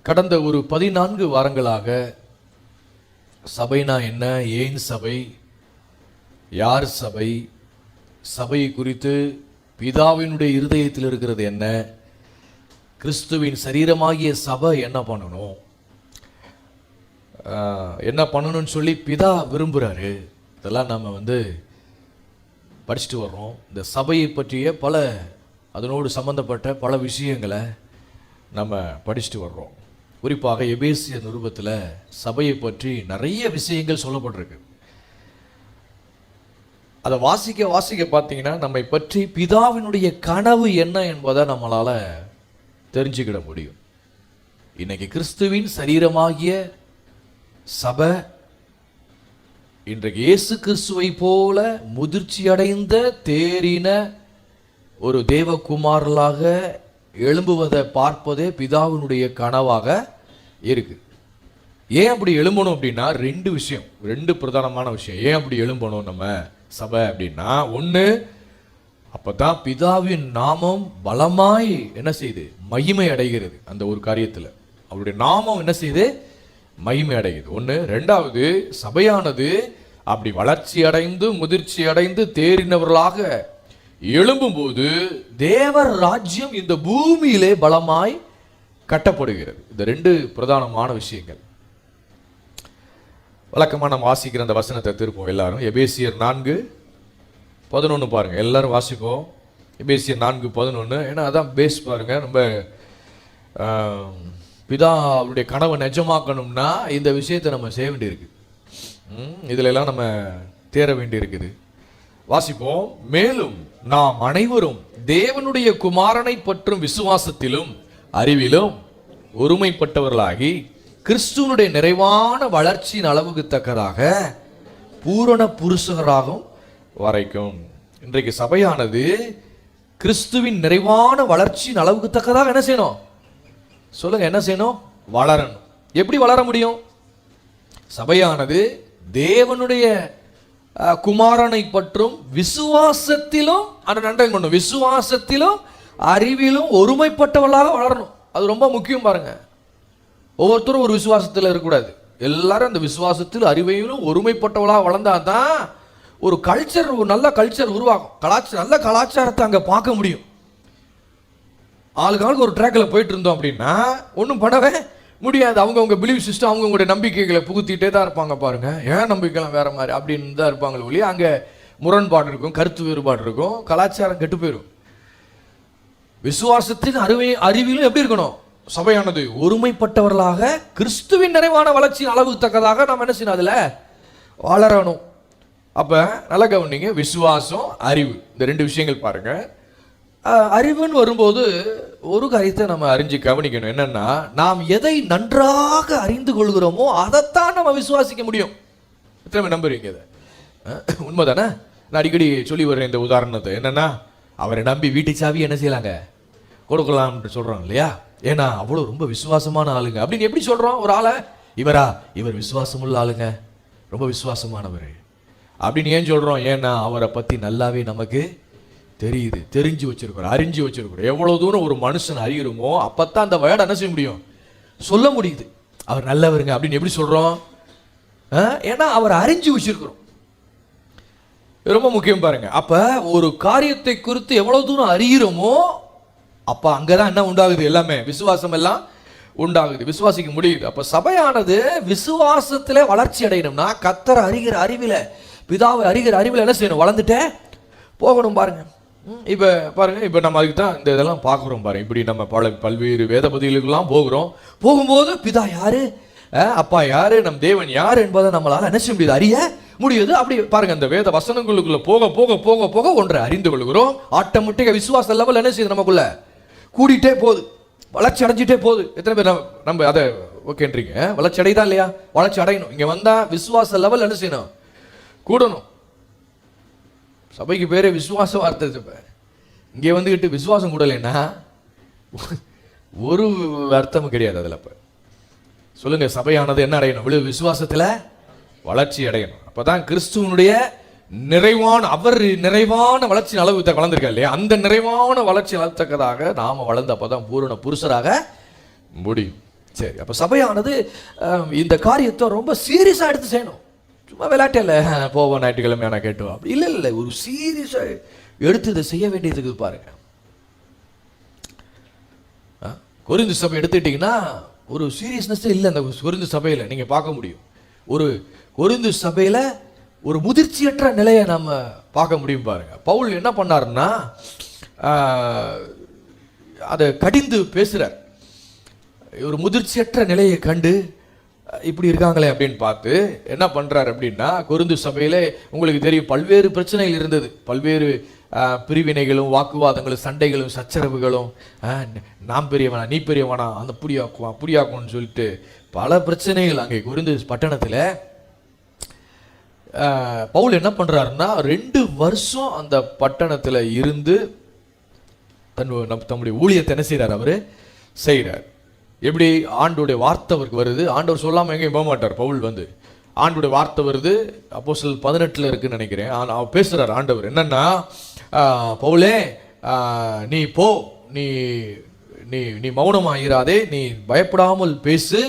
கடந்த ஒரு 14 வாரங்களாக சபைனா என்ன, ஏன் சபை, யார் சபை, சபை குறித்து பிதாவினுடைய இருதயத்தில் இருக்கிறது என்ன, கிறிஸ்துவின் சரீரமாகிய சபை என்ன பண்ணணும்னு சொல்லி பிதா விரும்புகிறாரு, இதெல்லாம் நம்ம படிச்சுட்டு வர்றோம். இந்த சபையை பற்றிய அதனோடு சம்பந்தப்பட்ட பல விஷயங்களை நம்ம படிச்சுட்டு வர்றோம். குறிப்பாக எபேசியர் நிருபத்தில் சபையை பற்றி நிறைய விஷயங்கள் சொல்லப்பட்டிருக்கு. அதை வாசிக்க பார்த்தீங்கன்னா நம்மை பற்றி பிதாவினுடைய கனவு என்ன என்பதை நம்மளால் தெரிஞ்சுக்கிட முடியும். இன்னைக்கு கிறிஸ்துவின் சரீரமாகிய சபை இன்றைக்கு இயேசு கிறிஸ்துவை போல முதிர்ச்சி அடைந்த தேறின ஒரு தேவகுமாரலாக எழும்புவதை பார்ப்பதே பிதாவினுடைய கனவாக இருக்கு. ஏன் அப்படி எழும்பணும் அப்படின்னா ரெண்டு பிரதானமான விஷயம். ஏன் அப்படி எழும்பணும் நம்ம சபை அப்படின்னா, ஒன்று, அப்பதான் பிதாவின் நாமம் பலமாய் என்ன செய்யுது, மகிமை அடைகிறது. அந்த ஒரு காரியத்தில் அவருடைய நாமம் என்ன செய்யுது, மகிமை அடைகிறது. ஒன்று. ரெண்டாவது, சபையானது அப்படி வளர்ச்சி அடைந்து முதிர்ச்சி அடைந்து தேறினவர்களாக எழும்பும்போது தேவர் ராஜ்யம் இந்த பூமியிலே பலமாய் கட்டப்படுகிறது. இந்த ரெண்டு பிரதானமான விஷயங்கள். வழக்கமாக நம்ம வாசிக்கிற அந்த வசனத்தை திருப்போம் எல்லாரும். எபேசியர் 4:11 பாருங்க, எல்லாரும் வாசிப்போம். எபேசியர் 4:11. ஏன்னா அதான் பேஸ் பாருங்க. நம்ம பிதா அவருடைய கனவை நிஜமாக்கணும்னா இந்த விஷயத்தை நம்ம செய்ய வேண்டியிருக்கு. இதுல எல்லாம் நம்ம தேர வேண்டி இருக்குது. வாசிப்போம். மேலும் நாம் அனைவரும் தேவனுடைய குமாரனை பற்றும் விசுவாசத்திலும் அறிவிலும் ஒருமைப்பட்டவர்களாகி கிறிஸ்துவனுடைய நிறைவான வளர்ச்சியின் அளவுக்கு தக்கதாக பூரண புருஷராகும் வரைக்கும். இன்றைக்கு சபையானது கிறிஸ்துவின் நிறைவான வளர்ச்சியின் அளவுக்கு தக்கதாக என்ன செய்யணும் சொல்லுங்க, என்ன செய்யணும்? வளரணும். எப்படி வளர முடியும்? சபையானது தேவனுடைய குமாரனை பற்றும் விசுவாசத்திலும், விசுவாசத்திலும் அறிவிலும் ஒருமைப்பட்டவர்களாக வளரணும். அது ரொம்ப முக்கியம் பாருங்க. ஒவ்வொருத்தரும் ஒரு விசுவாசத்தில் இருக்கக்கூடாது. எல்லாரும் அந்த விசுவாசத்தில் அறிவையிலும் ஒருமைப்பட்டவர்களாக வளர்ந்தாதான் ஒரு கல்ச்சர், ஒரு நல்ல கல்ச்சர் உருவாகும். நல்ல கலாச்சாரத்தை அங்கே பார்க்க முடியும். ஆளுக்கு ஒரு ட்ராக்கில் போயிட்டு இருந்தோம் அப்படின்னா ஒன்றும் பண்ணவே முடியாது. அவங்கவுங்க பிலீவ் சிஸ்டம், அவங்கவுங்களுடைய நம்பிக்கைகளை புகுத்திட்டே தான் இருப்பாங்க பாருங்க. ஏன் நம்பிக்கைலாம் வேற மாதிரி அப்படின்னு தான் இருப்பாங்க ஒழிய அங்கே முரண்பாடு இருக்கும், கருத்து வேறுபாடு இருக்கும், கலாச்சாரம் கெட்டு போயிடும். விசுவாசத்தின் அறிவிலும் எப்படி இருக்கணும்? சபையானது ஒருமைப்பட்டவர்களாக கிறிஸ்துவின் நிறைவான வளர்ச்சியின் அளவுக்கு தக்கதாக நாம் என்ன செய்யணும், அதில் வளரணும். அப்போ நல்ல கவனிங்க, விசுவாசம் அறிவு, இந்த ரெண்டு விஷயங்கள் பாருங்க. அறிவுன்னு வரும்போது ஒரு காரியத்தை நம்ம அறிஞ்சு கவனிக்கணும். என்னன்னா, நாம் எதை நன்றாக அறிந்து கொள்கிறோமோ அதைத்தான் நம்ம விசுவாசிக்க முடியும். எத்தனை நம்புறீங்க? இதை உண்மைதானே? நான் அடிக்கடி சொல்லி வர்றேன் இந்த உதாரணத்தை. என்னன்னா, அவரை நம்பி வீட்டு சாவி என்ன செய்யலாங்க, கொடுக்கலாம்னு சொல்றோம் இல்லையா? ஏன்னா அவ்வளோ ரொம்ப விசுவாசமான ஆளுங்க அப்படின்னு எப்படி சொல்றோம் ஒரு ஆளை? இவர் விசுவாசமுள்ள ஆளுங்க, ரொம்ப விசுவாசமானவர் அப்படின்னு ஏன் சொல்றோம்? ஏன்னா அவரை பத்தி நல்லாவே நமக்கு தெரியுது, தெரிஞ்சு வச்சிருக்கிறோம், அறிஞ்சு வச்சிருக்கிறோம். எவ்வளவு தூரம் ஒரு மனுஷன் அறிகிறோமோ அப்பத்தான் அந்த வேர்டை என்ன செய்ய முடியும், சொல்ல முடியுது. அவர் நல்லவருங்க அப்படின்னு எப்படி சொல்றோம்? ஏன்னா அவர் அறிஞ்சு வச்சிருக்கிறோம். ரொம்ப முக்கியம் பாருங்க. அப்ப ஒரு காரியத்தை குறித்து எவ்வளவு தூரம் அறிகிறோமோ அப்ப அங்கதான் என்ன உண்டாகுது, எல்லாமே விசுவாசம் எல்லாம் உண்டாகுது, விசுவாசிக்க முடியுது. அப்ப சபையானது விசுவாசத்திலே வளர்ச்சி அடையணும்னா கர்த்தரை அறிகிற அறிவில, பிதாவை அறிகிற அறிவில என்ன செய்யணும், வளர்ந்துட்டே போகணும் பாருங்க. இப்போ பாருங்க, இப்போ நம்ம அதுக்கு தான் இந்த இதெல்லாம் பார்க்குறோம் பாருங்க. இப்படி நம்ம பல்வேறு வேத பகுதிகளுக்கெல்லாம் போகும்போது பிதா யாரு, அப்பா யாரு, நம் தேவன் யாரு என்பதை நம்மளால என்ன செய்ய முடியுது, அறிய முடியுது. அப்படி பாருங்க, அந்த வேத வசனங்களுக்குள்ள போக போக போக போக ஒன்றை அறிந்து கொள்கிறோம். ஆட்டோமேட்டிக்கா விசுவாச லெவல் என்ன செய்யுது, நமக்குள்ள கூடிட்டே போகுது, வளர்ச்சி அடைஞ்சிட்டே போகுது. எத்தனை பேர் நம்ம அதை ஓகேன்றீங்க? வளர்ச்சி அடையுதா இல்லையா? வளர்ச்சி அடையணும். இங்க வந்தா விசுவாச லெவல் என்ன செய்யணும், கூடணும். சபைக்கு பேரே விசுவாச வார்த்தை. இங்கே வந்துக்கிட்டு விசுவாசம் கூடலைன்னா ஒரு அர்த்தமும் கிடையாது அதில். அப்போ சொல்லுங்க, சபையானது என்ன அடையணும், விசுவாசத்தில் வளர்ச்சி அடையணும். அப்பதான் கிறிஸ்துவனுடைய அவர் நிறைவான வளர்ச்சி அளவு வளர்ந்துருக்கா இல்லையா, அந்த நிறைவான வளர்ச்சி அளத்தக்கதாக நாம வளர்ந்து அப்பதான் பூரண புருஷராக முடியும். சரி, அப்ப சபையானது இந்த காரியத்தை ரொம்ப சீரியஸா எடுத்து செய்யணும். சும்மா விளையாட்டில் போவோம் ஞாயிற்றுக்கிழமை நான் கேட்டுவோம் அப்படி இல்லை இல்லை, ஒரு சீரியஸா எடுத்து இதை செய்ய வேண்டியதுக்கு பாருங்க. கொரிந்து சபை எடுத்துக்கிட்டீங்கன்னா ஒரு சீரியஸ்னஸ் இல்லை அந்த கொரிந்து சபையில நீங்க பார்க்க முடியும். ஒரு கொரிந்து சபையில ஒரு முதிர்ச்சியற்ற நிலையை நம்ம பார்க்க முடியும் பாருங்க. பவுல் என்ன பண்ணாருன்னா அதை கடிந்து பேசுறார். ஒரு முதிர்ச்சியற்ற நிலையை கண்டு இப்படி இருக்காங்களே அப்படின்னு பார்த்து என்ன பண்றாரு அப்படின்னா, கொரிந்து சபையில உங்களுக்கு தெரியும் பல்வேறு பிரச்சனைகள் இருந்தது. பல்வேறு பிரிவினைகளும் வாக்குவாதங்களும் சண்டைகளும் சச்சரவுகளும், நான் பெரியவனா நீ பெரியவனா, அந்த புடியாக்குவான் புடியாக்கும்னு சொல்லிட்டு பல பிரச்சனைகள் அங்கே கொரிந்து பட்டணத்தில். பவுல் என்ன பண்றாருன்னா 2 வருஷம் அந்த பட்டணத்தில் இருந்து தம்முடைய ஊழியத்தை என்ன செய்கிறார், அவரு செய்கிறார். எப்படி ஆண்டோடைய வார்த்தை அவருக்கு வருது, ஆண்டவர் சொல்லாமல் எங்கேயும் போக மாட்டார். பவுல் வந்து ஆண்டோடைய வார்த்தை வருது, அப்போஸ்தலர் 18 இருக்குன்னு நினைக்கிறேன். அவர் பேசுறார் ஆண்டவர் என்னன்னா, பவுலே நீ போ, நீ நீ நீ மௌனமாயிராதே, நீ பயப்படாமல் பேசு,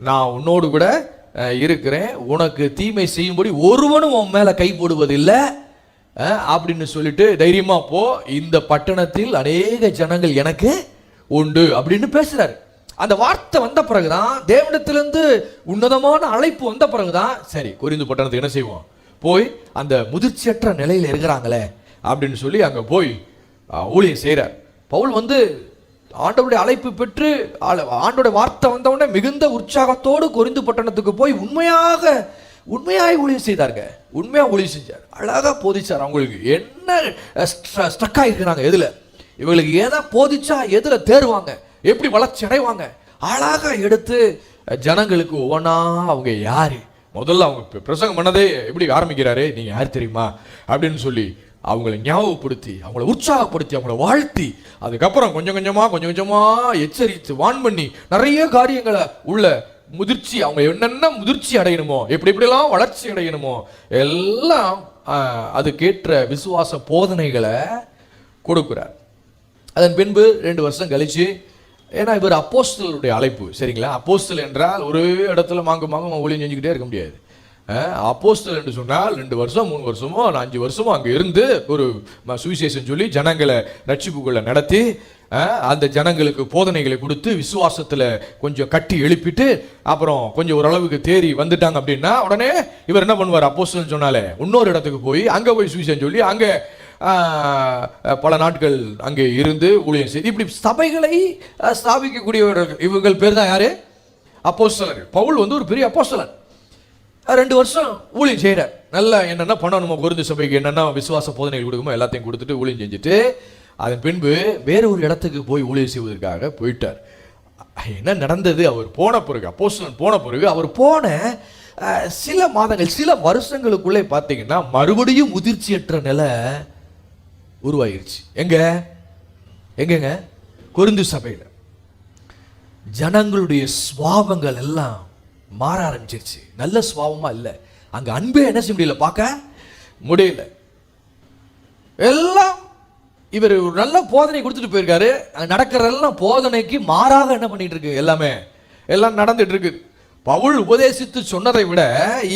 நான் உன்னோடு கூட இருக்கிறேன், உனக்கு தீமை செய்யும்படி ஒருவனும் உன் மேல கை போடுவதில்லை அப்படின்னு சொல்லிட்டு தைரியமா போ, இந்த பட்டணத்தில் அநேக ஜனங்கள் எனக்கு உண்டு அப்படின்னு பேசுறாரு. அந்த வார்த்தை வந்த பிறகுதான், தேவனிடத்திலிருந்து உன்னதமான அழைப்பு வந்த பிறகுதான், சரி கொரிந்து பட்டணத்துக்கு என்ன செய்வோம், போய் அந்த முதிர்ச்சியற்ற நிலையில் இருக்கிறாங்களே அப்படின்னு சொல்லி அங்க போய் ஊழியம் செய்கிறார். பவுல் வந்து ஆண்டவருடைய அழைப்பு பெற்று ஆண்டோட வார்த்தை வந்த உடனே மிகுந்த உற்சாகத்தோடு கொரிந்து பட்டணத்துக்கு போய் உண்மையாய் ஊழியம் செய்தாருங்க. உண்மையா ஊழியம் செஞ்சார், அழகா போதிச்சார். அவங்களுக்கு என்ன ஸ்ட்ரக் ஆகிருக்கிறாங்க, எதுல இவங்களுக்கு எதை போதிச்சா எதுல தேர்வாங்க, எப்படி வளர்ச்சி அடைவாங்க, அழகா எடுத்து ஜனங்களுக்கு ஒவ்வொன்றா அவங்க யாரு, முதல்ல அவங்க பிரசங்கம் பண்ணதே எப்படி ஆரம்பிக்கிறாரு, நீங்க யார் தெரியுமா அப்படின்னு சொல்லி அவங்களை ஞாபகப்படுத்தி அவங்களை உற்சாகப்படுத்தி அவங்களை வாழ்த்தி, அதுக்கப்புறம் கொஞ்சம் கொஞ்சமா எச்சரித்து வான் பண்ணி நிறைய காரியங்களை உள்ள முதிர்ச்சி, அவங்க என்னென்ன முதிர்ச்சி அடையணுமோ, எப்படிலாம் வளர்ச்சி அடையணுமோ எல்லாம் அதுக்கேற்ற விசுவாச போதனைகளை கொடுக்கிறார். அதன் பின்பு 2 வருஷம் கழிச்சு, ஏன்னா இவர் அப்போஸ்தலருடைய அழைப்பு, சரிங்களா. அப்போஸ்தல் என்றால் ஒரு இடத்துல மாங்க ஊழியம் செஞ்சுக்கிட்டே இருக்க முடியாது. அப்போஸ்தலர் என்று சொன்னால் 2 வருஷம் 3 வருஷமோ 5 வருஷமோ அங்கே இருந்து ஒரு சுவிசேஷம் சொல்லி ஜனங்களை ரட்சிப்புக்குள்ள நடத்தி அந்த ஜனங்களுக்கு போதனைகளை கொடுத்து விசுவாசத்தில் கொஞ்சம் கட்டி எழுப்பிட்டு அப்புறம் கொஞ்சம் ஓரளவுக்கு தேறி வந்துட்டாங்க அப்படின்னா உடனே இவர் என்ன பண்ணுவார், அப்போஸ்தலன் சொன்னாலே இன்னொரு இடத்துக்கு போய் அங்கே போய் சுவிசேஷம் சொல்லி அங்கே பல நாட்கள் அங்கே இருந்து ஊழியம் செய்து இப்படி சபைகளை ஸ்தாபிக்கக்கூடியவர்கள். இவர்கள் பேர் தான் யாரு, அப்போஸ்தலர்கள். பவுல் வந்து ஒரு பெரிய அப்போஸ்தலன். 2 வருஷம் ஊழியம் செய்கிறார். நல்லா என்னென்ன பண்ணணுமோ, கொரிந்து சபைக்கு என்னென்ன விசுவாச போதனைகள் கொடுக்குமோ எல்லாத்தையும் கொடுத்துட்டு ஊழியம் செஞ்சுட்டு அதன் பின்பு வேற ஒரு இடத்துக்கு போய் ஊழியம் செய்வதற்காக போயிட்டார். என்ன நடந்தது, அவர் போன பிறகு, அப்போஸ்தலன் போன பிறகு, அவர் போன சில மாதங்கள் சில வருஷங்களுக்குள்ளே பார்த்தீங்கன்னா மறுபடியும் முதிர்ச்சியற்ற நிலை உருவாயிருச்சு. எங்கங்க கொரிந்து சபையில் ஜனங்களுடைய சுவாபங்கள் எல்லாம் மாற ஆரம்பிச்சிருச்சு. நல்ல சுவாபமா இல்லை, அங்க அன்பே என்ன செய்ய முடியல, பார்க்க முடியல. எல்லாம் இவர் ஒரு நல்ல போதனை கொடுத்துட்டு போயிருக்காரு, நடக்கிறதெல்லாம் போதனைக்கு மாறாக என்ன பண்ணிட்டு இருக்கு, எல்லாம் நடந்துட்டு இருக்கு. பவுல் உபதேசித்து சொன்னதை விட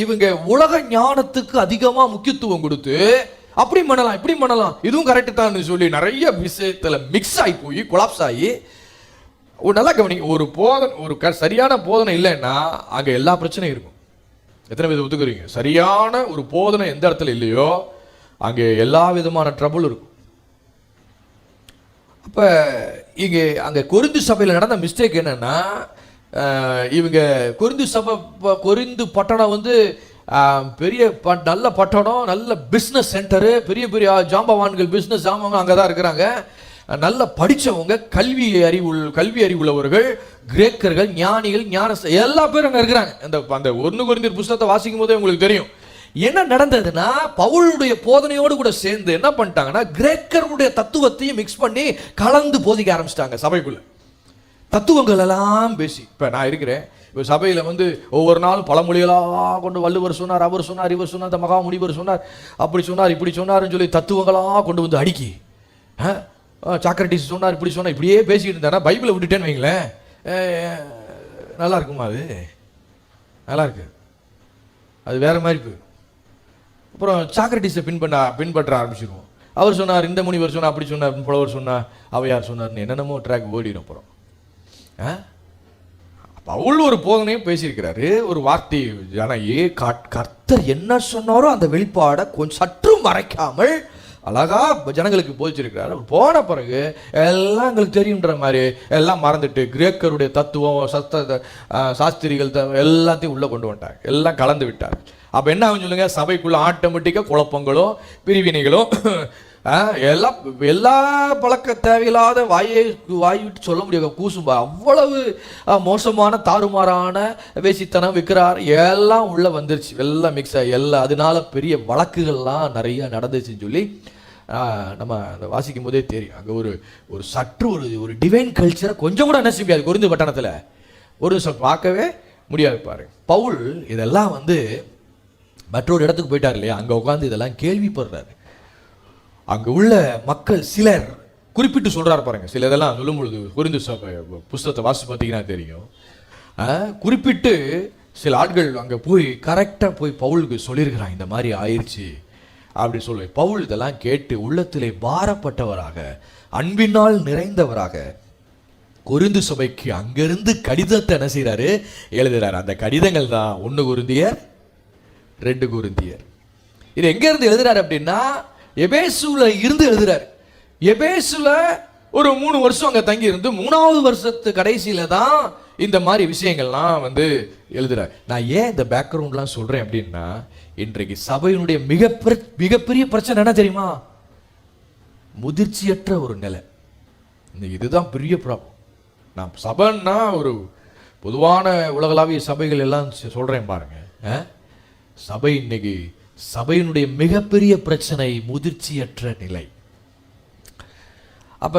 இவங்க உலக ஞானத்துக்கு அதிகமா முக்கியத்துவம் கொடுத்து அப்படி பண்ணலாம் இப்படி பண்ணலாம் இதுவும் கரெக்ட் தான் சொல்லி நிறைய விஷயத்துல மிக்ஸ் ஆகி போய் கொலாப்ஸ் ஆகி, நல்லா கவனிங்க, ஒரு போதனை ஒரு சரியான போதனை இல்லைன்னா அங்க எல்லா பிரச்சனையும் இருக்கும். எத்தனை விதம் ஒத்துக்குறீங்க? சரியான ஒரு போதனை எந்த இடத்துல இல்லையோ அங்கே எல்லா விதமான ட்ரபுள் இருக்கும். அப்ப இங்க அங்க கொரிந்து சபையில் நடந்த மிஸ்டேக் என்னன்னா, இவங்க கொரிந்து பட்டணம் வந்து பெரிய நல்ல பட்டணம், நல்ல பிஸ்னஸ் சென்டரு, பெரிய பெரிய ஜாம்பவான்கள் பிஸ்னஸ் ஜாம்பவான்கள் அங்கே தான் இருக்கிறாங்க. நல்ல படித்தவங்க, கல்வி அறிவுள்ளவர்கள், கிரேக்கர்கள், ஞானிகள், எல்லா பேரும் அங்கே இருக்கிறாங்க. அந்த 1 கொரிந்தியர் புத்தகத்தை வாசிக்கும் போதே உங்களுக்கு தெரியும் என்ன நடந்ததுன்னா, பவுலுடைய போதனையோடு கூட சேர்ந்து என்ன பண்ணிட்டாங்கன்னா கிரேக்கருடைய தத்துவத்தையும் மிக்ஸ் பண்ணி கலந்து போதிக்க ஆரம்பிச்சிட்டாங்க சபைக்குள்ள. தத்துவங்கள் எல்லாம் பேசி, இப்போ நான் இருக்கிறேன், இப்போ சபையில் வந்து ஒவ்வொரு நாளும் பழமொழிகளாக கொண்டு வள்ளுவர் சொன்னார், அவர் சொன்னார், இவர் சொன்னார், இந்த மகா முனிவர் சொன்னார், அப்படி சொன்னார், இப்படி சொன்னார்னு சொல்லி தத்துவங்களாக கொண்டு வந்து அடுக்கி, சாக்ரட்டிஸ் சொன்னார், இப்படி சொன்னார், இப்படியே பேசிக்கிட்டு இருந்தானா பைபிளை விட்டுட்டேன்னு வைங்களேன், நல்லா இருக்குமா? அது நல்லா இருக்கு, அது வேற மாதிரி போயிடும். அப்புறம் சாக்ரட்டிஸை பின்பற்ற ஆரம்பிச்சிருவோம். அவர் சொன்னார், இந்த முனிவர் சொன்னார், அப்படி சொன்னார், புலவர் சொன்னார், அவையார் சொன்னார்னு என்னென்னமோ ட்ராக் ஓடிடும். அப்புறம் பவுல் ஒரு போதனையும் பேசியிருக்கிறாரு, ஒரு வார்த்தை, ஜனையே கர்த்தர் என்ன சொன்னாரோ அந்த வெளிப்பாடை கொஞ்சம் சற்று மறைக்காமல் அழகா ஜனங்களுக்கு போதிச்சிருக்கிறாரு. போன பிறகு எல்லாம் எங்களுக்கு தெரியுன்ற மாதிரி எல்லாம் மறந்துட்டு கிரேக்கருடைய தத்துவம், சாஸ்திரிகள் எல்லாத்தையும் உள்ள கொண்டு வந்துட்டாங்க, எல்லாம் கலந்து விட்டார். அப்ப என்ன ஆகும் சொல்லுங்க? சபைக்குள்ள ஆட்டோமேட்டிக்கா குழப்பங்களும் பிரிவினைகளும் எல்லா பழக்க தேவையில்லாத வாயை விட்டு சொல்ல முடியாது கூசும்பா, அவ்வளவு மோசமான தாறுமாறான வேசித்தனம் விற்கிறார் எல்லாம் உள்ள வந்துருச்சு, எல்லாம் மிக்ஸ் ஆகி எல்லாம். அதனால பெரிய வழக்குகள்லாம் நிறைய நடந்துச்சுன்னு சொல்லி நம்ம வாசிக்கும் போதே தெரியும். அங்கே ஒரு சற்று ஒரு டிவைன் கல்ச்சரை கொஞ்சம் கூட என்ன செய்ய முடியாது கொரிந்து பட்டணத்தில், ஒரு பார்க்கவே முடியாது. பாரு, பவுல் இதெல்லாம் மற்றொரு இடத்துக்கு போயிட்டார் இல்லையா, அங்கே உட்காந்து இதெல்லாம் கேள்விப்படுறாரு. அங்கே உள்ள மக்கள் சிலர் குறிப்பிட்டு சொல்றாரு பாருங்க, சில இதெல்லாம் சொல்லும் பொழுது கொரிந்து புஸ்தகத்தை வாசி பார்த்தீங்கன்னா தெரியும். குறிப்பிட்டு சில ஆட்கள் அங்கே போய் கரெக்டாக போய் பவுலுக்கு சொல்லியிருக்கிறாங்க, இந்த மாதிரி ஆயிடுச்சு அப்படி சொல்லி. பவுல் இதெல்லாம் கேட்டு உள்ளத்திலே பாரப்பட்டவராக அன்பினால் நிறைந்தவராக கொரிந்து சபைக்கு அங்கிருந்து கடிதத்தை என்ன செய்யறாரு? எழுதுறாரு. அந்த கடிதங்கள் தான் 1 கொரிந்தியர் 2 கொரிந்தியர். இது எங்க இருந்து எழுதுறாரு அப்படின்னா எபேசுல இருந்து எழுதுறாரு. எபேசுல ஒரு 3 வருஷம் அங்க தங்கி இருந்து 3வது வருஷத்து கடைசியில தான் இந்த மாதிரி விஷயங்கள்லாம் எழுதுறாரு. நான் ஏன் இந்த பேக்ரவுண்ட்லாம் சொல்றேன் அப்படின்னா, இன்றைக்கு சபையினுடைய மிகப்பெரிய பிரச்சனை என்ன தெரியுமா? முதிர்ச்சியற்ற ஒரு நிலை. இதுதான் பெரிய ப்ராப்ளம். நான் சபைன்னா ஒரு பொதுவான உலகளாவிய சபைகள் எல்லாம் சொல்றேன் பாருங்க. சபை இன்னைக்கு சபையினுடைய மிகப்பெரிய பிரச்சனை முதிர்ச்சியற்ற நிலை. அப்ப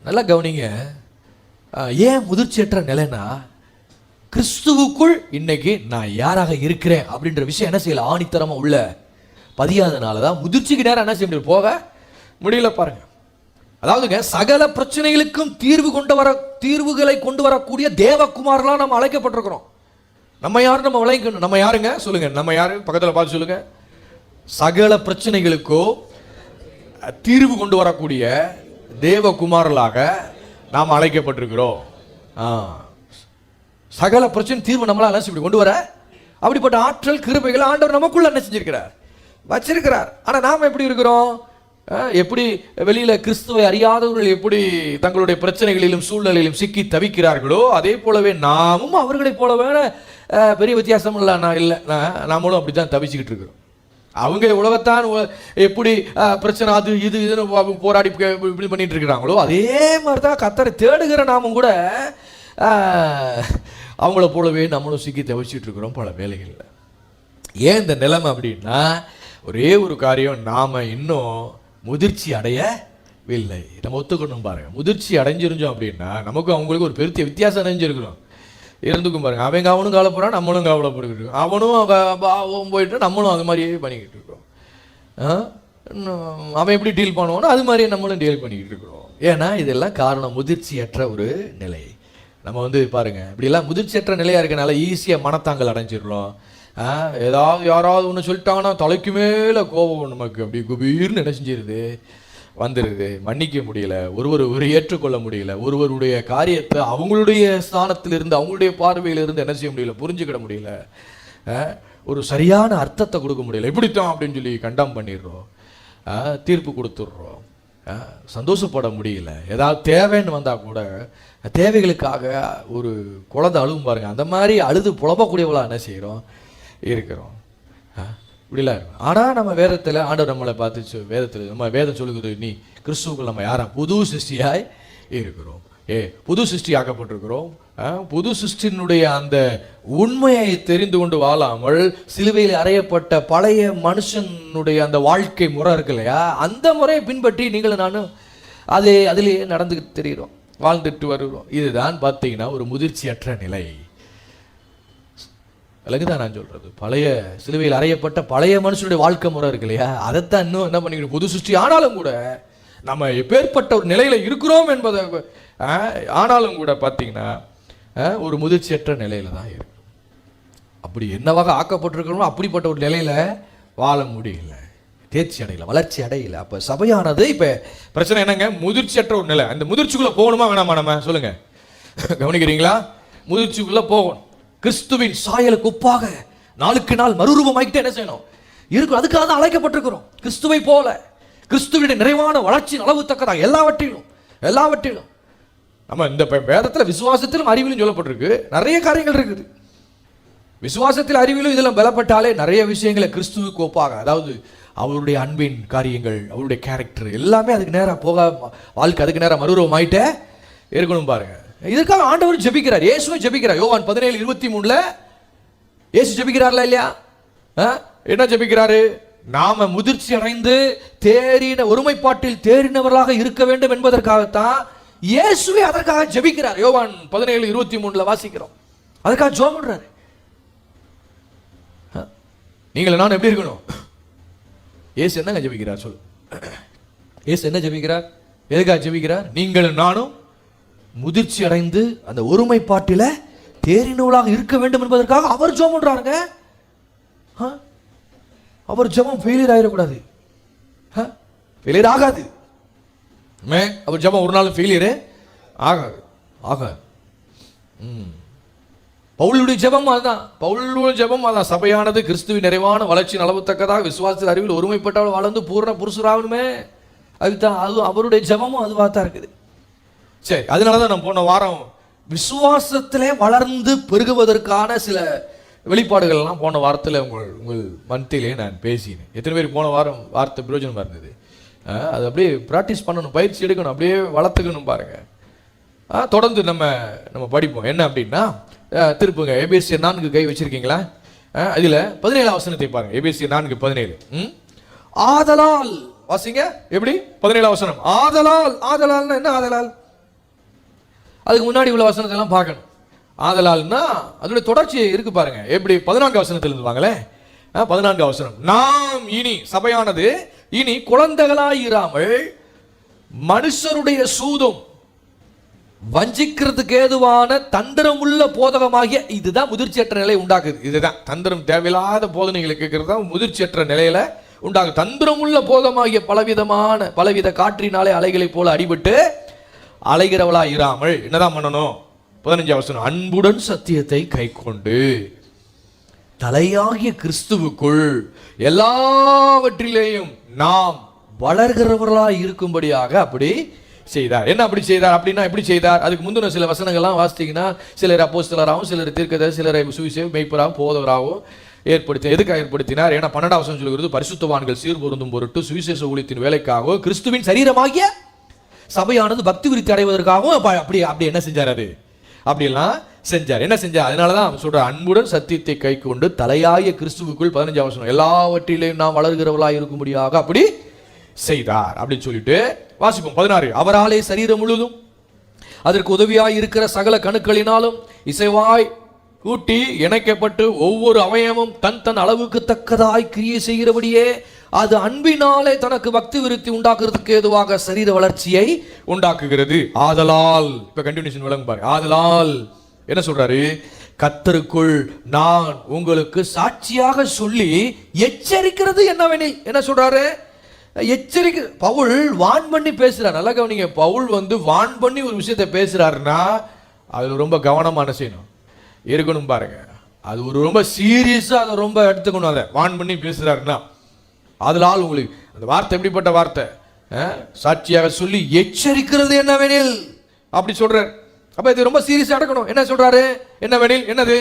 நல்லா கவனிங்க, ஏன் முதிர்ச்சியற்ற நிலைனா, கிறிஸ்துவுக்குள் இன்னைக்கு நான் யாராக இருக்கிறேன் அப்படின்ற விஷயம் என்ன செய்யல, ஆணித்தரமா உள்ள பதியாதனாலதான் முதிர்ச்சிக்கு நேரம் என்ன செய்ய முடியல, போக முடியல. பாருங்க, அதாவதுங்க சகல பிரச்சனைகளுக்கும் தீர்வுகளை கொண்டு வரக்கூடிய தேவகுமாரெல்லாம் நம்ம அழைக்கப்பட்டிருக்கிறோம். நம்ம யாரு? நம்ம யாருங்க சொல்லுங்க? நம்ம யாரு? பக்கத்தில் பார்த்து சொல்லுங்க. சகல பிரச்சனைகளுக்கோ தீர்வு கொண்டு வரக்கூடிய தேவகுமாரலாக நாம் அழைக்கப்பட்டிருக்கிறோம். சகல பிரச்சனை தீர்வு நம்மளால இப்படி கொண்டு வர அப்படிப்பட்ட ஆற்றல் கிருபைகள் ஆண்டவர் நமக்குள்ள என்ன செஞ்சிருக்கிறார், வச்சிருக்கிறார். ஆனா நாம எப்படி இருக்கிறோம்? எப்படி வெளியில கிறிஸ்துவை அறியாதவர்கள் எப்படி தங்களுடைய பிரச்சனைகளிலும் சூழ்நிலையிலும் சிக்கி தவிக்கிறார்களோ, அதே போலவே நாமும் அவர்களை போலவே பெரிய வித்தியாசம் இல்லை. நாமளும் அப்படித்தான் தவிச்சுக்கிட்டு இருக்கிறோம். அவங்க உலகத்தான் எப்படி பிரச்சனை அது இதுன்னு போராடி இப்படி பண்ணிட்டு இருக்கிறாங்களோ, அதே மாதிரிதான் கர்த்தரை தேடுகிற நாமும் கூட அவங்கள போலவே நம்மளும் சிக்கி தவிச்சிட்டு இருக்கிறோம் பல வேலைகள்ல. ஏன் இந்த நிலைமை அப்படின்னா, ஒரே ஒரு காரியம், நாம இன்னும் முதிர்ச்சி அடையவில்லை. நம்ம ஒத்துக்கணும் பாருங்க. முதிர்ச்சி அடைஞ்சிருந்தோம் அப்படின்னா நமக்கு அவங்களுக்கு ஒரு பெரிய வித்தியாசம் அடைஞ்சிருக்கிறோம் இருந்துக்கும் பாருங்க. அவனும் கவலைப்படுறான், நம்மளும் கவலைப்பட்டுக்கிட்டு இருக்கோம். அவனும் போயிட்டு நம்மளும் அது மாதிரியே பண்ணிக்கிட்டு இருக்கோம். அவன் எப்படி டீல் பண்ணுவானோ அது மாதிரியே நம்மளும் டீல் பண்ணிக்கிட்டு இருக்கிறோம். ஏன்னா இதெல்லாம் காரணம் முதிர்ச்சியற்ற ஒரு நிலை. நம்ம பாருங்க, இப்படிலாம் முதிர்ச்சியற்ற நிலையா இருக்கனால ஈஸியாக மனத்தாங்கல் அடைஞ்சிடலாம். ஏதாவது யாராவது ஒன்று சொல்லிட்டாங்கன்னா தலைக்கு மேலே கோபம் நமக்கு அப்படி குபீர்னு என்ன செஞ்சிருது, வந்துடுது. மன்னிக்க முடியல, ஒருவர் ஏற்றுக்கொள்ள முடியல, ஒருவருடைய காரியத்தை அவங்களுடைய ஸ்தானத்திலிருந்து அவங்களுடைய பார்வையிலிருந்து என்ன செய்ய முடியல, புரிஞ்சுக்கிட முடியல, ஒரு சரியான அர்த்தத்தை கொடுக்க முடியல. எப்படித்தான் அப்படின்னு சொல்லி கண்டம் பண்ணிடுறோம், தீர்ப்பு கொடுத்துட்றோம், சந்தோஷப்பட முடியல. ஏதாவது தேவைன்னு வந்தால் கூட தேவைகளுக்காக ஒரு குழந்தை அழுவும் பாருங்க, அந்த மாதிரி அழுது புலம்பக்கூடியவளா என்ன செய்கிறோம் இருக்கிறோம். இப்படிலாம் இருக்கும். ஆனால் நம்ம வேதத்தில் ஆண்டவர் நம்மளை பார்த்து வேதத்தில் நம்ம வேதம் சொல்லுகிறது, நீ கிறிஸ்துவுக்குள் நம்ம யாரா புது சிருஷ்டியாய் இருக்கிறோம். புது சிருஷ்டி ஆக்கப்பட்டிருக்கிறோம். புது சிருஷ்டியினுடைய அந்த உண்மையை தெரிந்து கொண்டு வாழாமல் சிலுவையில் அறையப்பட்ட பழைய மனுஷனுடைய அந்த வாழ்க்கை முறை இருக்கு இல்லையா, அந்த முறையை பின்பற்றி நீங்களும் நானும் அதிலேயே நடந்துக்கிட்டு தெரிகிறோம், வாழ்ந்துட்டு வருகிறோம். இதுதான் பார்த்தீங்கன்னா ஒரு முதிர்ச்சியற்ற நிலை. விலகுதான் நான் சொல்றது. பழைய சிலுவையில் அறையப்பட்ட பழைய மனுஷனுடைய வாழ்க்கை முறை இருக்கு இல்லையா, அதைத்தான் இன்னும் என்ன பண்ணிக்கணும், புது சிருஷ்டி ஆனாலும் கூட நம்ம எப்பேற்பட்ட ஒரு நிலையில இருக்கிறோம் என்பதை ஆனாலும் கூட பார்த்தீங்கன்னா ஒரு முதிர்ச்சியற்ற நிலையில தான் இருக்கு. அப்படி என்னவாக ஆக்கப்பட்டிருக்கணும் அப்படிப்பட்ட ஒரு நிலையில வாழ முடியல, தேர்ச்சி அடையல, வளர்ச்சி அடையல. அப்ப சபையானது இப்ப பிரச்சனை என்னங்க? முதிர்ச்சியற்ற ஒரு நிலை. அந்த முதிர்ச்சிக்குள்ள போகணுமா வேணாமா? நம்ம சொல்லுங்க, கவனிக்கிறீங்களா? முதிர்ச்சிக்குள்ள போகணும். கிறிஸ்துவின் சாயலுக்கு ஒப்பாக நாளுக்கு நாள் மறுரூபமாக்கிட்டு என்ன செய்யணும் இருக்கும். அதுக்காக தான் அழைக்கப்பட்டிருக்கிறோம். கிறிஸ்துவை போல, கிறிஸ்துவின் நிறைவான வளர்ச்சியின் அளவு தக்கதாக எல்லாவற்றிலும் நம்ம இந்த வேதத்தில் விசுவாசத்திலும் அறிவிலும் சொல்லப்பட்டிருக்கு. நிறைய காரியங்கள் இருக்குது. விசுவாசத்தில் அறிவிலும் இதெல்லாம் பலப்பட்டாலே நிறைய விஷயங்களை கிறிஸ்துவுக்கு ஒப்பாக, அதாவது அவருடைய அன்பின் காரியங்கள், அவருடைய கேரக்டர் எல்லாமே அதுக்கு நேரம் போக, வாழ்க்கை அதுக்கு நேரம் மறுரூபமாயிட்டே இருக்கணும் பாருங்க. இதுக்காக ஆண்டவர் ஜெபிக்கிறார், இயேசுவை ஜெபிக்கிறார். யோவான் 17:23 இயேசு ஜெபிக்கிறார்ல இல்லையா? என்ன ஜெபிக்கிறாரு? நாம முதிர்ச்சி அடைந்து தேறின ஒருமைப்பாட்டில் தேறினவர்களாக இருக்க வேண்டும் என்பதற்காகத்தான் இயேசுவே அதற்காக ஜெபிக்கிறார். யோவான் 17:23 வாசிக்கிறோம். அதுக்காக ஜெபம் பண்றாரு. நீங்கள் நான் எப்படி இருக்கணும்? இயேசு என்னங்க ஜெபிக்கிறார் சொல்லு? இயேசு என்ன ஜெபிக்கிறார்? எதுக்காக ஜெபிக்கிறார்? நீங்கள் நானும் முதிர்ச்சி அடைந்து அந்த ஒருமைப்பாட்டில தேறினவர்களாக இருக்க வேண்டும் என்பதற்காக அவர் ஜெபம் பண்றாருங்க. அவர் ஜெபம் ஃபெயிலியர் ஆயிடக்கூடாது, ஃபெயிலியர் ஆகாது. அவர் ஜெபம் ஒரு நாள் ஃபெயிலியர் ஆகாது. பவுலுடைய ஜெபம் அதுதான். சபையானது கிறிஸ்துவின் நிறைவான வளர்ச்சியின் அளவு தக்கதாக விசுவாசத்தில் அறிவில் ஒருமைப்பட்டவள் வளர்ந்து பூர்ண புருஷராகணுமே. அதுதான் அவருடைய ஜெபமும் அதுவாக தான் இருக்குது. சரி, அதனாலதான் நம்ம போன வாரம் விசுவாசத்திலே வளர்ந்து பெருகுவதற்கான சில வெளிப்பாடுகள்லாம் போன வாரத்தில் உங்கள் மத்தியிலே நான் பேசினேன். எத்தனை பேர் போன வாரம் வார்த்தை பிரயோஜனமாக இருந்தது? அது அப்படியே ப்ராக்டிஸ் பண்ணணும், பயிற்சி எடுக்கணும், அப்படியே வளர்த்துக்கணும் பாருங்க. தொடர்ந்து நம்ம படிப்போம். என்ன அப்படின்னா, திருப்புங்க எபேசியர் 4 கை வச்சிருக்கீங்களா? அதில் 17 வசனத்தை பாருங்க. எபேசியர் 4:17. ஆதலால் வாசிங்க. எப்படி? 17 வசனம். ஆதலால்னா என்ன? ஆதலால் அதுக்கு முன்னாடி உள்ள வசனத்தை எல்லாம் பார்க்கணும். ஆதலால்னா அதனுடைய தொடர்ச்சி இருக்கு பாருங்க. எப்படி? 14 வசனத்தில் இருந்து வாங்களே. 14 வசனம். நாம் இனி, சபையானது இனி குழந்தைகளாய் இராமல் மனுஷருடைய சூதும் வஞ்சிக்கிறதுக்கு ஏதுவான தந்திரம் உள்ள போதகமாகிய, இதுதான் முதிர்ச்சியற்ற நிலை உண்டாக்குது. இதுதான் தந்திரம், தேவையில்லாத போதனைகளை கேட்கறது தான் முதிர்ச்சியற்ற நிலையில உண்டாகுது. தந்திரம் உள்ள போதமாகிய பலவித காற்றினாலே அலைகளை போல அடிபட்டு அலைகிறவளா இராமல் என்னதான் பண்ணணும்? 15 வசனம். அன்புடன் சத்தியத்தை கை கொண்டு தலையாகிய கிறிஸ்துவுக்குள் எல்லாவற்றிலேயும் நாம் வளர்கிறவர்களா இருக்கும்படியாக அப்படி செய்தார். என்ன அப்படி செய்தார் அப்படின்னா எப்படி செய்தார்? அதுக்கு முந்தின சில வசனங்கள்லாம் வாசித்தீங்கன்னா, சிலர் அப்போஸ்தலராகவும், சிலர் தீர்க்கதரிசி, சிலரை சுவிசேஷ மேய்ப்பராகவும் போதவராகவும் எதுக்காக ஏற்படுத்தினார்? ஏன்னா 12 வசனம் சொல்கிறது, பரிசுத்தவான்கள் சீர்பொருந்தும் பொருட்டு சுவிசேஷ ஊழியத்தின் வேலைக்காக கிறிஸ்துவின் சரீரமாகிய சபையானது பக்தி விருத்தி அடைவதற்காகவும் அப்படி என்ன செஞ்சார்? அது அப்படிலாம் செஞ்சார். என்ன செஞ்சார்? அதனாலதான் சொல்ற, அன்புடன் சத்தியத்தை கை கொண்டு தலையாகிய கிறிஸ்துவுக்குள் 15 வசனம் எல்லாவற்றிலேயும் நாம் வளர்கிறவர்களாக இருக்கும்படியாக அப்படி செய்தார் அப்படின்னு சொல்லிட்டு வாசிப்போம். 16. அவராலே சரீரம் முழுதும் அதற்கு உதவியாய் இருக்கிற சகல கணுக்களினாலும் இசைவாய் கூட்டி இணைக்கப்பட்டு ஒவ்வொரு அவயமும் தன் அளவுக்கு தக்கதாய் கிரியை செய்கிறபடியே அது அன்பினாலே தனக்கு பக்தி விருத்தி உண்டாக்குறதுக்கு ஏதுவாக சரீர வளர்ச்சியை உண்டாக்குகிறது. ஆதலால், இப்ப கண்டினியூஷன் விளங்கு பாருங்க. ஆதலால் என்ன சொல்றாரு? கர்த்தருக்குள் நான் உங்களுக்கு சாட்சியாக சொல்லி எச்சரிக்கிறது என்னவெனில், என்ன சொல்றாரு? எச்சரிக்கை. பவுல் வான் பண்ணி பேசுறார். நல்லா கவனிங்க. பவுல் வான் பண்ணி ஒரு விஷயத்தை பேசுறாருன்னா அதுல ரொம்ப கவனமான செய்யணும் இருக்கணும் பாருங்க. அது ஒரு ரொம்ப சீரியஸா அதை ரொம்ப எடுத்துக்கணும். அதை வான் பண்ணி பேசுறாருன்னா அதனால் உங்களுக்கு அந்த வார்த்தை எப்படிப்பட்ட வார்த்தை? சாட்சியாக சொல்லி எச்சரிக்கிறது என்னவெனில் அப்படி சொல்றார். அப்ப இது ரொம்ப சீரியஸா எடுக்கணும். என்ன சொல்றாரு? என்னவெனில் என்னது?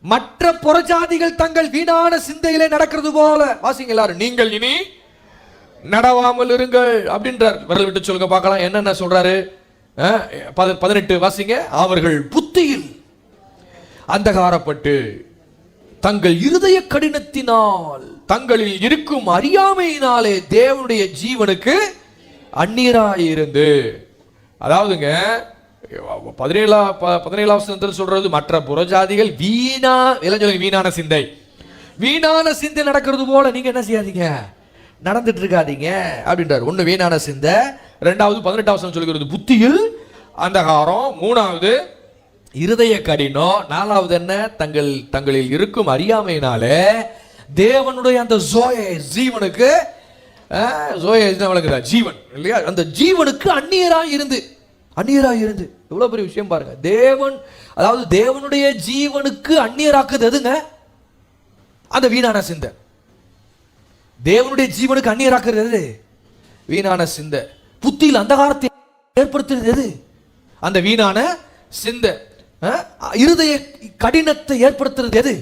மற்ற புறஜாதிகள் தங்கள் வீணான சிந்தையிலே நடக்கிறது போல, வாசிங்க எல்லாரும், நீங்கள் இனி நடவாமல் இருங்கள் அப்படின்றார். விரல் விட்டு சொல்லுங்க பார்க்கலாம். என்னென்ன சொல்றாரு? 18 வாசிங்க. அவர்கள் புத்தியில் அந்தகாரப்பட்டு தங்கள் இருதய கடினத்தினால் தங்களில் இருக்கும் அறியாமையினாலே தேவனுடைய ஜீவனுக்கு அந்நியராயிருந்து, அதாவதுங்க 17 வசனத்தில் சொல்றது மற்ற புறஜாதிகள் வீணான சிந்தை நடக்கிறது போல நீங்க என்ன செய்யாதீங்க, நடந்துட்டு இருக்காதீங்க அப்படின்றார். ஒண்ணு வீணான சிந்தை, ரெண்டாவது 18 வசனம் சொல்லுகிறது புத்தியில் அந்தகாரம், மூணாவது இருதய கடினம். நாலாவது என்ன? தங்களில் இருக்கும் அறியாமையினாலே தேவனுடைய அந்த ஜீவனுக்கு ஜீவன் இல்லையா, அந்த ஜீவனுக்கு அந்நியராய் இருந்து எவ்வளவு பெரிய விஷயம் பாருங்க. அதாவது தேவனுடைய ஜீவனுக்கு அந்நியராக்குது எதுங்க? அந்த வீணான சிந்தை. தேவனுடைய ஜீவனுக்கு அந்நியராக்குறது எது? வீணான சிந்தை. புத்தியில் அந்தகாரத்தை ஏற்படுத்துறது எது? அந்த வீணான சிந்தை. இருதய கடினத்தை ஏற்படுத்துறது எது?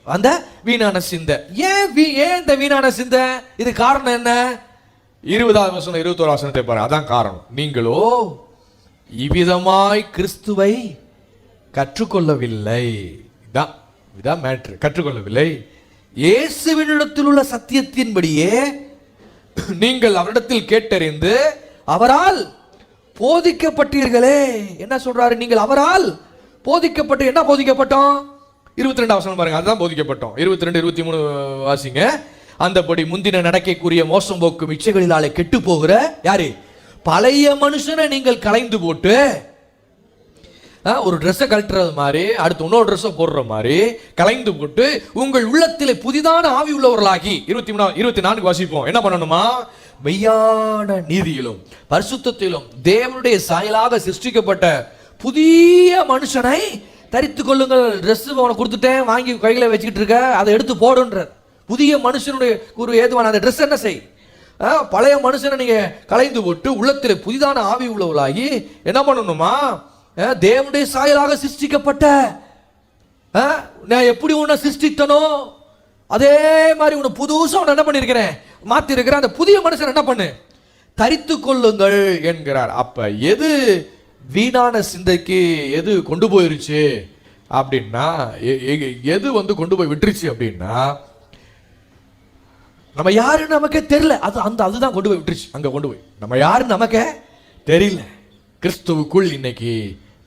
அந்த வீணான சிந்தை. ஏன் இந்த வீணான சிந்தை? இது காரணம் என்ன? 20வது வசனம் 21வது வசனத்தை பாருங்க. அதான் காரணம். நீங்களோ இவ்விதமாய் கிறிஸ்துவை கற்றுக்கொள்ளவில்லை. இதான் மேட்ரு. கற்றுக்கொள்ளவில்லை. இயேசுவினிடத்தில் உள்ள சத்தியத்தின்படியே நீங்கள் அவரிடத்தில் கேட்டறிந்து அவரால் போதிக்கப்பட்டீர்களே. என்ன சொல்றாரு? நீங்கள் அவரால் போதிக்கப்பட்டு. என்ன போதிக்கப்பட்டோம்? 22வது வசனம் பாருங்க. அதுதான் போதிக்கப்பட்டோம். 22, 23 வாசிங்க. அந்தபடி முந்தின நடக்கைக்குரிய மோசம் போக்கும் இச்சைகளினாலே கெட்டு போகிற யாரு? பழைய மனுஷனை நீங்கள் களைந்து போட்டு, ஒரு ட்ரெஸ்ஸை கழட்டுறது மாதிரி அடுத்து இன்னொரு ட்ரெஸ்ஸை போடுற மாதிரி களைந்து போட்டு உங்கள் உள்ளத்திலே புதிதான ஆவி உள்ளவர்களாகி. 24 வாசிப்போம். என்ன பண்ணணுமா? மெய்யான நீதியிலும் பரிசுத்தத்திலும் தேவனுடைய சாயலாக சிருஷ்டிக்கப்பட்ட புதிய மனுஷனை தரித்து கொள்ளுங்கள். ட்ரெஸ் உனக்கு கொடுத்துட்டேன், வாங்கி கையில வச்சுக்கிட்டு இருக்க, அதை எடுத்து போடுன்ற புதிய மனுஷனுடைய ஒரு ஏதுவான அந்த ட்ரெஸ் என்ன செய்? பழைய மனுஷனை நீங்க களைந்து போட்டு உள்ளத்தில் புதிதான ஆவி உள்ளவர்களாகி என்ன பண்ணணுமா? தேவனுடைய சாயலாக சிருஷ்டிக்கப்பட்ட, நான் எப்படி உன்னை சிருஷ்டித்தனோ அதே மாதிரி உன்னை புதுசா உன்னை என்ன பண்ணிருக்கிறேன்? மாத்தி இருக்கிறேன். அந்த புதிய மனுஷன் என்ன பண்ணு? தரித்து கொள்ளுங்கள் என்கிறார். அப்ப எது வீணான சிந்தைக்கு எது கொண்டு போயிருச்சு அப்படின்னா, எது கொண்டு போய் விட்டுருச்சு அப்படின்னா, நம்ம யாருன்னு நமக்கே தெரியல. அதுதான் கொண்டு போய் விட்டுருச்சு. அங்க கொண்டு போய் நம்ம யாருன்னு நமக்கே தெரியல. கிறிஸ்துவுக்குள் இன்னைக்கு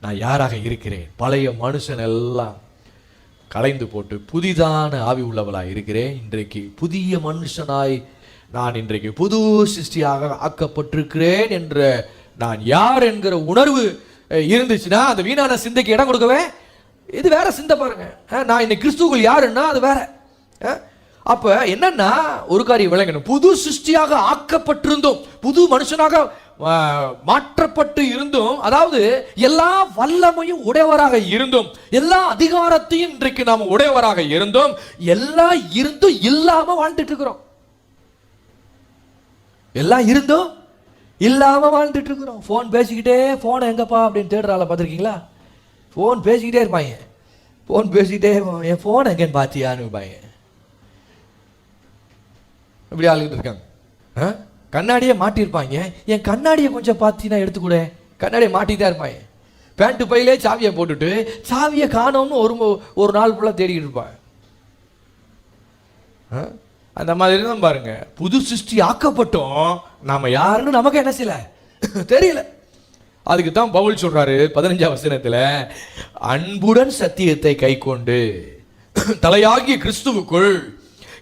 நான் யாராக இருக்கிறேன்? பழைய மனுஷன் எல்லாம் களைந்து போட்டு புதிதான ஆவி உள்ளவளாய் இருக்கிறேன். இன்றைக்கு புதிய மனுஷனாய் நான் இன்றைக்கு புது சிருஷ்டியாக ஆக்கப்பட்டிருக்கிறேன் என்ற நான் யார் என்கிற உணர்வு இருந்துச்சுன்னா அந்த வீணான சிந்தைக்கு இடம் கொடுக்கவே. இது வேற சிந்தை பாருங்க. நான் இன்னைக்கு கிறிஸ்துவுக்குள் யாருன்னா அது வேற. அப்ப என்னன்னா ஒரு காரியம் விளங்கணும். புது சிருஷ்டியாக ஆக்கப்பட்டிருந்தோம், புது மனுஷனாக மாற்றப்பட்டு இருந்தும், அதாவது எல்லா வல்லமையும் உடையவராக இருந்தும், எல்லா அதிகாரத்தையும் இன்றைக்கு நாம் உடையவராக இருந்தும், எல்லாம் இருந்தும் இல்லாம வாழ்ந்துட்டு இருக்கிறோம். எல்லாம் இருந்தும் இல்லாம வாழ்ந்துட்டு இருக்கிறோம். போன் பேசிக்கிட்டே, போன் எங்கப்பா அப்படின்னு தேடுறால பார்த்துருக்கீங்களா? போன் பேசிக்கிட்டே இருப்பாங்க. போன் பேசிக்கிட்டே என் போன் எங்கன்னு பாத்தியான்னு இருப்பாங்க. இப்படி ஆளுகிட்டு இருக்காங்க. கண்ணாடியே மாட்டிருப்பாங்க. என் கண்ணாடியை கொஞ்சம் பார்த்தீங்கன்னா எடுத்துக்கூட. கண்ணாடியை மாட்டிதான் இருப்பாங்க. பேண்ட் பையிலே சாவியை போட்டுட்டு சாவியை காணோம்னு ஒரு நாள் ஃபுல்லாக தேடிக்கிட்டு இருப்பாங்க. அந்த மாதிரி தான் பாருங்க. புது சிருஷ்டி ஆக்கப்பட்டோம், நாம யாருன்னு நமக்கு என்ன செய்யல தெரியல. அதுக்கு தான் பவுல் சொல்றாரு 15ஆம் வசனத்துல, அன்புடன் சத்தியத்தை கை கொண்டு தலையாகிய கிறிஸ்துவுக்குள்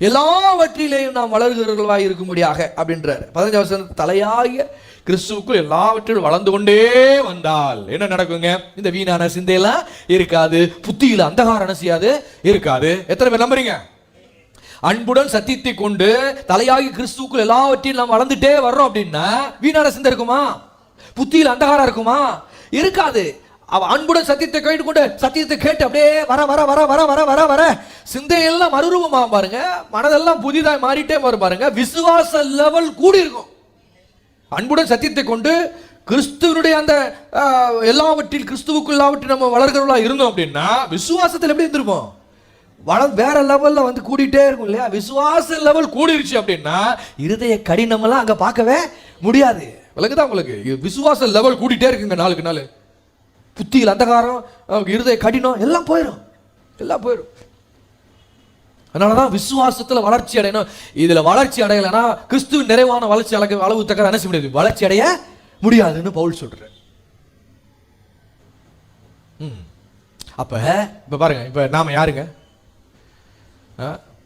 எல்லாவற்றிலேயும் நாம் வளர்கிறவர்களாக இருக்கும்படியாக அப்படின்றார். 15ஆம் வசனம், தலையாகிய கிறிஸ்துவுக்குள் எல்லாவற்றிலும் வளர்ந்து கொண்டே வந்தால் என்ன நடக்குங்க? இந்த வீணான சிந்தையெல்லாம் இருக்காது, புத்தியில அந்தகாரம் செய்யாது இருக்காது. எத்தனை பேர் நம்புறீங்க? அன்புடன் சத்தியத்தை கொண்டு தலையாகி கிறிஸ்துவுக்குள் எல்லாவற்றையும் நாம் வளர்ந்துட்டே வர்றோம் அப்படின்னா வீணான சிந்தை இருக்குமா? புத்தியில் அந்தகாரம் இருக்குமா? இருக்காது. அவ அன்புடன் சத்தியத்தை கேட்டு கொண்டு சத்தியத்தை கேட்டு அப்படியே வர வர வர வர வர வர வர சிந்தையெல்லாம் மறுரூபமா பாருங்க, மனதெல்லாம் புதிதாக மாறிட்டே வரும் பாருங்க. விசுவாச லெவல் கூடி இருக்கும். அன்புடன் சத்தியத்தை கொண்டு கிறிஸ்துவனுடைய அந்த எல்லாவற்றில் கிறிஸ்துவுக்குள் எல்லாவற்றில் நம்ம வளர்கிறவர்களா இருந்தோம் அப்படின்னா விசுவாசத்தில் எப்படி இருந்திருப்போம்? வேற லெவல்ல கூடிட்டே இருக்கும் இல்லையா? விசுவாச லெவல் கூடிருச்சு அப்படின்னா இருதய கடினம் எல்லாம் அங்க பார்க்கவே முடியாது. விளங்குதா உங்களுக்கு? விசுவாச லெவல் கூடிட்டே இருக்குங்க நாளுக்கு நாள். புத்தியில் அந்தகாரம், இருதய கடினம் எல்லாம் போயிடும், எல்லாம் போயிடும். அதனாலதான் விசுவாசத்துல வளர்ச்சி அடையணும். இதுல வளர்ச்சி அடையலைன்னா கிறிஸ்துவின் நிறைவான வளர்ச்சி அளவு தக்க என்ன செய்ய முடியாது, வளர்ச்சி அடைய முடியாதுன்னு பவுல் சொல்றேன். அப்ப இப்ப பாருங்க, இப்ப நாம யாருங்க?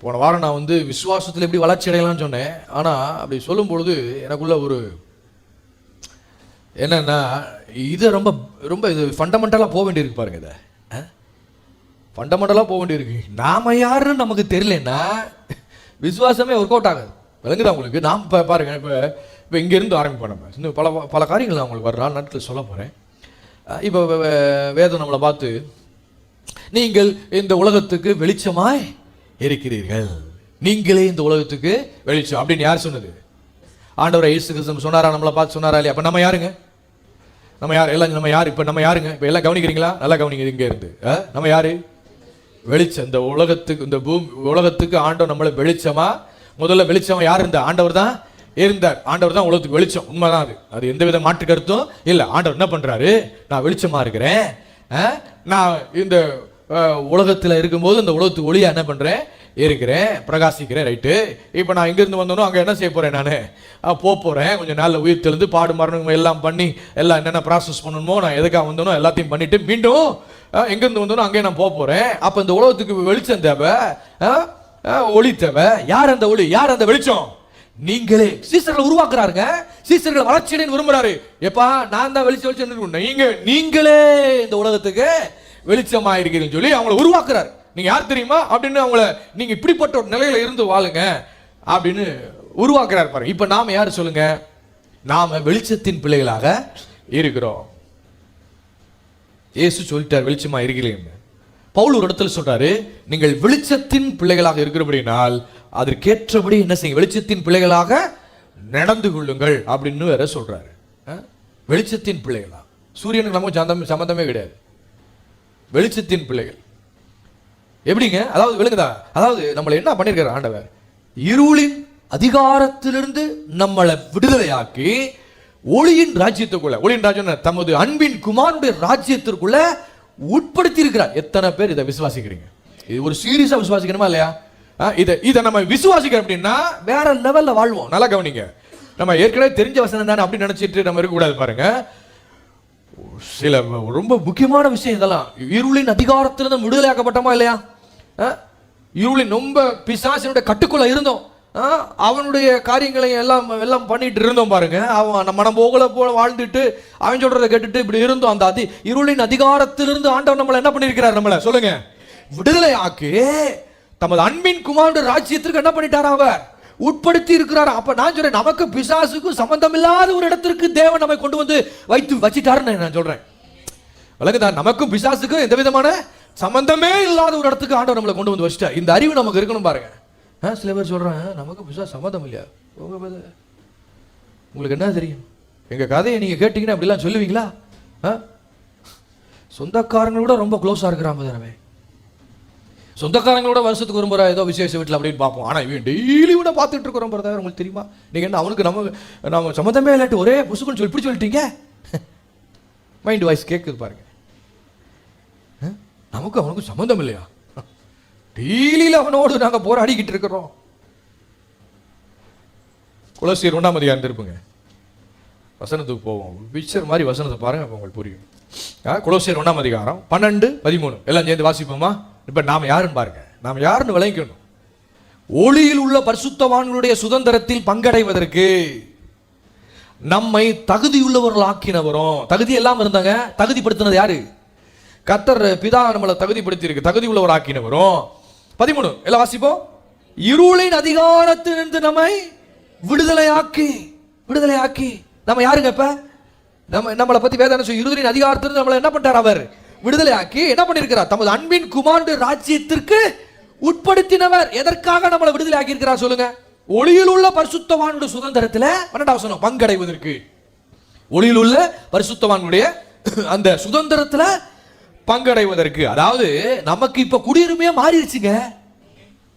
போன வாரம் நான் விசுவாசத்தில் எப்படி வளர்ச்சி அடையலாம்னு சொன்னேன். ஆனால் அப்படி சொல்லும் பொழுது எனக்குள்ள என்னன்னா இது ரொம்ப ரொம்ப இது ஃபண்டமெண்டலாக போக வேண்டியிருக்கு பாருங்க. இதை ஃபண்டமெண்டலாக போக வேண்டியிருக்கு. நாம யாருன்னு நமக்கு தெரியலன்னா விசுவாசமே ஒர்க் அவுட் ஆகாது. விளங்குதா உங்களுக்கு? நாம் இப்போ பாருங்க, இப்போ இங்கேருந்து ஆரம்பிப்போம். நம்ம இன்னும் பல பல காரியங்கள் நான் உங்களுக்கு வர நேரத்தில் சொல்ல போகிறேன். இப்போ வேதம் நம்மளை பார்த்து நீங்கள் இந்த உலகத்துக்கு வெளிச்சமாய் இருக்கிறீர்கள், நீங்களே இந்த உலகத்துக்கு வெளிச்சம் அப்படின்னு யார் சொன்னது? ஆண்டவர் இயேசு கிறிஸ்து சொன்னாரா? நம்மளை பார்த்து சொன்னாரா இல்லையா? அப்போ நம்ம யாருங்க? நம்ம யார்? எல்லாம் நம்ம யார்? இப்போ நம்ம யாருங்க? இப்போ எல்லாம் கவனிக்கிறீங்களா? நல்லா கவனிங்க. இங்கே இருந்து நம்ம யாரு? வெளிச்சம். இந்த உலகத்துக்கு, இந்த உலகத்துக்கு ஆண்டவர் நம்மளை வெளிச்சமா, முதல்ல வெளிச்சமா யார் இருந்தா? ஆண்டவர் தான் இருந்தார். ஆண்டவர் தான் உலகத்துக்கு வெளிச்சம். உண்மைதான். அது எந்த வித மாற்று கருத்தும் இல்லை. ஆண்டவர் என்ன பண்றாரு? நான் வெளிச்சமா இருக்கிறேன், நான் இந்த உலகத்தில் இருக்கும்போது இந்த உலகத்துக்கு ஒளியா என்ன பண்றேன்? இருக்கிறேன், பிரகாசிக்கிறேன். ரைட்டு. இப்போ நான் இங்கிருந்து வந்தோம், அங்கே என்ன செய்ய போறேன்? நான் போறேன். கொஞ்சம் நாளில் உயிர் தெளிந்து பாடு மரணம் எல்லாம் பண்ணி எல்லாம் என்னென்ன ப்ராசஸ் பண்ணணுமோ, நான் எதுக்காக வந்தோனோ எல்லாத்தையும் பண்ணிட்டு மீண்டும் எங்கிருந்து வந்தோனோ அங்கே நான் போறேன். அப்போ இந்த உலகத்துக்கு வெளிச்சம் தேவை, ஒளி தேவை. யார் அந்த ஒளி? யார் அந்த வெளிச்சம்? நீங்களே. சீசர்களை உருவாக்குறாருங்க. சீசர்கள் வளர்ச்சியடைன்னு விரும்புறாரு. எப்பா நான் தான் வெளிச்சம், நீங்களே இந்த உலகத்துக்கு வெளிச்சமா இருக்கிறீங்கன்னு சொல்லி அவங்களை உருவாக்குறாரு. நீங்க யார் தெரியுமா அப்படின்னு அவங்கள, நீங்க இப்படிப்பட்ட ஒரு நிலையில இருந்து வாழுங்க அப்படின்னு உருவாக்குறாரு பாருங்க. இப்ப நாம யாரு சொல்லுங்க? நாம வெளிச்சத்தின் பிள்ளைகளாக இருக்கிறோம். இயேசு சொல்லிட்டார் வெளிச்சமா இருக்கிறீங்க. பவுல் ஒரு இடத்துல சொல்றாரு, நீங்கள் வெளிச்சத்தின் பிள்ளைகளாக இருக்கிறபடினால் அதற்கேற்றபடி என்ன செய்யுங்க? வெளிச்சத்தின் பிள்ளைகளாக நடந்து கொள்ளுங்கள் அப்படின்னு வேற சொல்றாரு. வெளிச்சத்தின் பிள்ளைகளா? சூரியனுக்கு நமக்கு சம்பந்தமே கிடையாது. வெளிச்சத்தின் பிள்ளைகள் எப்படிங்க? அதாவது விளங்குதா? அதாவது நம்மளை என்ன பண்ணிருக்காரு ஆண்டவர்? இருளின் அதிகாரத்திலிருந்து நம்மளை விடுதலையாக்கி ஒளியின் ராஜ்யத்துக்குள்ள, ஒளியின் ராஜ்யம் தமது அன்பின் குமாரனுடைய ராஜ்யத்திற்குள்ள உட்படுத்தி இருக்கிறார். எத்தனை பேர் இதை விசுவாசிக்கிறீங்க? இது ஒரு சீரியஸா விசுவாசிக்கணுமா இல்லையா? இதை நம்ம விசுவாசிக்கிறோம் அப்படின்னா வேற லெவல்ல வாழ்வோம். நல்லா கவனிங்க. நம்ம ஏற்கனவே தெரிஞ்ச வசனம் தானே அப்படின்னு நினைச்சிட்டு நம்ம இருக்கக்கூடாது பாருங்க. சில ரொம்ப முக்கியமான விஷயம் இதெல்லாம். இருளின் அதிகாரத்திலிருந்து விடுதலையாக்கப்பட்டோமா இல்லையா? இருளின் ரொம்ப பிசாசினுடைய கட்டுக்குள்ள இருந்தோம். அவனுடைய காரியங்களை எல்லாம் பண்ணிட்டு இருந்தோம் பாருங்க. அவன் மனம் போல வாழ்ந்துட்டு அவன் சொல்றதை கேட்டுட்டு இப்படி இருந்தோம். அந்த இருளின் அதிகாரத்திலிருந்து ஆண்டவர் நம்மளை என்ன பண்ணிருக்கிறார்? நம்மளை சொல்லுங்க, விடுதலை ஆக்கி தமது அன்பின் குமாரனுடைய ராஜ்யத்திற்கு என்ன பண்ணிட்டார்? அவர் உட்படுத்தி இருக்கிறார். அப்ப நான் சொல்றேன், நமக்கு பிசாசுக்கும் சம்பந்தம் இல்லாத ஒரு இடத்திற்கு தேவன் நம்மை கொண்டு வந்து வச்சிட்டாருன்னு நான் சொல்றேன். விளங்குதா? நமக்கும் பிசாசுக்கும் எந்த விதமான சம்பந்தமே இல்லாத ஒரு இடத்துக்கு ஆண்டவர் நம்மளை கொண்டு வந்து வச்சிட்டார். இந்த அறிவு நமக்கு இருக்கணும் பாருங்க. சில பேர் சொல்றேன், நமக்கு பிசாசு சம்பந்தம் இல்லையா? உங்களுக்கு என்ன தெரியும்? எங்க கதையை நீங்க கேட்டீங்கன்னா அப்படிலாம் சொல்லுவீங்களா? சொந்தக்காரங்களோட ரொம்ப க்ளோஸா இருக்கிறான் தானே. சொந்தக்காரங்களோட வருஷத்துக்கு ஒரு முறை ஏதோ விசேஷ வீட்டில் அப்படின்னு பார்ப்போம். ஆனால் இவன் டெய்லி கூட பார்த்துட்டு இருக்கிறோம் பிரதர். உங்களுக்கு தெரியுமா? நீங்கள் என்ன அவனுக்கு நம்ம சம்மந்தமே இல்லாட்டி ஒரே புசுக்குன்னு சொல்லி இப்படி சொல்லிட்டீங்க. மைண்ட் வாய்ஸ் கேட்குது பாருங்க. நமக்கு அவனுக்கு சம்மந்தம் இல்லையா? டெய்லியில் அவனோடு நாங்கள் போராடிக்கிட்டு இருக்கிறோம். கொலோசியர் 1ஆம் அதிகாரம் இருப்போங்க, வசனத்துக்கு போவோம். பிக்சர் மாதிரி வசனத்தை பாருங்க, அப்போ உங்களுக்கு புரியும். கொலோசியர் 1ஆம் அதிகாரம் 12, 13 எல்லாம் சேர்ந்து வாசிப்போமா? இப்ப நாம யாருன்னு பாருங்க. நாம யாருன்னு விளங்கிக்கணும். ஒளியில் உள்ள பரிசுத்தவான்களுடைய சுதந்திரத்தில் பங்கடைவதற்கு நம்மை தகுதியுள்ளவர்கள் ஆக்கினவரும். தகுதி எல்லாம் இருந்தாங்க, தகுதிப்படுத்தினது யாரு? கர்த்தர் பிதா நம்மளை தகுதிப்படுத்தி இருக்கு, தகுதி உள்ளவர் ஆக்கினவரும். 13 எல்லாம் வாசிப்போம். இருளின் அதிகாரத்திலிருந்து நம்மை விடுதலையாக்கி நம்ம யாருங்க? இப்ப நம்மளை பத்தி வேதனை சொல்லி இருளின் அதிகாரத்திலிருந்து நம்மளை என்ன பண்ணிட்டார்? அவர் விடுதலையாக்கி என்ன பண்ணிருக்கிறார்? தமது அன்பின் குமாரனுடைய ராஜ்யத்திற்கு உட்படுத்தினவர். எதற்காக நம்மளை விடுதலை ஆக்கி இருக்கிறார் சொல்லுங்க? ஒளியில் உள்ள பரிசுத்தவானுடைய சுதந்திரத்துல 12ஆம் வசனம் பங்கடைவதற்கு. ஒளியில் உள்ள பரிசுத்தவானுடைய அந்த சுதந்திரத்துல பங்கடைவதற்கு. அதாவது நமக்கு இப்ப குடியுரிமையா மாறிடுச்சுங்க.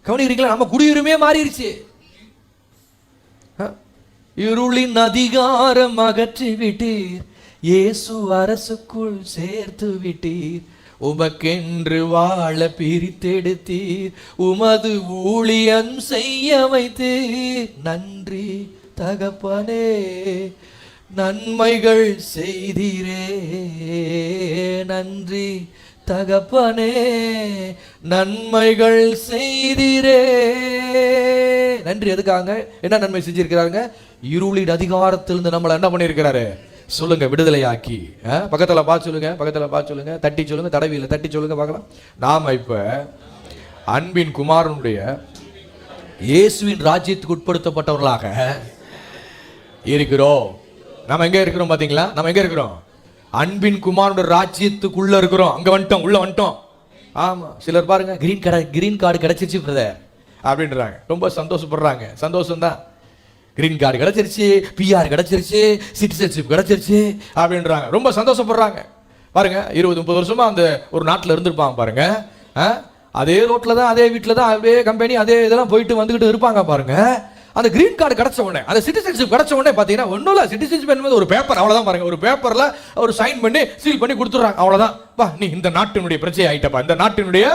கவனிக்கிறீங்களா? நம்ம குடியுரிமையா மாறிடுச்சு. இருளின் அதிகாரம் அகற்றி விட்டீர், இயேசு அரசுக்குள் சேர்த்து விட்டீர், உமக்கென்று வாழ பிரித்தெடுத்தீர், உமது ஊழியம் செய்ய வைத்தீர். நன்றி தகப்பனே, நன்மைகள் செய்தீரே. நன்றி தகப்பனே, நன்மைகள் செய்தீரே. நன்றி. எதுக்காக? என்ன நன்மை செஞ்சிருக்கிறாங்க? இருளின் அதிகாரத்திலிருந்து நம்மளை என்ன பண்ணியிருக்கிறாரு? சொல்லுங்க, விடுதலையாக்கி. பக்கத்தில் பார்த்து சொல்லுங்க, பக்கத்தில் பார்த்து சொல்லுங்க, தட்டி சொல்லுங்க, தடவியில் தட்டி சொல்லுங்க பார்க்கலாம். நாம இப்ப அன்பின் குமாரனுடைய இயேசுவின் ராஜ்யத்துக்கு உட்படுத்தப்பட்டவர்களாக இருக்கிறோம். நம்ம எங்க இருக்கிறோம் பாத்தீங்களா? நம்ம எங்க இருக்கிறோம்? அன்பின் குமாரனுடைய ராஜ்யத்துக்குள்ள இருக்கிறோம். அங்க வந்துட்டோம், உள்ள வந்துட்டோம். ஆமா, சிலர் பாருங்க கிரீன் கார்டு கிடைச்சிருச்சு பிரதர் அப்படின்றாங்க, ரொம்ப சந்தோஷப்படுறாங்க. சந்தோஷம் தான். கிரீன் கார்டு கிடைச்சிருச்சு, பிஆர் கிடைச்சிருச்சு, சிட்டிசன்ஷிப் கிடைச்சிருச்சு அப்படின்றாங்க, ரொம்ப சந்தோஷப்படுறாங்க. பாருங்க 20-30 வருஷமா அந்த ஒரு நாட்டில் இருந்திருப்பாங்க பாருங்க. அதே ரோட்ல தான், அதே வீட்டில் தான், அதே கம்பெனி, அதே இதெல்லாம் போயிட்டு வந்துகிட்டு இருப்பாங்க பாருங்க. அந்த கிரீன் கார்டு கிடைச்ச உடனே, அந்த சிட்டிசன்ஷிப் கிடைச்ச உடனே பார்த்தீங்கன்னா ஒன்றும் இல்லை, சிட்டிசன்ஷிப் என்பது ஒரு பேப்பர், அவ்வளோதான். பாருங்க, ஒரு பேப்பரில் ஒரு சைன் பண்ணி சீல் பண்ணி கொடுத்துட்றாங்க, அவ்வளோதான். பா, நீ இந்த நாட்டினுடைய பிரச்சனை ஆயிட்டப்பா, இந்த நாட்டினுடைய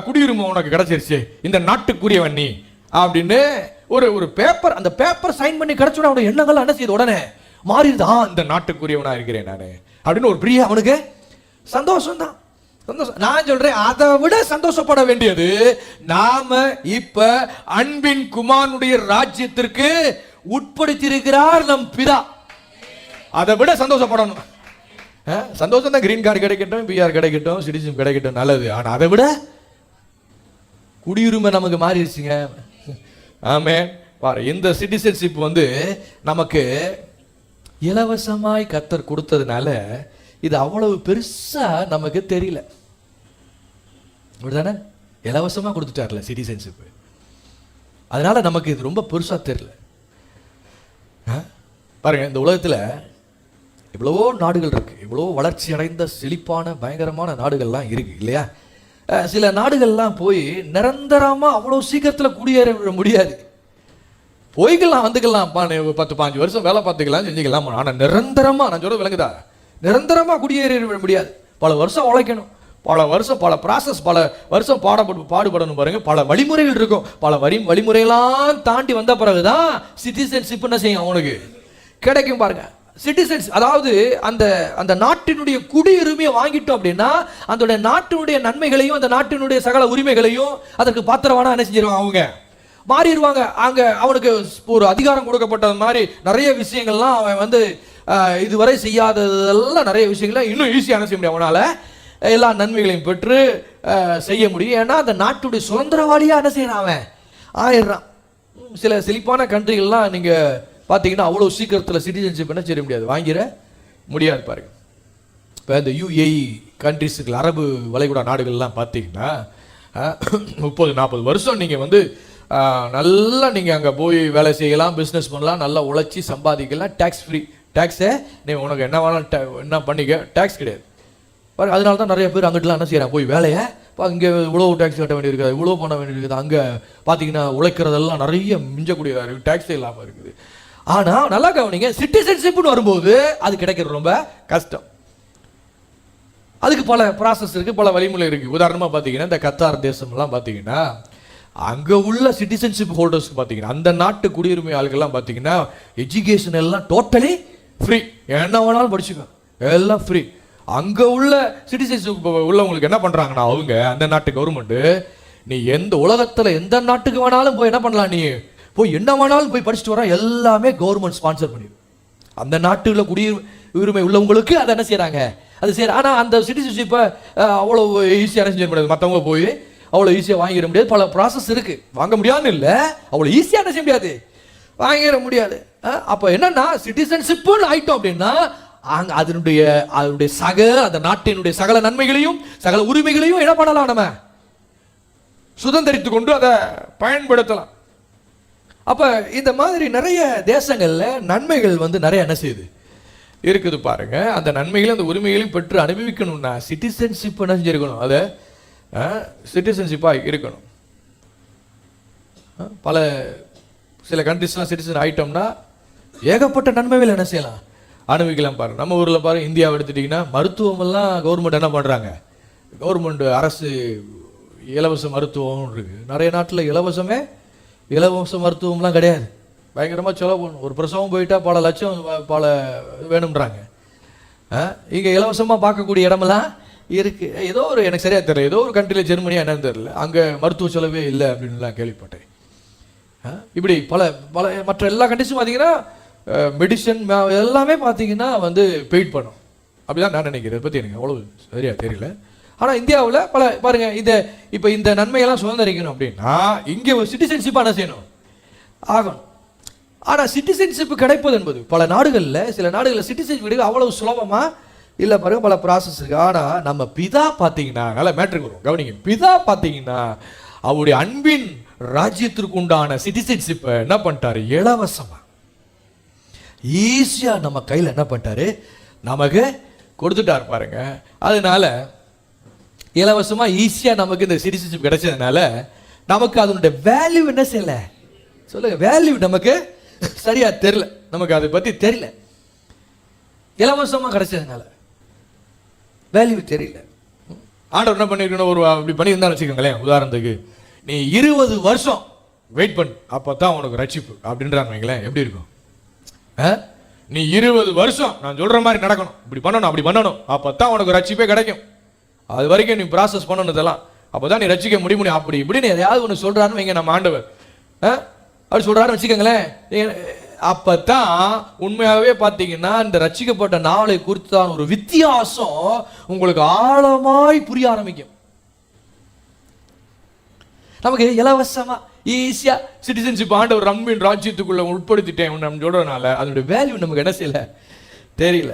குடியுரிமை உனக்கு கிடைச்சிருச்சு, இந்த நாட்டுக்குரியவன் நீ அப்படின்னு ஒரு பேப்பர், அந்த பேப்பர் சைன் பண்ணி கிடைச்சோட அவனுடைய எண்ணங்கள் என்ன செய்யுது? உடனே மாறிடுதான், இந்த நாட்டுக்குரியவனா இருக்கிறேன் நான் அப்படின்னு ஒரு பெரிய அவனுக்கு சந்தோஷம் தான். சந்தோஷம். நான் சொல்றேன், அதை விட சந்தோஷப்பட வேண்டியது நாம இப்ப அன்பின் குமாரனுடைய ராஜ்யத்திற்கு உட்படுத்தி இருக்கிறார் நம் பிதா. அதை விட சந்தோஷப்படணும். சந்தோஷம் தான். கிரீன் கார்டு கிடைக்கட்டும், பிஆர் கிடைக்கட்டும், சிட்டிசன் கிடைக்கட்டும், நல்லது. ஆனா அதை விட குடியுரிமை நமக்கு மாறிடுச்சுங்க. ஆமே. பாரு, இந்த சிட்டிசன்ஷிப் நமக்கு இலவசமாய் கர்த்தர் கொடுத்ததுனால இது அவ்வளவு பெருசா நமக்கு தெரியல. அப்படிதானே? இலவசமா கொடுத்துட்டார்ல சிட்டிசன்ஷிப், அதனால நமக்கு இது ரொம்ப பெருசா தெரியல. பாருங்க, இந்த உலகத்துல இவ்வளவோ நாடுகள் இருக்கு, இவ்வளவோ வளர்ச்சி அடைந்த செழிப்பான பயங்கரமான நாடுகள்லாம் இருக்கு இல்லையா? சில நாடுகள்லாம் போய் நிரந்தரமா அவ்வளவு சீக்கிரத்துல குடியேற முடியாது. போய்க்கலாம், வந்துக்கலாம், 10-15 வருஷம் வேலை பார்த்துக்கலாம், செஞ்சுக்கலாம். ஆனா நிரந்தரமா, நான் சொல்றது விளங்குதா, நிரந்தரமா குடியேற முடியாது. பல வருஷம் உழைக்கணும், பல வருஷம், பல ப்ராசஸ், பல வருஷம் பாடுபடணும். பாருங்க, பல வழிமுறைகள் இருக்கும். பல வழிமுறையெல்லாம் தாண்டி வந்த பிறகுதான் சிட்டிசன்ஷிப் என்ன செய்யும் அவனுக்கு கிடைக்கும். பாருங்க, சிட்டிசன்ஸ் அதாவது அந்த நாட்டினுடைய குடியுரிமையை வாங்கிட்டோம் அப்படின்னா அந்த நாட்டினுடைய நன்மைகளையும் அந்த நாட்டினுடைய சகல உரிமைகளையும் அதற்கு பாத்திரவானா என்ன செஞ்சிருவாங்க, அவங்க மாறிடுவாங்க. அங்க அவனுக்கு ஒரு அதிகாரம் கொடுக்கப்பட்டது மாதிரி நிறைய விஷயங்கள்லாம் அவன் இதுவரை செய்யாததெல்லாம் நிறைய விஷயங்கள்லாம் இன்னும் ஈஸியாக செய்ய முடியும். அவனால எல்லா நன்மைகளையும் பெற்று செய்ய முடியும். ஏன்னா அந்த நாட்டுடைய சுதந்திரவாளியா என்ன செய்யறான், அவன் ஆயிடுறான். சில செழிப்பான கண்ட்ரிகள்லாம் நீங்க பார்த்தீங்கன்னா அவ்வளோ சீக்கிரத்தில் சிட்டிசன்ஷிப் என்ன செய்ய முடியாது, வாங்கிட முடியாது. பாருங்க, இப்போ இந்த UAE கண்ட்ரிஸுக்கு, அரபு வளைகுடா நாடுகள்லாம் பார்த்தீங்கன்னா 30-40 வருஷம் நீங்கள் நல்லா நீங்கள் அங்கே போய் வேலை செய்யலாம், பிஸ்னஸ் பண்ணலாம், நல்லா உழைச்சி சம்பாதிக்கலாம், டேக்ஸ் ஃப்ரீ. டேக்ஸை நீ உனக்கு என்ன வேணாலும் என்ன பண்ணிக்க, டேக்ஸ் கிடையாது. பாருங்க, அதனால தான் நிறைய பேர் அங்கிட்டலாம் என்ன செய்கிறாங்க, போய் வேலையை இங்கே இவ்வளோ டேக்ஸ் கட்ட வேண்டியிருக்குது, இவ்வளோ பண்ண வேண்டியிருக்குது. அங்கே பார்த்தீங்கன்னா உழைக்கிறதெல்லாம் நிறைய மிஞ்சக்கூடியதாக இருக்குது, டேக்ஸே இல்லாமல் இருக்குது. ஆனால் நல்லா கவனிங்க, சிட்டிசன்ஷிப்னு வரும்போது அது கிடைக்கிறது ரொம்ப கஷ்டம். அதுக்கு பல ப்ராசஸ் இருக்குது, பல வழிமுறை இருக்குது. உதாரணமாக பார்த்தீங்கன்னா இந்த கத்தார் தேசம்லாம் பார்த்தீங்கன்னா அங்கே உள்ள சிட்டிசன்ஷிப் ஹோல்டர்ஸ்க்கு பார்த்தீங்கன்னா அந்த நாட்டு குடியுரிமை ஆளுகள்லாம் பார்த்தீங்கன்னா எஜுகேஷன் எல்லாம் டோட்டலி ஃப்ரீ, என்ன வேணாலும் படிச்சுக்கோ, எல்லாம் ஃப்ரீ. அங்கே உள்ள சிட்டிசன்ஷிப் உள்ளவங்களுக்கு என்ன பண்ணுறாங்கன்னா அவங்க அந்த நாட்டு கவர்மெண்ட்டு, நீ எந்த உலகத்தில் எந்த நாட்டுக்கு வேணாலும் போய் என்ன பண்ணலாம், நீ போய் என்ன வேணாலும் போய் படிச்சுட்டு வர, எல்லாமே கவர்மெண்ட் ஸ்பான்சர் பண்ணிடும். அந்த நாட்டில் குடியுரிமை உள்ளவங்களுக்கு அதை என்ன செய்கிறாங்க, அது சரி. ஆனால் அந்த சிட்டிசன்ஷிப்பை அவ்வளோ ஈஸியாக என்ன செஞ்ச முடியாது, மற்றவங்க போய் அவ்வளோ ஈஸியாக வாங்கிட முடியாது. பல ப்ராசஸ் இருக்குது, வாங்க முடியாதுன்னு இல்லை, அவ்வளோ ஈஸியாக என்ன செய்ய முடியாது, வாங்கிட முடியாது. அப்போ என்னன்னா சிட்டிசன்ஷிப்புன்னு ஆயிட்டோம் அப்படின்னா அதனுடைய அந்த நாட்டினுடைய சகல நன்மைகளையும் சகல உரிமைகளையும் என்ன பண்ணலாம், நம்ம சுதந்திரித்து கொண்டு அதை பயன்படுத்தலாம். அப்ப இந்த மாதிரி நிறைய தேசங்கள்ல நன்மைகள் நிறைய என்ன செய்யுது இருக்குது. பாருங்க, அந்த நன்மைகளையும் அந்த உரிமைகளையும் பெற்று அனுபவிக்கணும்னா சிட்டிசன்ஷிப் என்ன செஞ்சிருக்கணும், அதை சிட்டிசன்ஷிப்பாக இருக்கணும். சில கண்ட்ரிஸ்லாம் சிட்டிசன் ஆயிட்டோம்னா ஏகப்பட்ட நன்மைகள் என்ன செய்யலாம், அனுபவிக்கலாம். பாருங்க, நம்ம ஊரில் பாருங்க, இந்தியாவை எடுத்துட்டிங்கன்னா மருத்துவமெல்லாம் கவர்மெண்ட் என்ன பண்ணுறாங்க, கவர்மெண்ட் அரசு இலவச மருத்துவம் இருக்கு. நிறைய நாட்டில் இலவச மருத்துவம்லாம் கிடையாது, பயங்கரமாக செலவு பண்ணணும். ஒரு பிரசவம் போயிட்டா பல லட்சம் பல வேணும்ன்றாங்க. இங்கே இலவசமாக பார்க்கக்கூடிய இடமெல்லாம் இருக்கு. ஏதோ ஒரு எனக்கு சரியா தெரியல, ஏதோ ஒரு கண்ட்ரியில் ஜெர்மனியா என்னன்னு தெரியல, அங்கே மருத்துவ செலவே இல்லை அப்படின்லாம் கேள்விப்பட்டேன். இப்படி பல மற்ற எல்லா கண்ட்ரிஸும் பார்த்தீங்கன்னா மெடிசன் எல்லாமே பார்த்தீங்கன்னா வந்து பெயிட் பண்ணும். அப்படிதான் நான் நினைக்கிறேன். இதை பற்றி எனக்கு அவ்வளோ சரியா தெரியல. ஆனால் இந்தியாவில் பல பாருங்க, இப்போ இந்த நன்மையெல்லாம் சுதந்திரிக்கணும் அப்படின்னா இங்கே ஒரு சிட்டிசன்ஷிப்பாக என்ன செய்யணும், ஆகணும். ஆனால் சிட்டிசன்ஷிப் கிடைப்பது என்பது பல நாடுகளில், சில நாடுகளில் சிட்டிசன்ஷிப் அவ்வளவு சுலபமாக இல்லை பாருங்க, பல ப்ராசஸ் இருக்கு. ஆனால் நம்ம பிதா பார்த்தீங்கன்னா, நல்ல மேட்ருக்கு வரும் கவனிங்க, பிதா பார்த்தீங்கன்னா அவருடைய அன்பின் ராஜ்யத்திற்கு உண்டான சிட்டிசன்ஷிப்பை என்ன பண்ணிட்டாரு, இலவசமா ஈஸியா நம்ம கையில் என்ன பண்ணிட்டாரு, நமக்கு கொடுத்துட்டாரு பாருங்க. அதனால இலவசமா ஈஸியா நமக்கு இந்த சிட்டிசன்ஷிப் கிடைச்சதுனால நமக்கு அதனுடைய வேல்யூ என்ன செய்யல, சொல்லுங்க, வேல்யூ நமக்கு சரியா தெரியல, நமக்கு அதை பத்தி தெரியல. இலவசமா கிடைச்சதுனால வேல்யூ தெரியல. ஆண்டவர் என்ன பண்ணிருக்கணும், ஒரு அப்படி பண்ணியிருந்தான்னு வச்சுக்கோங்களேன். உதாரணத்துக்கு நீ 20 வருஷம் வெயிட் பண்ணு, அப்பதான் உனக்கு ரட்சிப்பு அப்படின்றாங்க வைங்களேன், எப்படி இருக்கும்? நீ 20 வருஷம் நான் சொல்ற மாதிரி நடக்கணும், இப்படி பண்ணணும், அப்படி பண்ணணும், அப்பதான் உனக்கு ரட்சிப்பே கிடைக்கும். அது வரைக்கும் நீ ப்ராசஸ் பண்ணணும், இதெல்லாம் அப்பதான் நீ ரட்சிக்க முடியும். அப்படி இப்படின்னு எதையாவது ஒன்று சொல்றாருன்னு வைங்க நம்ம ஆண்டவர், அப்படி சொல்றாருன்னு வச்சுக்கோங்களேன். அப்பதான் உண்மையாகவே பார்த்தீங்கன்னா இந்த ரட்சிக்கப்பட்ட நாளை குறித்தான ஒரு வித்தியாசம் உங்களுக்கு ஆழமாய் புரிய ஆரம்பிக்கும். நமக்கு இலவசமா ஈஸியா சிட்டிசன்ஷிப் ஆண்டவர் அன்பின் ராஜ்யத்துக்குள்ள உட்படுத்திட்டேன் நம்ம சொல்றதுனால அதனுடைய வேல்யூ நமக்கு என்ன செய்யல, தெரியல.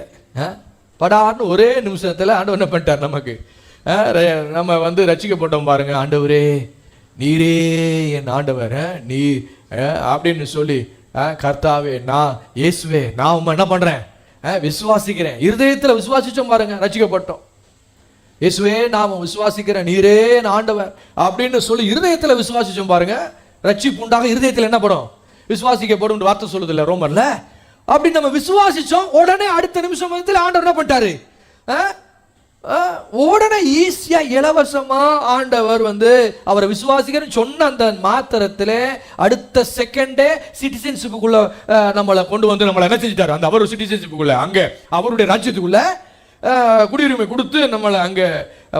படார்னு ஒரே நிமிஷத்துல ஆண்டவர் என்ன பண்ணிட்டார் நமக்கு, நம்ம வந்து ரட்சிக்கப்பட்டோம் பாருங்க, ஆண்டவரே நீரே என் ஆண்டவர், நீ அப்படின்னு சொல்லி, கர்த்தாவே நான் இயேசுவே நான் உம்மை என்ன பண்றேன், விசுவாசிக்கிறேன். இருதயத்துல விசுவாசிச்சோம் பாருங்க, ரட்சிக்கப்பட்டோம். இயேசுவே நாம விசுவாசிக்கிறேன், நீரே ஆண்டவர் அப்படின்னு சொல்லி இருதயத்துல விசுவாசிச்சோம் பாருங்க, ரட்சிப்பு உண்டாக இருதயத்தில் என்ன படும், விசுவாசிக்கப்படும் வார்த்தை சொல்லுது இல்ல ரோமர்ல. அப்படி நம்ம விசுவாசிச்சோம், உடனே அடுத்த நிமிஷம் ஆண்டவர் என்ன பண்ணிட்டாரு, உடனே ஈஸியா இலவசமா ஆண்டவர் வந்து அவரை விசுவாசிக்கிறேன்னு சொன்ன அந்த மாத்திரத்துல அடுத்த செகண்டே சிட்டிசன்ஷிப்புக்குள்ள நம்மளை கொண்டு வந்து நம்மளை என்ன செஞ்சுட்டாரு, அந்த அவர் சிட்டிசன்ஷிப்புக்குள்ள அங்க அவருடைய ராஜ்யத்துக்குள்ள குடியுரிமை கொடுத்து நம்மளை அங்க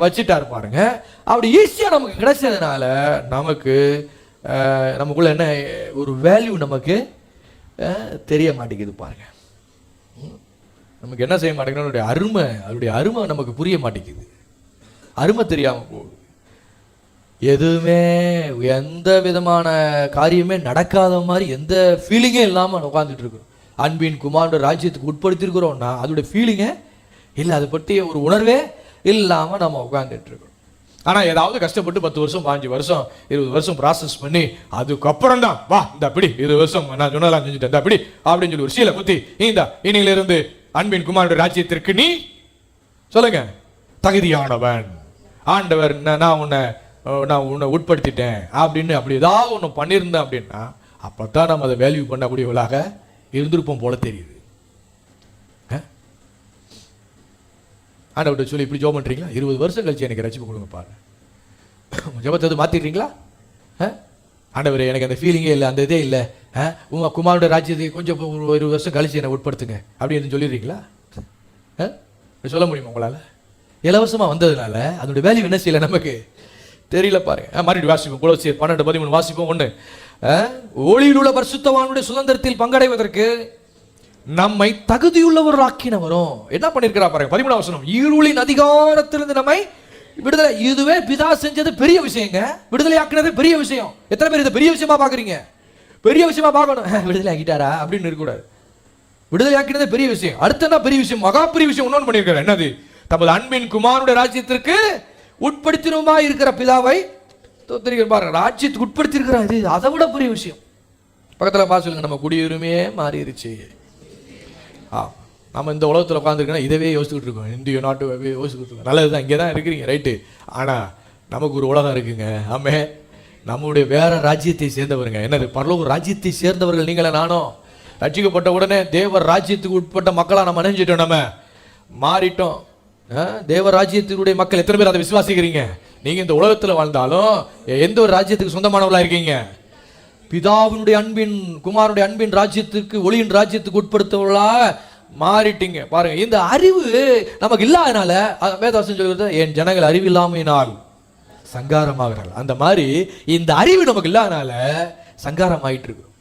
வச்சிட்டாரு பாருங்க. அப்படி ஈஸியா நமக்கு கிடைச்சதுனால நமக்கு நமக்குள்ள என்ன ஒரு வேல்யூ நமக்கு தெரிய மாட்டேங்குது பாருங்க. நமக்கு என்ன செய்ய மாட்டேங்குது, அதனுடைய அருமை நமக்கு புரிய மாட்டேங்குது, அருமை தெரியாம போகுது. எதுவுமே எந்த விதமான காரியமே நடக்காத மாதிரி எந்த ஃபீலிங்கே இல்லாம உட்காந்துட்டு இருக்கிறோம். அன்பின் குமாரோட ராஜ்யத்துக்கு உட்படுத்திருக்கிறோம்னா அதோட ஃபீலிங்கே இல்லை, அதை பற்றி ஒரு உணர்வே இல்லாம நம்ம உட்காந்துட்டு இருக்கோம். ஆனா ஏதாவது கஷ்டப்பட்டு 10 வருஷம் 15 வருஷம் 20 வருஷம் ப்ராசஸ் பண்ணி அதுக்கப்புறம் தான் வா இந்த அப்படி 20 வருஷம் நான் சொன்னதெல்லாம் செஞ்சுட்டேன் அப்படி அப்படின்னு சொல்லி ஒரு சீலை குத்தி இந்த இனியிலிருந்து அன்பின் குமாரோட ராஜ்யத்திற்கு நீ சொல்லுங்க தகுதியானவன், ஆண்டவர் நான் உன்னை உட்படுத்திட்டேன் அப்படின்னு அப்படி ஏதாவது ஒன்று பண்ணியிருந்தேன் அப்படின்னா அப்பதான் நம்ம அதை வேல்யூ பண்ணக்கூடியவளாக இருந்திருப்போம் போல தெரியுது. ஆண்டவர்கிட்ட சொல்லி இப்படி ஜெபம் பண்றீங்களா, 20 வருஷம் கழிச்சு எனக்கு ரட்சிப்பு கொடுங்க பாரு, ஜெபத்தை மாத்திடுறீங்களா, ஆண்டவரே எனக்கு அந்த ஃபீலிங்கே இல்லை, அந்த இதே இல்லை, உங்க குமாரோட ராஜ்யத்துக்கு கொஞ்சம் ஒரு 20 வருஷம் கழிச்சு என்னை உட்படுத்துங்க அப்படின்னு சொல்லிடுறீங்களா, சொல்ல முடியுமா உங்களால? இலவசமா வந்ததுனால அதனுடைய வேல்யூ என்ன செய்யல நமக்கு தெரியல பாருங்க. மறுபடியும் வாசிப்போம், கொலோசியர் 12:13 வாசிப்போம். ஒன்று, ஒளியில் உள்ள பரிசுத்தவானுடைய சுதந்திரத்தில் பங்கடைவதற்கு நம்மை தகுதியுள்ளவர்களாக்கினவரும் என்ன பண்ணிருக்கிறா பாருங்க. 13ஆம் வசனம், இருளின் அதிகாரத்திலிருந்து நம்மை விடுதலை. இதுவே பிதா செஞ்சது பெரிய விஷயங்க, விடுதலை ஆக்கினது பெரிய விஷயம். எத்தனை பேர் இதை பெரிய விஷயமா பாக்குறீங்க? பெரிய விஷயமா பார்க்கணும். விடுதலை ஆக்கிட்டாரா அப்படின்னு இருக்கக்கூடாது. விடுதலை ஆக்கினது பெரிய விஷயம். அடுத்த என்ன பெரிய விஷயம், மகா பெரிய விஷயம் இன்னொன்று பண்ணியிருக்கிறார். என்னது, தமது அன்பின் குமாரனுடைய ராஜ்யத்திற்கு உட்படுத்தினுமா இருக்கிற பிதாவை பாருங்க, ராஜ்யத்துக்கு உட்படுத்தி இருக்கிறார். இது அதை விட பெரிய விஷயம். பக்கத்துல பார்த்து சொல்லுங்க, நம்ம குடியுரிமையே மாறிடுச்சு. நம்ம இந்த உலகத்தில் உட்காந்துருக்கோம், இதவே யோசிச்சுட்டு இருக்கோம், இந்திய நாட்டு யோசிச்சுட்டு இருக்கோம். நல்லதுதான், இங்கே தான் இருக்கிறீங்க, ரைட்டு. ஆனால் நமக்கு ஒரு உலகம் இருக்குங்க. ஆமே, நம்முடைய வேற ராஜ்யத்தை சேர்ந்தவருங்க. என்னது, பரலோக ராஜ்யத்தை சேர்ந்தவர்கள் நீங்களே நானும். ரட்சிக்கப்பட்ட உடனே தேவர் ராஜ்யத்துக்கு உட்பட்ட மக்களாக நம்ம நினைஞ்சிட்டோம், நம்ம மாறிட்டோம். தேவ ராஜ்யத்தினுடைய மக்கள் எத்தனை பேர் அதை விசுவாசிக்கிறீங்க? நீங்க இந்த உலகத்தில் வாழ்ந்தாலும் எந்த ஒரு ராஜ்யத்துக்கு சொந்தமானவர்களா இருக்கீங்க? பிதாவினுடைய அன்பின் குமாரனுடைய அன்பின் ராஜ்யத்துக்கு, ஒளியின் ராஜ்யத்துக்கு உட்படுத்தவர்களா மாறிட்டீங்க பாருங்க. இந்த அறிவு நமக்கு இல்லாதனால வேதவசனம் சொல்கிறது, என் ஜனங்கள் அறிவில்லாமையினால் சங்காரமாகிறார்கள். அந்த மாதிரி இந்த அறிவு நமக்கு இல்லாதனால சங்காரம் ஆயிட்டு இருக்கோம்,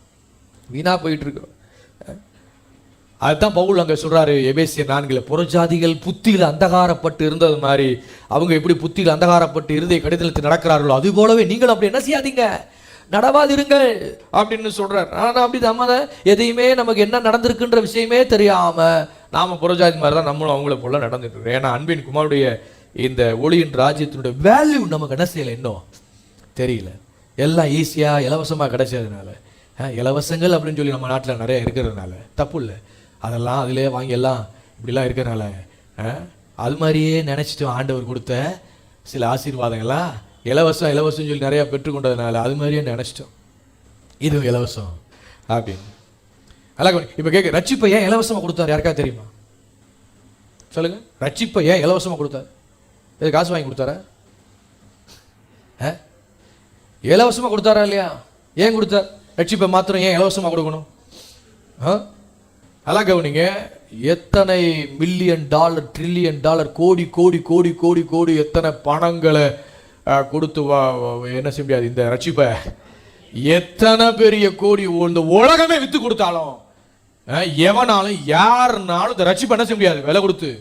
வீணா போயிட்டு இருக்கோம். அதுதான் பவுல் அங்க சொல்றாரு எபேசியர் 4 புறஜாதிகள் புத்தியில் அந்தகாரப்பட்டு இருந்தது மாதிரி அவங்க எப்படி புத்தியில் அந்தகாரப்பட்டு இருதய கடிதத்தில் நடக்கிறார்களோ அது போலவே நீங்களும் அப்படி என்ன செய்யாதீங்க, நடவாதிருங்கள் அப்படின்னு சொல்றாரு. ஆனா அப்படி நம்ம எதையுமே நமக்கு என்ன நடந்திருக்குன்ற விஷயமே தெரியாம நாம புறஜாதி மாதிரி தான் நம்மளும் அவங்கள போல நடந்துட்டு இருக்கோம். ஏன்னா அன்பின் குமாருடைய இந்த ஒளியின் ராஜ்யத்தினுடைய வேல்யூ நமக்கு என்ன செய்யலை, இன்னும் தெரியல. எல்லாம் ஈஸியா இலவசமா கிடைச்சதுனால, இலவசங்கள் அப்படின்னு சொல்லி நம்ம நாட்டில் நிறைய இருக்கிறதுனால தப்பு இல்லை, அதெல்லாம் அதிலே வாங்கி எல்லாம் இப்படிலாம் இருக்கிறனால அது மாதிரியே நினச்சிட்டு ஆண்டவர் கொடுத்த சில ஆசீர்வாதங்கள்லாம் இலவசம் இலவசம் சொல்லி நிறையா பெற்றுக்கொண்டதுனால அது மாதிரியே நினச்சிட்டோம் இது இலவசம் அப்படின்னு. அழகா இப்போ கேட்க, ரட்சிப்பை ஏன் இலவசமாக கொடுத்தாரு யாருக்கா தெரியுமா? சொல்லுங்க, ரட்சிப்பை ஏன் இலவசமாக கொடுத்தாரு? இது காசு வாங்கி கொடுத்தாரா? இலவசமாக கொடுத்தாரா இல்லையா? ஏன் கொடுத்தார்? ரட்சிப்பை மாத்திரம் ஏன் இலவசமாக கொடுக்கணும்? அழகா கவனிங்க, எத்தனை மில்லியன் டாலர், ட்ரில்லியன் டாலர், கோடி கோடி கோடி கோடி கோடி எத்தனை பணங்களை கொடுத்து என்ன செய்ய முடியாது இந்த ரட்சிப்பை. எத்தனை பெரிய கோடி இந்த உலகமே வித்து கொடுத்தாலும் எவனாலும் யாருனாலும் இந்த ரட்சிப்பை என்ன செய்ய முடியாது, விலை கொடுத்து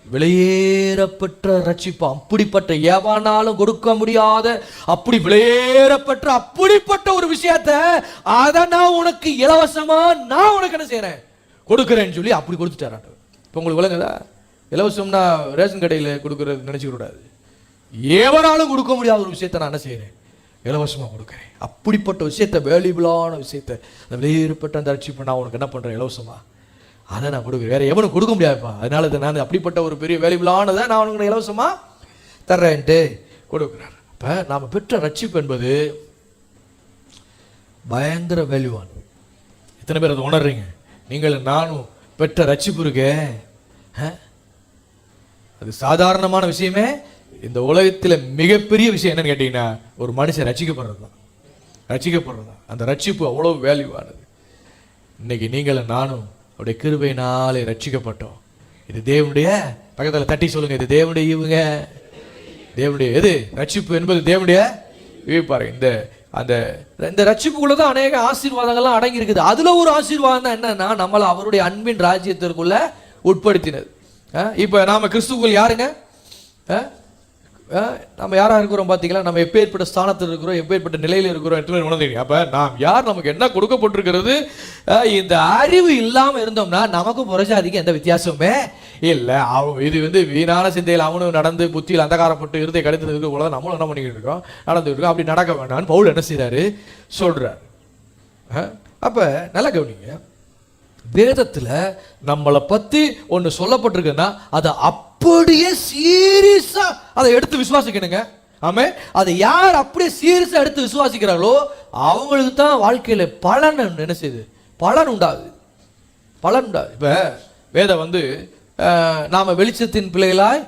விலையேறப்பட்ட ரட்சிப்பு. அப்படிப்பட்ட எவனாலும் கொடுக்க முடியாத அப்படி விலையேறப்பட்ட அப்படிப்பட்ட ஒரு விஷயத்த அதை நான் உனக்கு இலவசமா நான் உனக்கு என்ன செய்யறேன், கொடுக்குறேன்னு சொல்லி அப்படி கொடுத்துட்டார். இப்போ உங்களுக்கு விளங்குதா? இலவசம்னா ரேஷன் கடையில் கொடுக்கறது நினைச்சுக்க கூடாது. எவனாலும் கொடுக்க முடியாத ஒரு விஷயத்த நான் என்ன செய்யறேன், இலவசமாக கொடுக்குறேன். அப்படிப்பட்ட விஷயத்த, வேல்யூபிளான விஷயத்த, அந்த விலையேறப்பட்ட அந்த ரட்சிப்பை நான் உனக்கு என்ன பண்றேன், இலவசமா அதை நான் கொடுக்குறேன். வேற எவனும் கொடுக்க முடியாதுப்பா. அதனால நான் அப்படிப்பட்ட ஒரு பெரிய வேல்யூபிளானதை நான் உனக்கு இலவசமா தர்றேன்ட்டு கொடுக்குறாரு. அப்ப நாம பெற்ற ரட்சிப்பு என்பது பயங்கர வேல்யூவானது. எத்தனை பேர் அதை உணர்றீங்க? நீங்கள் நானும் பெற்ற ரட்சிப்பு இருக்கே, அது சாதாரணமான விஷயமே. இந்த உலகத்தில் மிகப்பெரிய விஷயம் என்னன்னு கேட்டீங்கன்னா, ஒரு மனுஷன் ரட்சிக்கப்படுறது தான். ரட்சிக்கப்படுறது அந்த ரட்சிப்பு அவ்வளவு வேல்யூவானது. இன்னைக்கு நீங்கள் நானும் அவருடைய கிருபையினாலே ரட்சிக்கப்பட்டோம். இது தேவனுடைய, பக்கத்தில் தட்டி சொல்லுங்க, இது தேவனுடைய ஈவுங்க. தேவனுடைய எது ரட்சிப்பு என்பது தேவனுடைய ஈவு. பாருங்க, இந்த ரட்சிப்புக்குள்ளதான் அநேக ஆசீர்வாதங்கள்லாம் அடங்கி இருக்குது. அதுல ஒரு ஆசீர்வாதம் தான் என்னன்னா, நம்மளை அவருடைய அன்பின் ராஜ்யத்திற்குள்ள உட்படுத்தினது. இப்ப நாம கிறிஸ்துவுக்குள் யாருங்க, நம்ம யாரா இருக்கிறோம் பார்த்தீங்களா? நம்ம எப்பேற்பட்ட ஸ்தானத்தில் இருக்கிறோம், எப்பேற்பட்ட நிலையில் இருக்கிறோம் உணர்ந்தீங்க. அப்ப நாம் யார், நமக்கு என்ன கொடுக்கப்பட்டிருக்கிறது, இந்த அறிவு இல்லாம இருந்தோம்னா நமக்கு புறஜாதிக்கு எந்த வித்தியாசமே இல்லை. இது வீணான சிந்தையில் அவனும் நடந்து புத்தியில் அந்தகாரப்பட்டு இருதை கடித்ததுக்கு கூட நம்மளும் என்ன பண்ணிக்கிட்டு இருக்கோம், நடந்துட்டு இருக்கோம். அப்படி நடக்க வேண்டாம்னு பவுல் என்ன செய்யறாரு, சொல்றாரு. அப்ப நல்லா கவனிங்க, வேதத்துல நம்மளை பத்தி ஒண்ணு சொல்லப்பட்டிருக்குன்னா அதை அப்படியே சீரியஸா அதை எடுத்து விசுவாசிக்கணுங்க. ஆமே, அதை யார் அப்படியே சீரியஸா எடுத்து விசுவாசிக்கிறார்களோ அவங்களுக்கு தான் வாழ்க்கையில பலன் என்ன செய்யுது, பலன் உண்டாகுது, பலன் உண்டாகுது. இப்ப வேதம் நாம வெளிச்சத்தின் பிள்ளைகளாய்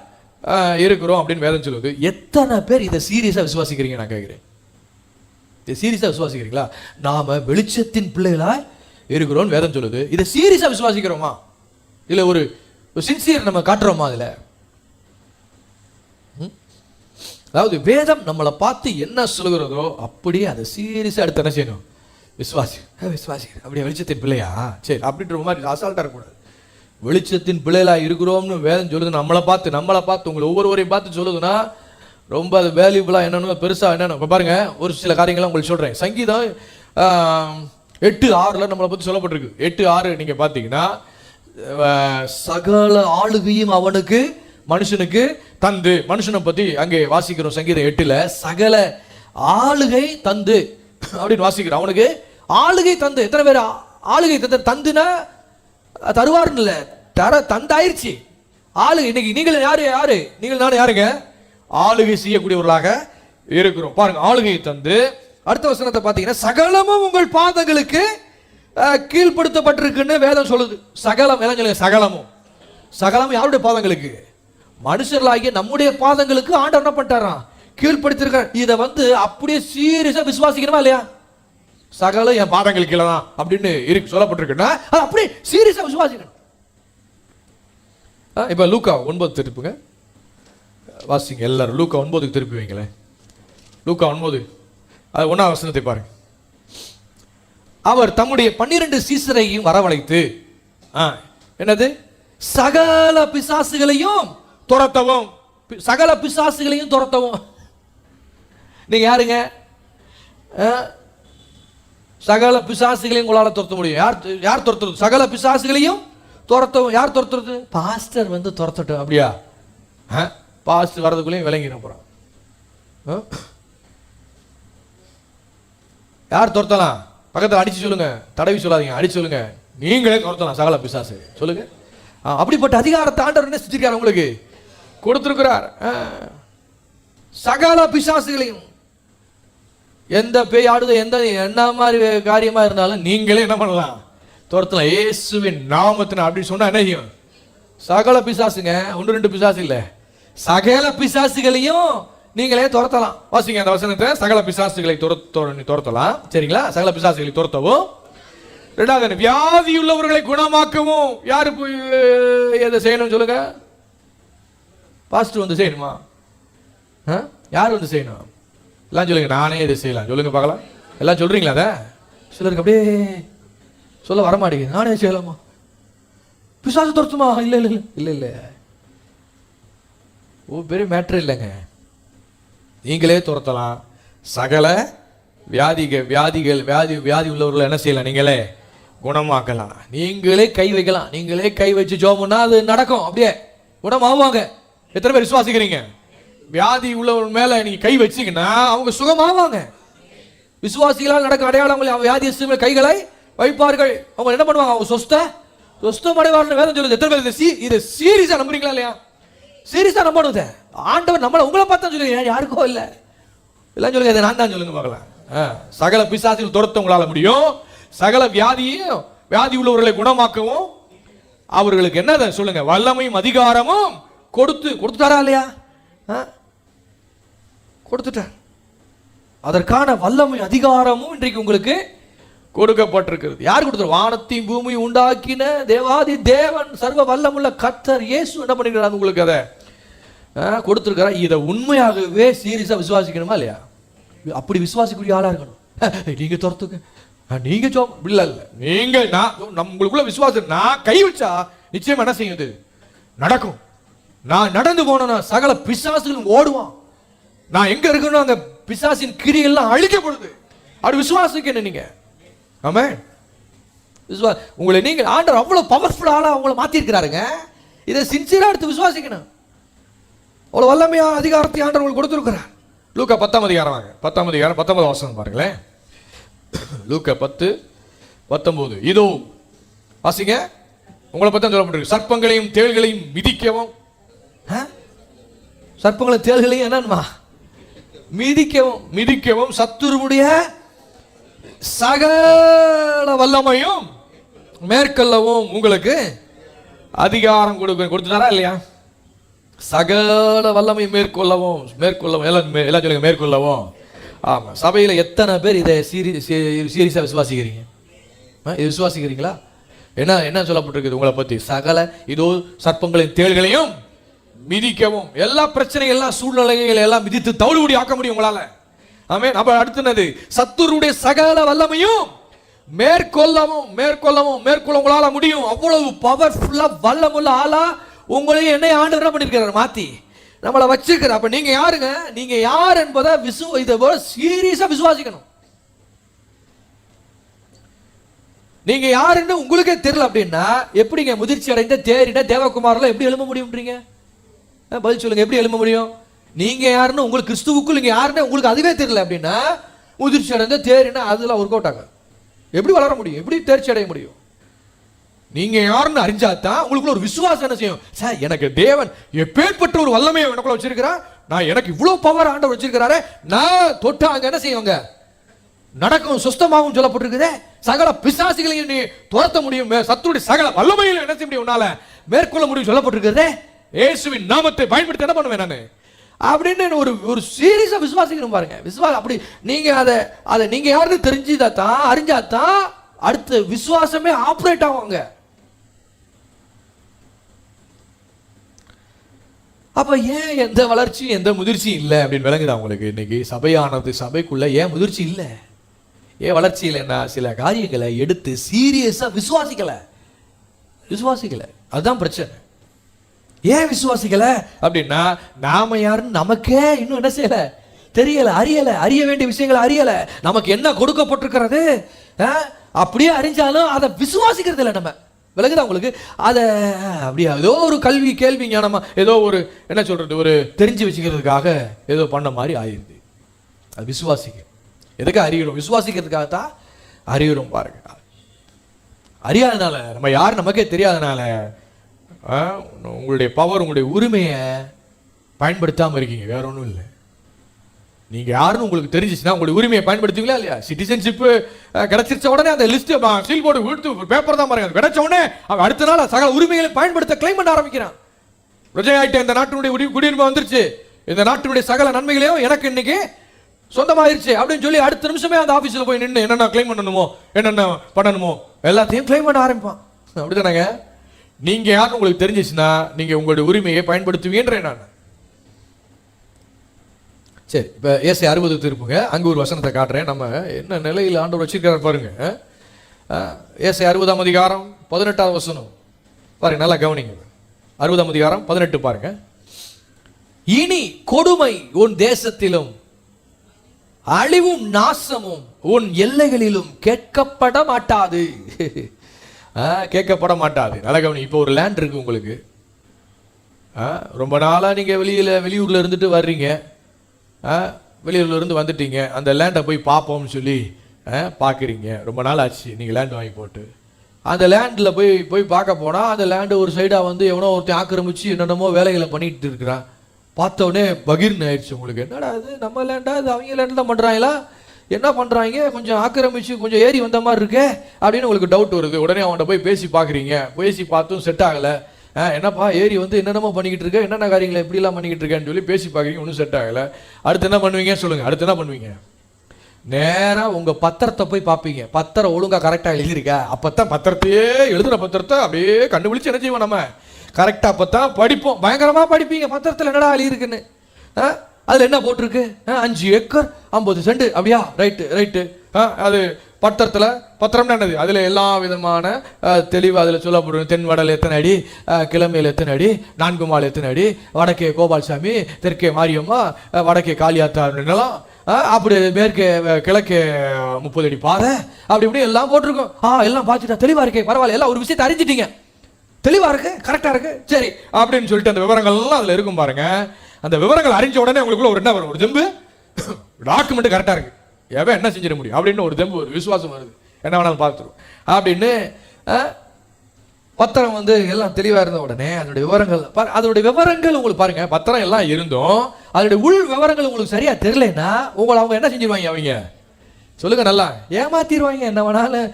இருக்கிறோம் அப்படின்னு வேதம் சொல்லுது. எத்தனை பேர் இதை சீரியஸா விசுவாசிக்கிறீங்க? நான் கேட்கிறேன், இதை சீரியஸா விசுவாசிக்கிறீங்களா? நாம வெளிச்சத்தின் பிள்ளைகளாய் இருக்கிறோம் வேதம் சொல்லுது. இதை சீரியஸா விசுவாசிக்கிறோமா? இல்ல ஒரு சின்சியர் நம்ம காட்டுறோமா? அதுல அதாவது வேதம் நம்மளை பார்த்து என்ன சொல்லுகிறதோ அப்படியே அதை சீரியஸா எடுத்து என்ன செய்யணும், விசுவாசி. அப்படியே வெளிச்சத்தின் பிள்ளையா, சரி அப்படின்ற மாதிரி அசால்ட்டா இருக்கக்கூடாது. வெளிச்சத்தின் பிள்ளைகளா இருக்கிறோம்னு வேதம் சொல்லுது. நம்மளை பார்த்து உங்களை ஒவ்வொருவரையும் பார்த்து சொல்லுதுன்னா ரொம்ப அது வேல்யூபிளா என்னன்னு பெருசா என்னன்னு. இப்ப பாருங்க, ஒரு சில காரியங்களை உங்களுக்கு சொல்றேன். சங்கீதம் 8:6 நம்மளை பத்தி சொல்லப்பட்டிருக்கு. 8:6 நீங்க பாத்தீங்கன்னா, சகல ஆளுகையும் அவனுக்கு மனுஷனுக்கு தந்து, மனுஷனை பத்தி அங்கே வாசிக்கிறோம். சங்கீதம் 8 சகல ஆளுகை தந்து அப்படின்னு வாசிக்கிறோம். அவனுக்கு ஆளுகை தந்து. எத்தனை பேர் ஆளுகை தந்துனா தருவாருன்னு இல்ல, தந்தாயிருச்சு ஆளுகை. இன்னைக்கு நீங்கள் யாரு நீங்கள் நானும் யாருங்க, ஆளுகை செய்யக்கூடியவர்களாக இருக்கிறோம். பாருங்க, ஆளுகை தந்து. அடுத்த வசனத்தை பார்த்தீங்கன்னா, சகலமும் உங்கள் பாதங்களுக்கு கீழ்படுத்தப்பட்டிருக்குன்னு வேதம் சொல்லுது. சகலம் எல்லாம் சொல்லுங்க, சகலமும் யாருடைய பாதங்களுக்கு, மனுஷர்களாகிய நம்முடைய பாதங்களுக்கு ஆண்டவர் என்ன பண்ணிட்டாராம், கீழ்படுத்திருக்கார். இதை அப்படியே சீரியஸா விசுவாசிக்கணுமா இல்லையா? சகலம் என் பாதங்களுக்கு கீழே தான் அப்படின்னு இருக்கு சொல்லப்பட்டிருக்குன்னா அது அப்படியே சீரியஸா விசுவாசிக்கணும். இப்ப லூக்கா 9 திருப்புங்க, வாசிங்க எல்லாரும். லூக்கா 9 திருப்பி வைங்களேன். லூக்கா 9 அது 1ஆம் வசனத்தை பாருங்க. அவர் தம்முடைய 12 சீசரையும் வரவழைத்து, என்னது? சகல பிசாசுகளையும் துரத்தவும். சகல பிசாசுகளையும் துரத்தவும். நீங்க யாருங்க? சகல பிசாசுகளையும் உங்களால துரத்த முடியும். யார் துரத்துறது? சகல பிசாசுகளையும் துரத்தவும். யார் துரத்துறது? பாஸ்டர் வந்து துரத்தட்டும். அப்படியா? பாஸ்டர் வர்றதுக்குள்ளேயும் விளங்கின போறான். யார் துரத்தலாம்? பக்கத்தில் அடிச்சு சொல்லுங்க, தடவி சொல்லாதீங்க, அடிச்சு சொல்லுங்க. நீங்களே துரத்தலாம் சகல பிசாசு. சொல்லுங்க. அப்படிப்பட்ட அதிகாரத்தை ஆண்டவர் என்ன செஞ்சிருக்கார்? உங்களுக்கு கொடுத்திருக்கிறார். சகல பிசாசுகளையும். எந்த பேய் ஆடுதோ, எந்த என்ன மாதிரி காரியமா இருந்தாலும் நீங்களே என்ன பண்ணலாம்? துரத்தலாம். இயேசுவின் நாமத்தின அப்படின்னு சொன்னா என்ன செய்யும்? சகல பிசாசுங்க, 1-2 பிசாசு இல்ல, சகல பிசாசுகளையும் நீங்களே துரத்தலாம். வாசிங்க அந்த வசனத்தை. சகல பிசாசுகளை துரத்தலாம். சரிங்களா? சகல பிசாசுகளை துரத்தவும். 2வது, வியாதி உள்ளவர்களை குணமாக்கவும். யாரு போய் எதை செய்யணும் சொல்லுங்க? பாஸ்டர் வந்து செய்யணுமா? யார் வந்து செய்யணும்? எல்லாம் சொல்லுங்க. நானே இதை செய்யலாம் சொல்லுங்க பார்க்கலாம். எல்லாம் சொல்றீங்களா? அத சிலருக்கு அப்படியே சொல்ல வரமாட்டேங்குது. நானே செய்யலாமா? பிசாசு துரத்துமா? இல்ல இல்ல இல்ல இல்ல, பெரிய மேட்ரு இல்லைங்க. நீங்களே துரத்தலாம். சகல வியாதி உள்ளவர்கள் என்ன செய்யலாம்? நீங்களே குணமாக்கலாம். நீங்களே கை வைக்கலாம். நீங்களே கை வச்சு ஜோம்னா அது நடக்கும். அப்படியே குணமாவாங்க. எத்தனை பேர் விசுவாசிக்கிறீங்க? வியாதி உள்ளவர் மேல நீங்க கை வச்சீங்கன்னா அவங்க சுகமாவாங்க. விசுவாசிகளால் நடக்கும் அடையாளங்கள் வியாதியஸ்தர்கள் கைகளை வைப்பார்கள். அவங்க என்ன பண்ணுவாங்க? அவங்க சொஸ்தம் அடைவார்கள் வேதம் சொல்லுது. எத்தனை பேர் இதை சீரியஸா நம்புறீங்களா இல்லையா? சீரியஸா நம்பணும். ஆண்டவர் நம்மளை உங்களை பார்த்தா சொல்லுங்க, யாருக்கோ இல்ல. எல்லாம் சொல்லுங்க, இதை நான் தான் சொல்லுங்க பார்க்கலாம். சகல பிசாசுகள் துரத்த உங்களால முடியும். சகல வியாதி உள்ளவர்களை குணமாக்கவும் அவர்களுக்கு என்ன சொல்லுங்க? வல்லமையும் அதிகாரமும் கொடுத்துட்டாரா இல்லையா? கொடுத்துட்டார். அதற்கான வல்லமை அதிகாரமும் இன்றைக்கு உங்களுக்கு கொடுக்கப்பட்டிருக்கிறது. யார் கொடுத்தார்? வானத்தையும் பூமியை உண்டாக்கின தேவாதி தேவன், சர்வ வல்லமுள்ள கர்த்தர் இயேசு என்ன பண்ணிக்கிறார்? உங்களுக்கு அதை கொடுத்திருக்கிறார். இதை உண்மையாகவே சீரியஸா விசுவாசிக்கணுமா இல்லையா? அப்படி விசுவாசிக்கூடிய ஆளா இருக்கணும். நீங்க துரத்துங்க, நீங்க இல்ல இல்ல, நீங்க நம்மளுக்குள்ள விசுவாசம். நான் கை வச்சா நிச்சயம் என்ன செய்யுது? நடக்கும். நான் நடந்து போனா சகல பிசாசுகளும் ஓடுவான். நான் எங்க இருக்கணும் அங்க பிசாசின் கிரியெல்லாம் அழிக்கப்படுது. அப்படி விசுவாசிக்கணும் நீங்க. ஆமென். உங்களை நீங்க ஆண்டவர் அவ்வளவு பவர்ஃபுல்லான உங்களை மாத்தி இருக்கிறாருங்க. இதை சின்சியரா எடுத்து விசுவாசிக்கணும். அவ்வளவு வல்லமையா அதிகாரத்தை ஆண்டவர் உங்களுக்கு கொடுத்திருக்கிறார். லூக்கா 10ஆம் அதிகாரம் வாங்க. 10ஆம் அதிகாரம் 19ஆம் வசனம் பாருங்களேன். லூக்கா 10:19. இதோ வாசிங்க. உங்களை பத்தி சொல்லப்பட்டிருக்கு. சர்ப்பங்களையும் தேள்களையும் மிதிக்கவும். சர்ப்பங்களையும் தேள்களையும் என்னன்னா மிதிக்கவும் சத்துருவுடைய சகல வல்லமையும் மேற்கொள்ளவும் உங்களுக்கு அதிகாரம் கொடுத்துட்டாரா இல்லையா? சகல வல்லமை மேற்கொள்ளவும் எல்லாம் சொல்லுங்க, மேற்கொள்ளவும். ஆமா. சபையில எத்தனை பேர் இதை சீரியஸா விசுவாசிக்கிறீங்க? இது விசுவாசிக்கிறீங்களா? என்ன சொல்லப்பட்டிருக்குது உங்களை பத்தி? சகல இதோ சர்ப்பங்களையும் தேள்களையும் மிதிக்கவும். எல்லா பிரச்சனைகள், எல்லா சூழ்நிலைகள் எல்லாம் மிதித்து தவிடுபடி ஆக்க முடியும் உங்களால. ஆமென். அப்ப அடுத்தது சத்துருடைய சகல வல்லமையும் மேற்கொள்ள உங்களால முடியும். அவ்வளவு பவர்ஃபுல்லா வல்லமுள்ள ஆளா உங்களையும் என்னை ஆண்டவர் என்ன பண்ணிருக்கிறார்? மாத்தி நம்மளை வச்சிருக்கிறார். அப்ப நீங்க யாருங்க? நீங்க யார் என்பதை இதை சீரியஸா விசுவாசிக்கணும். நீங்க யாருன்னு உங்களுக்கே தெரியல அப்படின்னா எப்படிங்க முதிர்ச்சி அடைந்த தேறின தேவகுமாரெல்லாம் எப்படி எழும்ப முடியும்ன்றீங்க? பதில் சொல்லுங்க. எப்படி எழும்ப முடியும்? நீங்க யாருன்னு உங்களுக்கு கிறிஸ்துவுக்குள் நீங்க யாருன்னு உங்களுக்கு அதுவே தெரியல அப்படின்னா முதிர்ச்சி அடைந்த தேறினா அதெல்லாம் ஒர்க் அவுட் ஆகும். எப்படி வளர முடியும்? எப்படி தேர்ச்சி அடைய முடியும்? நீங்க யாருன்னு அறிஞ்சாதான் உங்களுக்குள்ள ஒரு விசுவாசம் என்ன செய்யும்? சார், எனக்கு தேவன் எப்பேற்பட்ட ஒரு வல்லமையை எனக்குள்ள வச்சிருக்கிறா, நான் எனக்கு இவ்வளவு பவர் ஆண்டவர் வச்சிருக்கிறாரு, நான் தொட்டா அங்க என்ன செய்வாங்க? நடக்கும், சுஸ்தமாகவும் சொல்லப்பட்டிருக்குதே. சகல பிசாசுகளையும் நீ துரத்த முடியும், சத்துருடைய சகல வல்லமையில என்ன செய்ய முடியும், உன்னால மேற்கொள்ள முடியும் சொல்லப்பட்டிருக்கிறதே. இயேசுவின் நாமத்தை பயன்படுத்தி என்ன பண்ணுவேன் நானு அப்படின்னு ஒரு சீரியஸா விசுவாசிக்கணும் பாருங்க. அப்படி நீங்க அதை நீங்க யாருன்னு தெரிஞ்சுதான் அறிஞ்சாதான் அடுத்த விசுவாசமே ஆப்ரேட் ஆவாங்க. அப்ப ஏன் எந்த வளர்ச்சியும் எந்த முதிர்ச்சியும் இல்லை அப்படின்னு விளங்குதா உங்களுக்கு? இன்னைக்கு சபைக்குள்ள ஏன் முதிர்ச்சி இல்லை, ஏன் வளர்ச்சி இல்லைன்னா சில காரியங்களை எடுத்து சீரியஸா விசுவாசிக்கல. விசுவாசிக்கல. அதுதான் பிரச்சனை. ஏன் விசுவாசிக்கல அப்படின்னா, நாம யாருன்னு நமக்கே இன்னும் என்ன செய்யல, தெரியல, அறியல. அறிய வேண்டிய விஷயங்களை அறியல. நமக்கு என்ன கொடுக்கப்பட்டிருக்கிறது அப்படியே அறிஞ்சாலும் அதை விசுவாசிக்கிறது இல்லை நம்ம. விலகுதா உங்களுக்கு? அதை அப்படியே ஏதோ ஒரு கல்வி கேள்வி ஞானமா ஏதோ ஒரு என்ன சொல்றது, ஒரு தெரிஞ்சு வச்சுக்கிறதுக்காக ஏதோ பண்ண மாதிரி ஆயிருது. அது விசுவாசிக்க எதுக்கு அறிகிறோம்? விசுவாசிக்கிறதுக்காகத்தான் அறிகிறோம். பாருங்க, அறியாதனால, நம்ம யார் நமக்கே தெரியாதனால உங்களுடைய பவர், உங்களுடைய உரிமையை பயன்படுத்தாம இருக்கீங்க. வேற ஒன்றும் இல்லை. நீங்க யாருன்னு உங்களுக்கு தெரிஞ்சிச்சுன்னா உங்களுடைய உரிமையை பயன்படுத்துவீங்களா இல்லையா? சிட்டிசன்ஷிப் கிடைச்சிருச்ச உடனே அந்த லிஸ்ட் சீல் போர்டு விழுத்து பேப்பர் தான் பாருங்க, கிடைச்ச உடனே அடுத்த நாள் சகல உரிமைகளை பயன்படுத்த கிளைம் பண்ண ஆரம்பிக்கிறான். பிரஜை ஆயிட்ட இந்த நாட்டினுடைய குடியுரிமை வந்துருச்சு, இந்த நாட்டினுடைய சகல நன்மைகளையும் எனக்கு இன்னைக்கு சொந்தமாயிருச்சு அப்படின்னு சொல்லி அடுத்த நிமிஷமே அந்த ஆபீஸ்ல போய் நின்று என்னென்ன கிளைம் பண்ணணுமோ, என்னென்ன பண்ணணுமோ எல்லாத்தையும் கிளைம் பண்ண ஆரம்பிப்பான். அப்படிதானங்க? நீங்க யாருன்னு உங்களுக்கு தெரிஞ்சிச்சுன்னா நீங்க உங்களுடைய உரிமையை பயன்படுத்துவீங்கன்றேன் நான். சரி, இப்போ ஏசாயா 60 திருப்புங்க. அங்கே ஒரு வசனத்தை காட்டுறேன். நம்ம என்ன நிலையில் ஆண்டவர் வச்சிருக்காரு பாருங்க. ஏசாயா 60ஆம் அதிகாரம் 18ஆம் வசனம் பாருங்க, நல்லா கவனிங்க. 60ஆம் அதிகாரம் 18 பாருங்க. இனி கொடுமை உன் தேசத்திலும் அழிவும் நாசமும் உன் எல்லைகளிலும் கேட்கப்பட மாட்டாது. கேட்கப்பட மாட்டாது. நல்லா கவனி. இப்போ ஒரு லேண்ட் இருக்கு உங்களுக்கு. ரொம்ப நாளா நீங்க வெளியூர்ல இருந்துட்டு வர்றீங்க, வெளியூர்ல இருந்து வந்துட்டீங்க. அந்த லேண்டை போய் பார்ப்போம்னு சொல்லி பார்க்குறீங்க. ரொம்ப நாள் ஆச்சு நீங்கள் லேண்ட் வாங்கி போட்டு. அந்த லேண்டில் போய் பார்க்க போனால் அந்த லேண்டு ஒரு சைடாக வந்து எவனோ ஒருத்தன் ஆக்கிரமிச்சு என்னென்னமோ வேலைகளை பண்ணிட்டு இருக்கிறான். பார்த்தோடனே பகிர்னு ஆயிடுச்சு உங்களுக்கு. என்னடா அது நம்ம லேண்டா, அது அவங்க லேண்டில் தான் பண்ணுறாங்களா, என்ன பண்ணுறாங்க, கொஞ்சம் ஆக்கிரமிச்சு கொஞ்சம் ஏறி வந்த மாதிரி இருக்கே அப்படின்னு உங்களுக்கு டவுட் வருது. உடனே அவன்கிட்ட போய் பேசி பார்க்குறீங்க. பேசி பார்த்தும் செட் ஆகலை. என்னப்பா ஏறி வந்து என்னென்னமோ பண்ணிக்கிட்டு இருக்க, என்னென்ன காரியங்களை எப்படிலாம் பண்ணிக்கிட்டு இருக்கேன்னு சொல்லி பேசி பார்க்குறீங்க, ஒன்றும் செட் ஆகலை. அடுத்து என்ன பண்ணுவீங்க சொல்லுங்கள்? அடுத்து என்ன பண்ணுவீங்க? நேராக உங்கள் பத்திரத்தை போய் பார்ப்பீங்க. பத்திரம் ஒழுங்காக கரெக்டாக எழுதியிருக்கா? அப்போ தான் பத்திரத்தையே எழுதுகிற பத்திரத்தை அப்படியே கண்டுபிடிச்சு என்ன செய்வோம் நம்ம, கரெக்டாக அப்போ தான் படிப்போம். பயங்கரமாக படிப்பீங்க. பத்திரத்தில் என்னடா எழுதியிருக்குன்னு. அதில் என்ன போட்டிருக்கு? 5 ஏக்கர் 50 சென்ட். அப்படியா? ரைட்டு. அது பத்திரத்தில், பத்திரம்னா என்னது, அதில் எல்லா விதமான தெளிவாக அதில் சொல்லப்படுறது. தென் வடல் எத்தனை அடி, கிழமையில் எத்தனை அடி, 4 மால் எத்தனை அடி, வடக்கே கோபால்சாமி, தெற்கே மாரியம்மா, வடக்கே காளியாத்தார் நிலம், அப்படி மேற்கே கிழக்கே 30 அடி பாதை, அப்படி இப்படி எல்லாம் போட்டிருக்கோம். எல்லாம் பார்த்துட்டா தெளிவாக இருக்கே, பரவாயில்ல, எல்லாம் ஒரு விஷயத்தை அறிஞ்சிட்டீங்க, தெளிவாக இருக்கு, கரெக்டாக இருக்கு, சரி அப்படின்னு சொல்லிட்டு அந்த விவரங்கள்லாம் அதில் இருக்கும் பாருங்க. அந்த விவரங்கள் அறிஞ்ச உடனே உங்களுக்குள்ள ஒரு என்ன வரும்? ஒரு தெம்பு, டாக்குமெண்ட் கரெக்டாக இருக்கு, எவன் என்ன செஞ்சிட முடியும் அப்படின்னு ஒரு தெம்பு, ஒரு விசுவாசம் வருது. என்ன வேணாலும் பார்த்துருவோம் அப்படின்னு பத்திரம் வந்து எல்லாம் தெளிவாக இருந்த உடனே அதோடைய விவரங்கள் உங்களுக்கு பாருங்க. பத்திரம் எல்லாம் இருந்தும் அதோடைய உள் விவரங்கள் உங்களுக்கு சரியா தெரியலன்னா உங்களை அவங்க என்ன செஞ்சிருவாங்க? அவங்க சொல்லுங்க, நல்லா ஏமாத்திடுவாங்க. என்ன வேணாலும்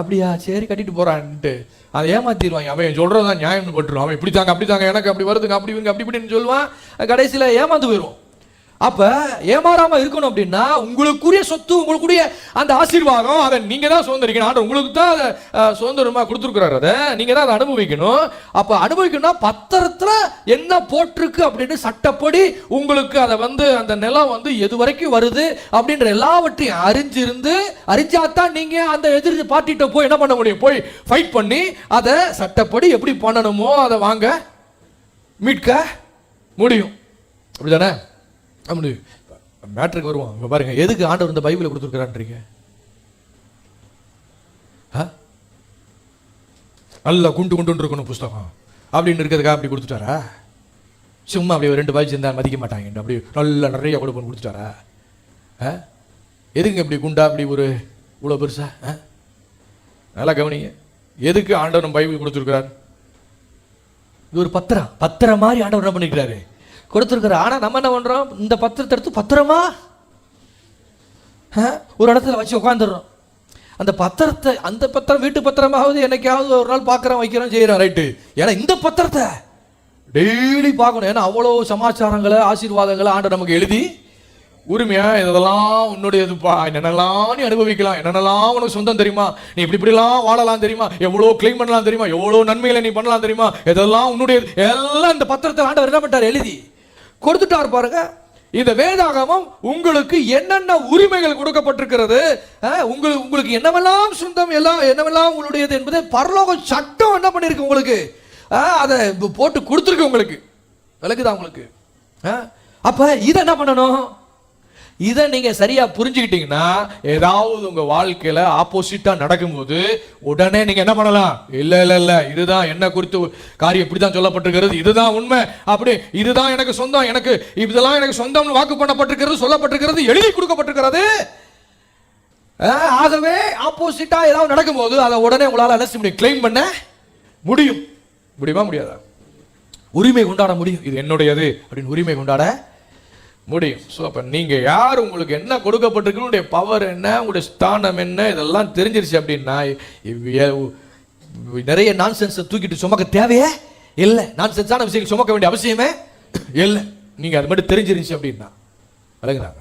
அப்படியா, சரி கட்டிட்டு போறான்ட்டு அதை ஏமாத்திடுவாங்க. அவன் சொல்றதான் நியாயம்னு பட்டுரும். அவன் இப்படி தாங்க, அப்படி தாங்க, எனக்கு அப்படி வருதுங்க, அப்படி அப்படி இப்படின்னு சொல்லுவான். கடைசியில் ஏமாந்து போயிடுவோம். அப்ப ஏமாறாம இருக்கணும் அப்படின்னா உங்களுக்குரிய சொத்து, உங்களுக்குரிய அந்த ஆசீர்வாதம் அதை நீங்க தான் சுதந்திரிக்கணும். ஆண்டவர் உங்களுக்கு தான் அதை சுதந்திரமா கொடுத்துருக்கிறாரு. அதை நீங்க தான் அதை அனுபவிக்கணும். அப்ப அனுபவிக்கணும்னா பத்திரத்துல என்ன போட்டிருக்கு அப்படின்னு சட்டப்படி உங்களுக்கு அதை வந்து அந்த நிலம் வந்து எது வரைக்கும் வருது அப்படின்ற எல்லாவற்றையும் அறிஞ்சாதான் நீங்க அந்த எதிர்த்து பார்ட்டிட்ட போய் என்ன பண்ண முடியும்? போய் ஃபைட் பண்ணி அதை சட்டப்படி எப்படி பண்ணணுமோ அதை வாங்க மீட்க முடியும். அப்படிதானே? அப்படி மேட்ருக்கு வருவோம். இங்க பாருங்க, எதுக்கு ஆண்டவர் இந்த பைபிளை கொடுத்துருக்கிறான்றீங்க? நல்லா குண்டு இருக்கணும் புஸ்தகம் அப்படின்னு இருக்கிறதுக்காக அப்படி கொடுத்துட்டாரா? சும்மா அப்படி 2 பாய்ச்சி இருந்தால் மதிக்க மாட்டாங்க, அப்படி நல்லா நிறைய கொடுப்போம் கொடுத்துட்டாரா? எதுங்க இப்படி குண்டா அப்படி ஒரு இவ்வளோ பெருசா? நல்லா கவனிங்க, எதுக்கு ஆண்டவர் நம்ம பைபிள் கொடுத்துருக்கிறார்? இது ஒரு பத்திரம் மாதிரி ஆண்டவர் என்ன பண்ணிக்கிறாரு? கொடுத்துருக்குற. ஆனா நம்ம என்ன பண்றோம்? இந்த பத்திரத்தை எடுத்து பத்திரமா ஒரு இடத்துல வச்சு உட்காந்துடுறோம். அந்த பத்திரம் வீட்டு பத்திரமாவது என்னைக்காவது ஒரு நாள் பார்க்குறோம், வைக்கிறோம், செய்யறோம், ரைட்டு. ஏன்னா இந்த பத்திரத்தை டெய்லி பார்க்கணும். ஏன்னா அவ்வளோ சமாச்சாரங்களை, ஆசீர்வாதங்களை ஆண்டவர் நமக்கு எழுதி உரிமையா இதெல்லாம் உன்னுடையதுப்பா, என்னென்னலாம் நீ அனுபவிக்கலாம், என்னென்னலாம் உனக்கு சொந்தம் தெரியுமா, நீ இப்படிலாம் வாழலாம் தெரியுமா, எவ்வளோ கிளைம் பண்ணலாம் தெரியுமா, எவ்வளோ நன்மைகளை நீ பண்ணலாம் தெரியுமா, இதெல்லாம் உன்னுடையது, எல்லாம் இந்த பத்திரத்தை ஆண்டவர் என்ன பண்ணிட்டார்? எழுதி கொடுத்துட்டார் பாருங்க. இந்த வேதாகமம் உங்களுக்கு என்னென்ன உரிமைகள் கொடுக்கப்பட்டிருக்கிறது, உங்களுக்கு என்னவெல்லாம் சொந்தம், என்னவெல்லாம் உங்களுடையது என்பதை பரலோக சட்டம் என்ன பண்ணிருக்கு உங்களுக்கு, அதை போட்டு கொடுத்துருக்கு உங்களுக்கு. விளக்குதா உங்களுக்கு? அப்ப இதை என்ன பண்ணணும்? இதை நீங்க சரியா புரிஞ்சுக்கிட்டீங்கன்னா, ஏதாவது உங்க வாழ்க்கையில ஆப்போசிட்டா நடக்கும்போது உடனே நீங்க என்ன பண்ணலாம், இல்ல இல்ல இல்ல இதுதான் என்ன குறித்து காரியம் இப்படிதான் சொல்லப்பட்டிருக்கிறது, இதுதான் உண்மை, அப்படி இதுதான் எனக்கு சொந்தம், எனக்கு இதெல்லாம் எனக்கு சொந்தம் வாக்கு பண்ணப்பட்டிருக்கிறது, சொல்லப்பட்டிருக்கிறது, எழுதி கொடுக்கப்பட்டிருக்கிறது. ஆகவே ஆப்போசிட்டா ஏதாவது நடக்கும்போது அதை உடனே உங்களால என்ன செய்ய முடியும், கிளைம் பண்ண முடியும். முடியுமா முடியாதா? உரிமை கொண்டாட முடியும். இது என்னுடையது அப்படின்னு உரிமை கொண்டாட முடியும். ஸோ அப்போ நீங்கள் யார், உங்களுக்கு என்ன கொடுக்கப்பட்டிருக்கு, உங்களுடைய பவர் என்ன, உங்களுடைய ஸ்தானம் என்ன, இதெல்லாம் தெரிஞ்சிருச்சு அப்படின்னா நிறைய நான்சென்ஸை தூக்கிட்டு சுமக்க தேவையே இல்லை. நான்சென்ஸான விஷயம் சுமக்க வேண்டிய அவசியமே இல்லை. நீங்கள் அது மட்டும் தெரிஞ்சிருச்சு அப்படின்னா விளங்குறாங்க,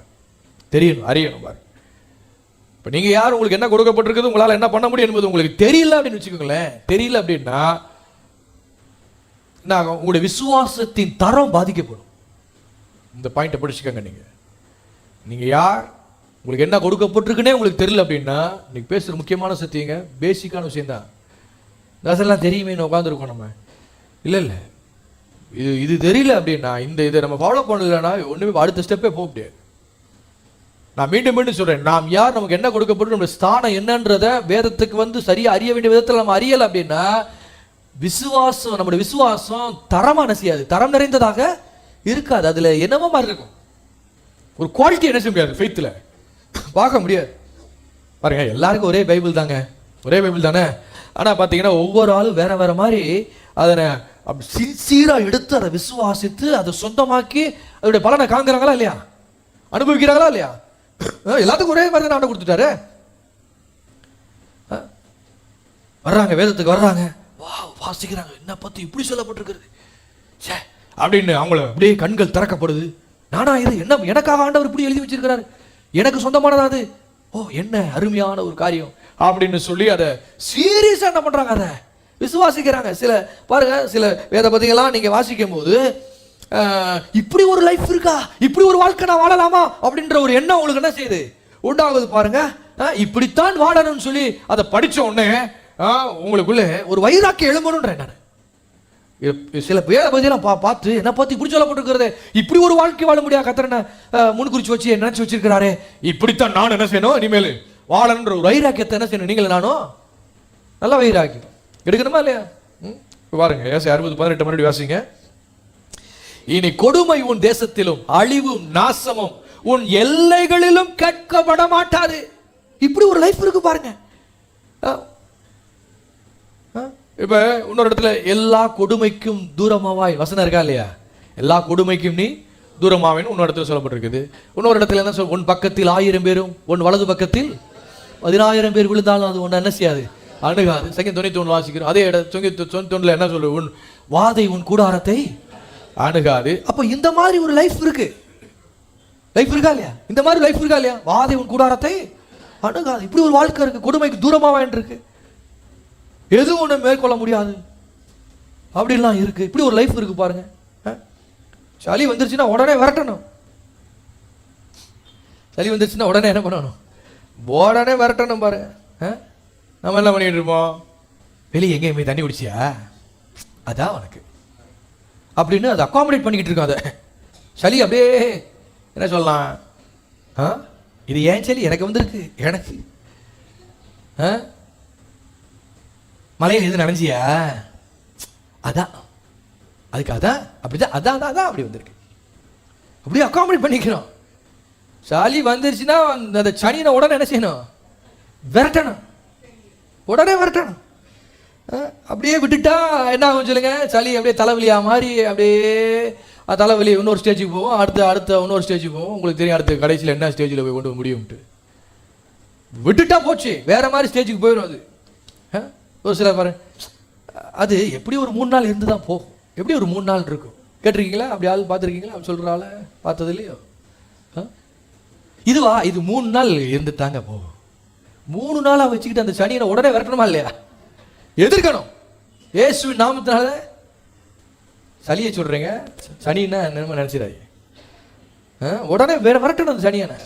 தெரியணும், அறியணும் பாருங்க. இப்போ நீங்கள் யார், உங்களுக்கு என்ன கொடுக்கப்பட்டிருக்குது, உங்களால் என்ன பண்ண முடியும் என்பது உங்களுக்கு தெரியல அப்படின்னு வச்சுக்கோங்களேன். தெரியல அப்படின்னா என்ன ஆகும், உங்களுடைய விசுவாசத்தின் தரம் பாதிக்கப்படும். இந்த பாயிண்ட்டை படிச்சுக்கோங்க. நீங்கள் யார், உங்களுக்கு என்ன கொடுக்கப்பட்டிருக்குன்னே உங்களுக்கு தெரியல அப்படின்னா இன்னைக்கு பேசுகிற முக்கியமான சத்தியங்க, பேசிக்கான விஷயம்தான். அதெல்லாம் தெரியுமே உட்காந்துருக்கோம் நம்ம. இல்லை இல்லை, இது தெரியல அப்படின்னா, இதை நம்ம ஃபாலோ பண்ணலைன்னா ஒன்றுமே அடுத்த ஸ்டெப்பே போக முடியாது. நான் மீண்டும் மீண்டும் சொல்கிறேன், நாம் யார், நமக்கு என்ன கொடுக்கப்பட்டு, நம்மளுடைய ஸ்தானம் என்னன்றதை வேதத்துக்கு சரியாக அறிய வேண்டிய விதத்தில் நம்ம அறியலை அப்படின்னா விசுவாசம், நம்முடைய விசுவாசம் தரமான செய்யாது, தரம் நிறைந்ததாக இருக்காது. அதுல என்னமோ மாதிரி இருக்கும், ஒரு குவாலிட்டி என்ன செய்ய முடியாது, ஃபெய்த்ல பார்க்க முடியாது. பாருங்க, எல்லாருக்கும் ஒரே பைபிள் தாங்க, ஒரே பைபிள் தானே. ஆனா பாத்தீங்கன்னா ஒவ்வொரு ஆளும் வேற வேற மாதிரி அதனை சின்சியரா எடுத்து அதை விசுவாசித்து அதை சொந்தமாக்கி அதோடைய பலனை காண்கிறாங்களா இல்லையா, அனுபவிக்கிறாங்களா இல்லையா? எல்லாத்துக்கும் ஒரே மாதிரி தான் ஆண்டவர் கொடுத்துட்டாரு. வர்றாங்க, வேதத்துக்கு வர்றாங்க, வாசிக்கிறாங்க, என்ன பத்தி இப்படி சொல்லப்பட்டிருக்கிறது அப்படின்னு அவங்கள அப்படியே கண்கள் திறக்கப்படுது. நானா இது என்ன, எனக்காக ஆண்டவர் இப்படி எழுதி வச்சிருக்கிறாரு, எனக்கு சொந்தமானதா அது, ஓ என்ன அருமையான ஒரு காரியம் அப்படின்னு சொல்லி அதை சீரியஸா என்ன பண்றாங்க, அதை விசுவாசிக்கிறாங்க. சில பாருங்க, சில வேத பத்தியெல்லாம் நீங்க வாசிக்கும் போது இப்படி ஒரு லைஃப் இருக்கா, இப்படி ஒரு வாழ்க்கை நான் வாழலாமா அப்படின்ற ஒரு எண்ணம் உங்களுக்கு என்ன செய்யுது, உண்டாகுது. பாருங்க, இப்படித்தான் வாழணும்னு சொல்லி அதை படிச்ச உடனே உங்களுக்குள்ள ஒரு வைராக்கியம் எழும்பணுன்ற. நான் சில பேரை பத்தியெல்லாம் பார்த்து என்ன பத்தி இப்படி சொல்லப்பட்டிருக்கிறது, இப்படி ஒரு வாழ்க்கை வாழ முடியாது, கத்தரனை முன்குறிச்சு வச்சு நினைச்சு வச்சிருக்கிறாரு, இப்படித்தான் நான் என்ன செய்யணும், இனிமேல் வாழன்ற ஒரு வைராக்கியத்தை என்ன செய்யணும், நீங்களும் நானும் நல்ல வைராக்கியம் எடுக்கணுமா இல்லையா? பாருங்க, 60:18 மறுபடியும் வாசிங்க. இனி கொடுமை உன் தேசத்திலும் அழிவும் நாசமும் உன் எல்லைகளிலும் கேட்கப்பட மாட்டாது. இப்படி ஒரு லைஃப் இருக்கு பாருங்க. இப்ப இன்னொரு இடத்துல எல்லா கொடுமைக்கும் தூரமாவாய் வசனம் இருக்கா இல்லையா, எல்லா கொடுமைக்கும் நீ தூரமாவேன்னு இன்னொரு இடத்துல சொல்லப்பட்டிருக்குது. இன்னொரு இடத்துல என்ன சொல், உன் பக்கத்தில் 1000 பேரும் உன் வலது பக்கத்தில் 10,000 பேர் விழுந்தாலும் அது ஒன்று என்ன செய்யாது, அணுகாது. செகண்ட் 91 வாசிக்கிறோம். அதே இடம் 91 என்ன சொல்லு, உன் வாதை உன் கூடாரத்தை அணுகாது. அப்ப இந்த மாதிரி ஒரு லைஃப் இருக்கு, லைஃப் இருக்கா இல்லையா, இந்த மாதிரி லைஃப் இருக்கா இல்லையா, வாதை உன் கூடாரத்தை அணுகாது. இப்படி ஒரு வாழ்க்கை இருக்கு, கொடுமைக்கு தூரமாவேன் இருக்கு, எதுவும் ஒன்று மேற்கொள்ள முடியாது அப்படிலாம் இருக்கு. இப்படி ஒரு லைஃப் இருக்கு பாருங்க. சளி வந்துருச்சுன்னா உடனே விரட்டணும், சளி வந்துருச்சுன்னா உடனே என்ன பண்ணணும், உடனே விரட்டணும் பாருங்க. நம்ம என்ன பண்ணிட்டு இருப்போம், வெளியே எங்கேயுமே தண்ணி குடிச்சியா, அதான் உனக்கு அப்படின்னு அதை அக்காமடேட் பண்ணிக்கிட்டு இருக்கோம். அதை சளி அப்படியே என்ன சொல்லலாம், இது ஏன் சளி எனக்கு வந்திருக்கு, எனக்கு மலையில் எது நினைஞ்சியா, அதான் அதுக்கு அதான் அப்படிதான் அதான் அதான் அப்படி வந்திருக்கு, அப்படியே அக்காமடேட் பண்ணிக்கிறோம். சளி வந்துருச்சுன்னா அந்த சனியை உடனே என்ன செய்யணும், விரட்டணும், உடனே விரட்டணும். அப்படியே விட்டுட்டா என்ன ஆகும் சொல்லுங்க, சளி அப்படியே தலைவலியா மாதிரி அப்படியே தலைவலி இன்னொரு ஸ்டேஜுக்கு போவோம், அடுத்த இன்னொரு ஸ்டேஜுக்கு போவோம். உங்களுக்கு தெரியும் அடுத்த கடைசியில் என்ன ஸ்டேஜில் போய் கொண்டு முடியும்ட்டு. விட்டுட்டா போச்சு, வேற மாதிரி ஸ்டேஜுக்கு போயிடும் அது. ஒரு சில பாரு, அது எப்படி ஒரு 3 நாள் இருந்து தான் போகும், எப்படி ஒரு 3 நாள் இருக்கும். கேட்டிருக்கீங்களா அப்படி ஆள் பார்த்துருக்கீங்களா, அப்படி சொல்கிற ஆளை பார்த்தது இல்லையோ? இதுவா, இது 3 நாள் இருந்துட்டாங்க போகும். 3 நாளாக வச்சுக்கிட்டு அந்த சனியை உடனே விரட்டணுமா இல்லையா, எதிர்க்கணும். இயேசுவின் நாமத்தினால சளியை சொல்றீங்க, சனின்னா என்ன நினைச்சிடாது, உடனே வேற வரட்டணும் அந்த சனியனை.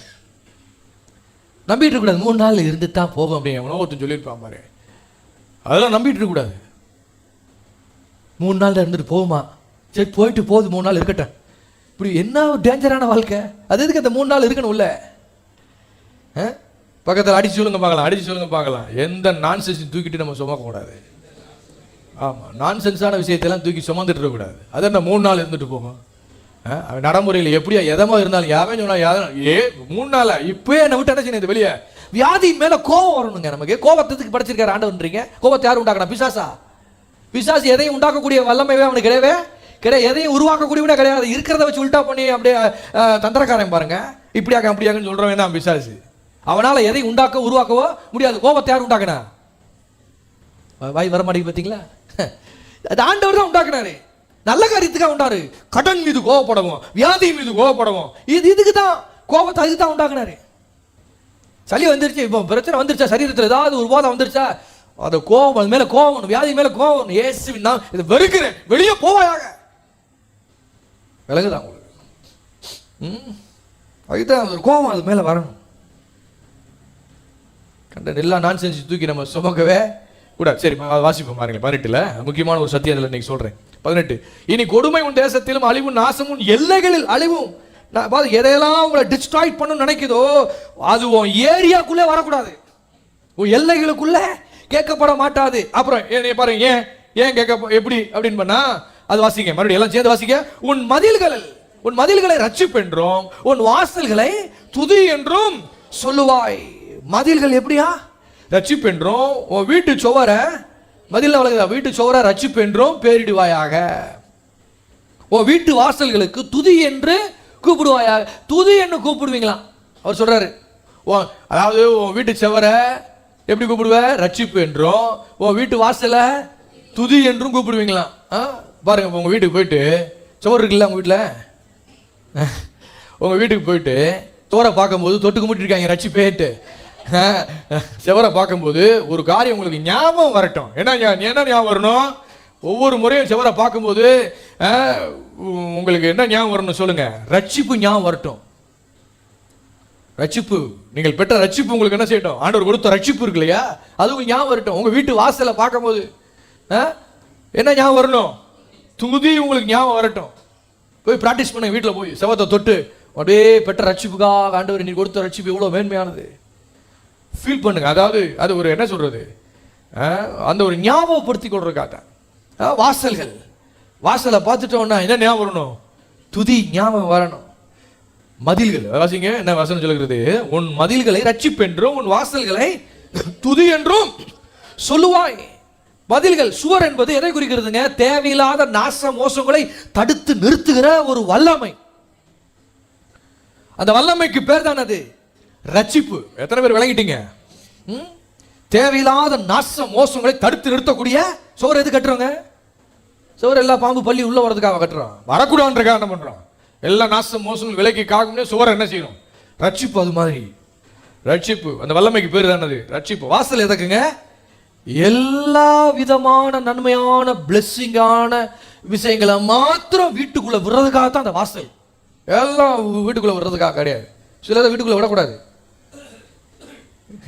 நம்பிட்டு இருக்கக்கூடாது. 3 நாள் இருந்து தான் போகும் அப்படின்னு ஒருத்தன் சொல்லியிருப்பான் பாரு. அதெல்லாம் நம்பிட்டு இருக்கக்கூடாது. 3 நாள் இருந்துட்டு போகுமா, சரி போயிட்டு போகுது, 3 நாள் இருக்கட்டும். இப்படி என்ன டேஞ்சரான வாழ்க்கை. அது எதுக்கு அந்த 3 நாள் இருக்கணும் உள்ள? பக்கத்தில் அடிச்சு சொல்லுங்க பார்க்கலாம், அடிச்சு சொல்லுங்க பார்க்கலாம். எந்த நான்சென்ஸையும் தூக்கிட்டு நம்ம சுமக்கக்கூடாது. ஆமாம், நான்சென்ஸான விஷயத்தெல்லாம் தூக்கி சுமந்துட்டு இருக்கக்கூடாது. அது என்ன 3 நாள் இருந்துட்டு போகும். நடைமுறையில் எப்படியா எதமா இருந்தாலும் யாவே சொன்னா 3 நாளா இப்பயே என்ன விட்டு என்ன செய்யணும் வெளியே. வியாதியின் மேல கோபம் வரணுங்க. நமக்கு கோபத்துக்கு படைச்சிருக்காரு ஆண்டவன்றீங்க. கோபத்தை யாரும் உண்டாக்கணும்? பிசாசா? பிசாசு எதையும் உண்டாக்கக்கூடிய வல்லமையே அவனுக்கு கிடையவே கிடையாது. எதையும் உருவாக்கக்கூடியவனே கிடையாது. இருக்கிறத வச்சு உல்டா பண்ணி அப்படியே தந்திரக்காரன் பாருங்க. இப்படியாக்க அப்படியாக்கன்னு சொல்றவன் தான் பிசாசு. அவனால எதையும் உண்டாக்க உருவாக்கவோ முடியாது. கோபத்தை யார் உண்டாக்குனா? வாய் வர மாட்டேங்குது பார்த்தீங்களா? அது ஆண்டவர் தான் உண்டாக்குனாரு. நல்ல காரியத்துக்காக உண்டாரு. கடன் மீது கோவப்படவும், வியாதி மீது கோவப்படவும், இதுக்கு தான் கோபத்தை அதுக்கு தான் உண்டாக்குனாரு. சளி வந்துருச்சு, இப்போ பிரச்சனை வந்துருச்சா, சரீரத்தில் ஏதாவது ஒரு போதை வந்துருச்சா, அது கோபம், அது மேல கோபம், வியாதி மேல கோபம். இயேசுவின் நான் இதை வெறுக்கிறேன், வெளியே போவாயாக. விலகுதான் உங்களுக்கு. அதுதான் ஒரு கோபம் அது மேல வரணும். கண்ட எல்லா நான்சென்ஸ் தூக்கி நம்ம சுமக்கவே கூட. சரி வாசிப்போம் பாருங்க. 18 முக்கியமான ஒரு சத்தியம் அதில் இன்னைக்கு சொல்றேன். 18 இனி கொடுமை உன் தேசத்திலும் அழிவும் நாசமும் எல்லைகளில் அழிவும். எதையெல்லாம் உங்களை டிஸ்ட்ராய்ட் பண்ண நினைக்குதோ அது உன் ஏரியாக்குள்ளே வரக்கூடாது, உன் எல்லைகளுக்குள்ள கேட்கப்பட மாட்டாது. அப்புறம் பாருங்க, ஏன் கேட்க எப்படி அப்படின்னு பண்ணா அது வாசிங்க, மறுபடியும் எல்லாம் சேர்ந்து வாசிக்க. உன் மதில்களை ரட்சிப்பென்றும் உன் வாசல்களை துதி என்றும் சொல்லுவாய். மதில்கள் எப்படியா? ரட்சிப்பென்றும். உன் வீட்டு சுவர மதில் வளர்க்குதா, வீட்டு சுவர ரட்சிப்பென்றும் பேரிடுவாயாக. உன் வீட்டு வாசல்களுக்கு துதி என்று கூப்பிடுவாயாக. துதி என்று கூப்பிடுவீங்களா? அவர் சொல்றாரு. அதாவது உன் வீட்டு சுவர எப்படி கூப்பிடுவ? ரட்சிப்பு என்றும். உன் வீட்டு வாசல துதி என்றும் கூப்பிடுவீங்களா? பாருங்க, உங்க வீட்டுக்கு போயிட்டு சுவர் இருக்குல்ல, உங்க வீட்டில் உங்க வீட்டுக்கு போயிட்டு சுவரை பார்க்கும்போது தொட்டு கும்பிட்டு இருக்காங்க ரட்சிப்பேட்டு. செவரை பார்க்கும்போது ஒரு காரியம் உங்களுக்கு ஞாபகம் வரட்டும். என்ன ஞாபகம் வரணும்? ஒவ்வொரு முறையும் செவரை பார்க்கும்போது உங்களுக்கு என்ன ஞாபகம் வரணும் சொல்லுங்க? ரட்சிப்பு ஞாபகம் வரட்டும். ரட்சிப்பு, நீங்கள் பெற்ற ரட்சிப்பு உங்களுக்கு என்ன செய்யட்டும்? ஆண்டவர் கொடுத்த ரட்சிப்பு இருக்கு இல்லையா, அது ஞாபகம் வரட்டும். உங்க வீட்டு வாசலை பார்க்கும்போது என்ன ஞாபகம் வரணும்? துதி உங்களுக்கு ஞாபகம் வரட்டும். போய் பிராக்டிஸ் பண்ணுங்க. வீட்டில் போய் செவத்தை தொட்டு அப்படியே பெற்ற ரட்சிப்புக்காக ஆண்டவர் நீ கொடுத்த ரட்சிப்பு எவ்வளோ மேன்மையானது ஃபீல் பண்ணுங்க. அதாவது அது ஒரு என்ன சொல்றது, அந்த ஒரு ஞாபகப்படுத்தி கொள்றதுக்காக. வாசலை பார்த்துட்டோம்னா என்ன ஞாபகம் வரணும்? துதி ஞாபகம் வரணும். மதில்கள் வாசிங்க, என்ன வசனம் சொல்லுகிறது? உன் மதில்களை ரட்சிப்பென்றும் உன் வாசல்களை துதி என்றும் சொல்லுவாய். மதில்கள், சுவர் என்பது எதை குறிக்கிறதுங்க? தேவையில்லாத நாச மோசங்களை தடுத்து நிறுத்துகிற ஒரு வல்லமை. அந்த வல்லமைக்கு பேர் தான் அது ரட்சிப்பு. எத்தனை பேர் விளங்கிட்டீங்க? தேவையில்லாத நாச மோசங்களை தடுத்து நிறுத்தக்கூடிய சுவர் எது கட்டுறோங்க? சுவர் எல்லா பாம்பு பள்ளி உள்ள வரதுக்காக கட்டுறோம், வரக்கூடாதுன்றக்காக என்ன பண்றோம்? எல்லா நாச மோசங்கள் விலைக்கு காக்கும்னே சுவர் என்ன செய்யணும்? ரட்சிப்பு. அது மாதிரி ரட்சிப்பு, அந்த வல்லமைக்கு பேர் தானது ரட்சிப்பு. வாசல் எதுக்குங்க? எல்லா விதமான நன்மையான பிளெஸ்ஸிங்கான விஷயங்களை மாத்திரம் வீட்டுக்குள்ள விடுறதுக்காக தான் அந்த வாசல். எல்லாம் வீட்டுக்குள்ள விடுறதுக்காக கிடையாது. சிலதை வீட்டுக்குள்ள விடக்கூடாது.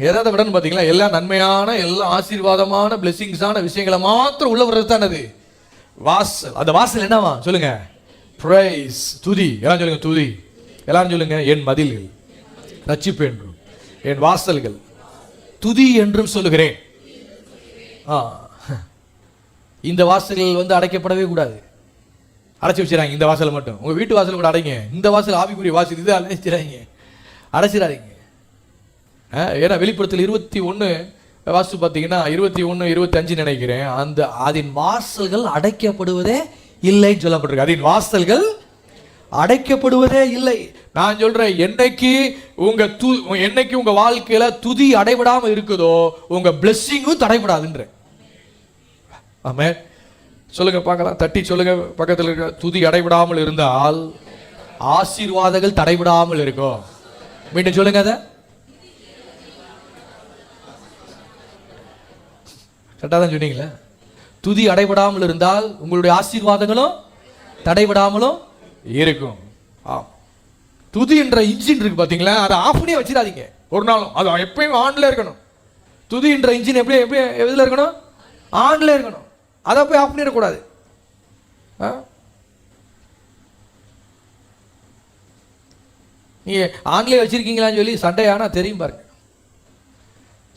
எதாவது விடணும் பார்த்தீங்களா? எல்லா நன்மையான, எல்லா ஆசீர்வாதமான பிளெஸிங்ஸான விஷயங்களை மாத்திரம் உள்ள விடுறது தானது வாசல். அந்த வாசல் என்னவா சொல்லுங்க? பிரைஸ், துதி. எல்லாம் சொல்லுங்க துதி. எல்லாரும் சொல்லுங்க என் மதில்கள் ரட்சிப்பு என்றும் என் வாசல்கள் துதி என்றும் சொல்லுகிறேன். இந்த வாசல்கள் அடைக்கப்படவே கூடாது. அடைச்சி வச்சிடறாங்க இந்த வாசலை மட்டும். உங்க வீட்டு வாசல் கூட அடைங்க. இந்த வாசல் ஆவிக்குரிய வாசல், இது அடைச்சிடாதீங்க, அடைச்சிடாதீங்க. ஏன்னா வெளிப்படுத்தல் 21 வாசு பார்த்தீங்கன்னா 21, 25 நினைக்கிறேன். அதன் வாசல்கள் அடைக்கப்படுவதே இல்லைன்னு சொல்லப்பட்டிருக்கு. அதன் வாசல்கள் அடைக்கப்படுவதே இல்லை. நான் சொல்றேன், என்னைக்கு உங்க வாழ்க்கையில துதி அடைபடாம இருக்குதோ உங்க பிளெஸிங்கும் தடைபடாதுன்ற. ஆமே, சொல்லுங்க பார்க்கலாம், தட்டி சொல்லுங்க பக்கத்தில் இருக்க. துதி அடைபடாமல் இருந்தால் ஆசீர்வாதங்கள் தடைபடாமல் இருக்கும். மீண்டும் சொல்லுங்க. அதை கரெக்டாக தான் சொன்னீங்களே. துதி அடைபடாமல் இருந்தால் உங்களுடைய ஆசீர்வாதங்களும் தடைபடாமலும் இருக்கும். துதி என்ற இன்ஜின் இருக்கு பாத்தீங்களா, அதை ஆஃப் பண்ணியே வச்சிடாதீங்க ஒரு நாளும். அது எப்பயும் ஆன்ல இருக்கணும். துதி என்ற இன்ஜின் எப்படி எப்படி எதுல இருக்கணும்? ஆன்ல இருக்கணும். அதை போய் ஆஃப் பண்ணிடக்கூடாது. நீங்க ஆன்லேயே வச்சிருக்கீங்களான்னு சொல்லி சண்டே ஆனா தெரியும் பாருங்க.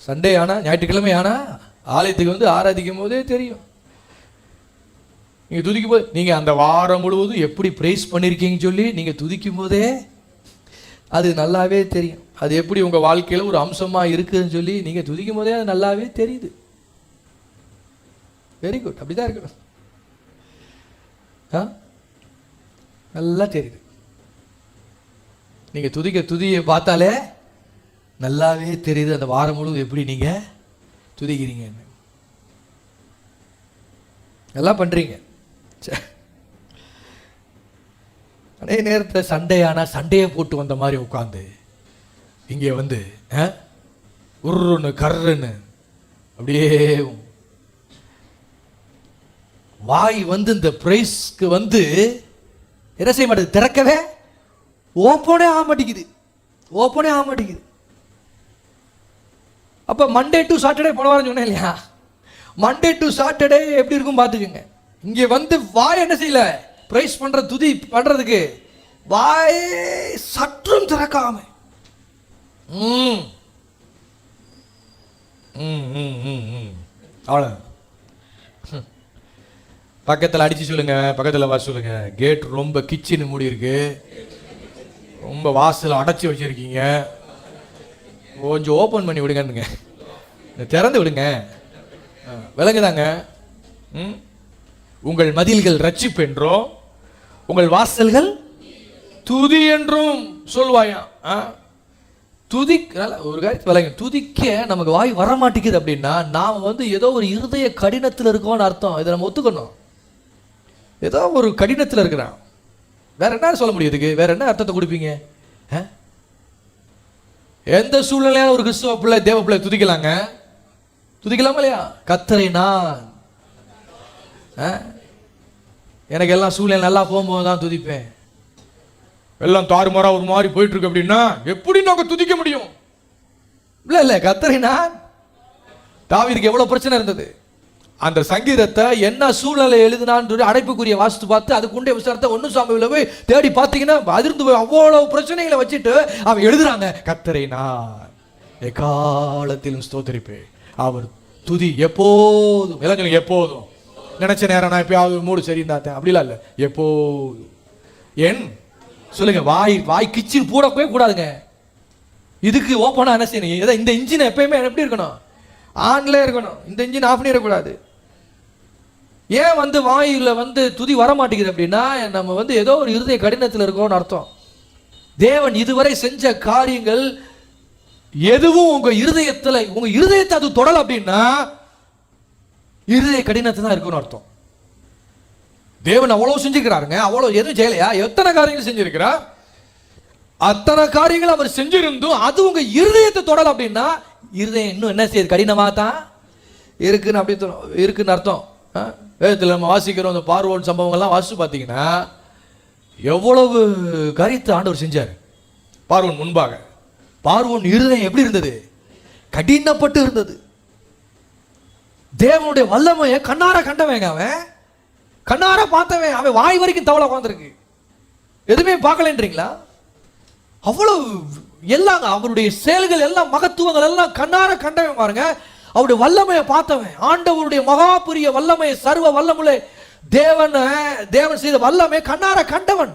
சண்டே ஆனா, ஞாயிற்றுக்கிழமை ஆனா ஆலயத்துக்கு வந்து ஆராதிக்கும் போதே தெரியும். நீங்க துதிக்கும் போது நீங்க அந்த வாரம் முழுவதும் எப்படி பிரைஸ் பண்ணிருக்கீங்கன்னு சொல்லி நீங்க துதிக்கும் போதே அது நல்லாவே தெரியும். அது எப்படி உங்க வாழ்க்கையில ஒரு அம்சமா இருக்குதுன்னு சொல்லி நீங்க துதிக்கும் போதே அது நல்லாவே தெரியுது. Very good. அப்படிதான் இருக்கணும். நல்லா தெரியுது. நீங்க துதியை பார்த்தாலே நல்லாவே தெரியுது அந்த வாரம் முழுவதும் எப்படி நீங்க துதிக்கிறீங்க, எல்லாம் பண்றீங்க. அதே நேரத்தில் சண்டே ஆனா சண்டையை போட்டு வந்த மாதிரி உட்காந்து இங்கே வந்து உருன்னு கர்ன்னு அப்படியே வாய் வந்து இந்த பிரைஸ்க்கு வந்து என்ன செய்ய மாட்டேங்குது, திறக்கவே ஓப்பனே ஆக மாட்டேங்குது. அப்ப மண்டே டு சாட்டர்டே போன வாரம் சொன்னேன் இல்லையா, மண்டே டு சாட்டர்டே எப்படி இருக்கும் பார்த்துக்கோங்க. இங்க வந்து வாய் என்ன செய்யல, பிரைஸ் பண்ற துதி பண்றதுக்கு வாய் சற்றும் திறக்காம அவ்வளவு பக்கத்தில் அடிச்சு சொல்லுங்க, பக்கத்தில் வர சொல்லுங்க, கேட் ரொம்ப கிச்சன் மூடி இருக்கு, ரொம்ப வாசல் அடைச்சி வச்சிருக்கீங்க, கொஞ்சம் ஓப்பன் பண்ணி விடுங்க, திறந்து விடுங்க. விளங்குதாங்க? உங்கள் மதில்கள் ரட்சிப்பு என்றும் உங்கள் வாசல்கள் துதி என்றும் சொல்வாயா. துதி ஒரு காரியத்தை விளங்க, துதிக்க நமக்கு வாய் வர மாட்டேங்குது அப்படின்னா நாம் வந்து ஏதோ ஒரு இருதய கடினத்தில் இருக்கோம்னு அர்த்தம். இதை நம்ம ஒத்துக்கணும். ஏதோ ஒரு கடினத்தில் இருக்கிறான். வேற என்ன சொல்ல முடியும் இதுக்கு? வேற என்ன அர்த்தத்தை கொடுப்பீங்க? எந்த சூழ்நிலையான ஒரு கிறிஸ்துவ பிள்ளை தேவ பிள்ளை துதிக்கலாங்க? துதிக்கலாமா இல்லையா? கர்த்தரை நான் எனக்கு எல்லாம் சூழ்நிலை நல்லா போகும்போது தான் துதிப்பேன். எல்லாம் தாறுமாறா ஒரு மாதிரி போயிட்டு இருக்கு அப்படின்னா எப்படி நாங்க துதிக்க முடியும்? இல்ல கர்த்தரை நான். தாவீதுக்கு எவ்வளவு பிரச்சனை இருந்தது. அந்த சங்கீதத்தை என்ன சூழ்நிலை எழுதினான்னு அடைப்புக்குரிய வாசித்து பார்த்து அதுக்குண்டே விசாரத்தை 1 சாமுவேலில் போய் தேடி பார்த்தீங்கன்னா அதிர்ந்து போய் அவ்வளவு பிரச்சனைகளை வச்சுட்டு அவன் எழுதுறாங்க, கர்த்தரை நான் எக்காலத்திலும் ஸ்தோத்திரிப்பேன், அவர் துதி எப்போதும். இளைஞர்கள் எப்போதும் நினைச்ச நேரம் நான் எப்பயாவது மூடு சரிந்தாத்தேன் அப்படிலாம் இல்லை, எப்போதும். என் சொல்லுங்க, வாய் கிச்சின் போடவே கூடாதுங்க. இதுக்கு ஓப்பனா என்ன செய்யணும்? ஏதோ இந்த இன்ஜின் எப்பயுமே எப்படி இருக்கணும்? ஆன்ல இருக்கணும். இந்த இன்ஜின் ஆஃப் பண்ணிடக்கூடாது. ஏன் வந்து வாயில வந்து துதி வர மாட்டேங்குது அப்படின்னா நம்ம வந்து ஏதோ ஒரு இருதய கடினத்தில் இருக்கோம்னு அர்த்தம். தேவன் இதுவரை செஞ்ச காரியங்கள் எதுவும் உங்க இருதயத்தை அது தொடல அப்படின்னா இருதய கடினத்தை தான் இருக்குன்னு அர்த்தம். தேவன் அவ்வளவு செஞ்சிருக்கிறாருங்க, அவ்வளவு எதுவும் செய்யலையா? எத்தனை காரியங்கள் செஞ்சிருக்கிறார்? அத்தனை காரியங்கள் அவர் செஞ்சிருந்தும் அது உங்க இருதயத்தை தொடல அப்படின்னா இருதயம் இன்னும் என்ன செய்யுது? கடினமா தான் இருக்குன்னு அப்படி இருக்குன்னு அர்த்தம். வேதத்தில் நம்ம வாசிக்கிறோம் அந்த பார்வோன் சம்பவங்கள்லாம் வாசிச்சு பார்த்தீங்கன்னா எவ்வளவு காரியத்தை ஆண்டவர் செஞ்சார் பார்வோன் முன்பாக. பார்வோன் இருதயம் எப்படி இருந்தது? கடினப்பட்டு இருந்தது. தேவனுடைய வல்லமையை கண்ணார கண்டவங்க, அவன் கண்ணார பார்த்தவன், அவன் வாய் வரைக்கும் தவளை உட்காந்துருக்கு, எதுவுமே பார்க்கலன்றீங்களா? அவ்வளவு எல்லாம் அவருடைய செயல்கள் எல்லாம் மகத்துவங்கள் எல்லாம் கண்ணார கண்டவன் பாருங்க. அவருடைய வல்லமையை பார்த்தவன், ஆண்டவருடைய மகாபுரிய வல்லமையை, சர்வ வல்லமுள்ள தேவன் செய்த வல்லமையை கண்ணார கண்டவன்.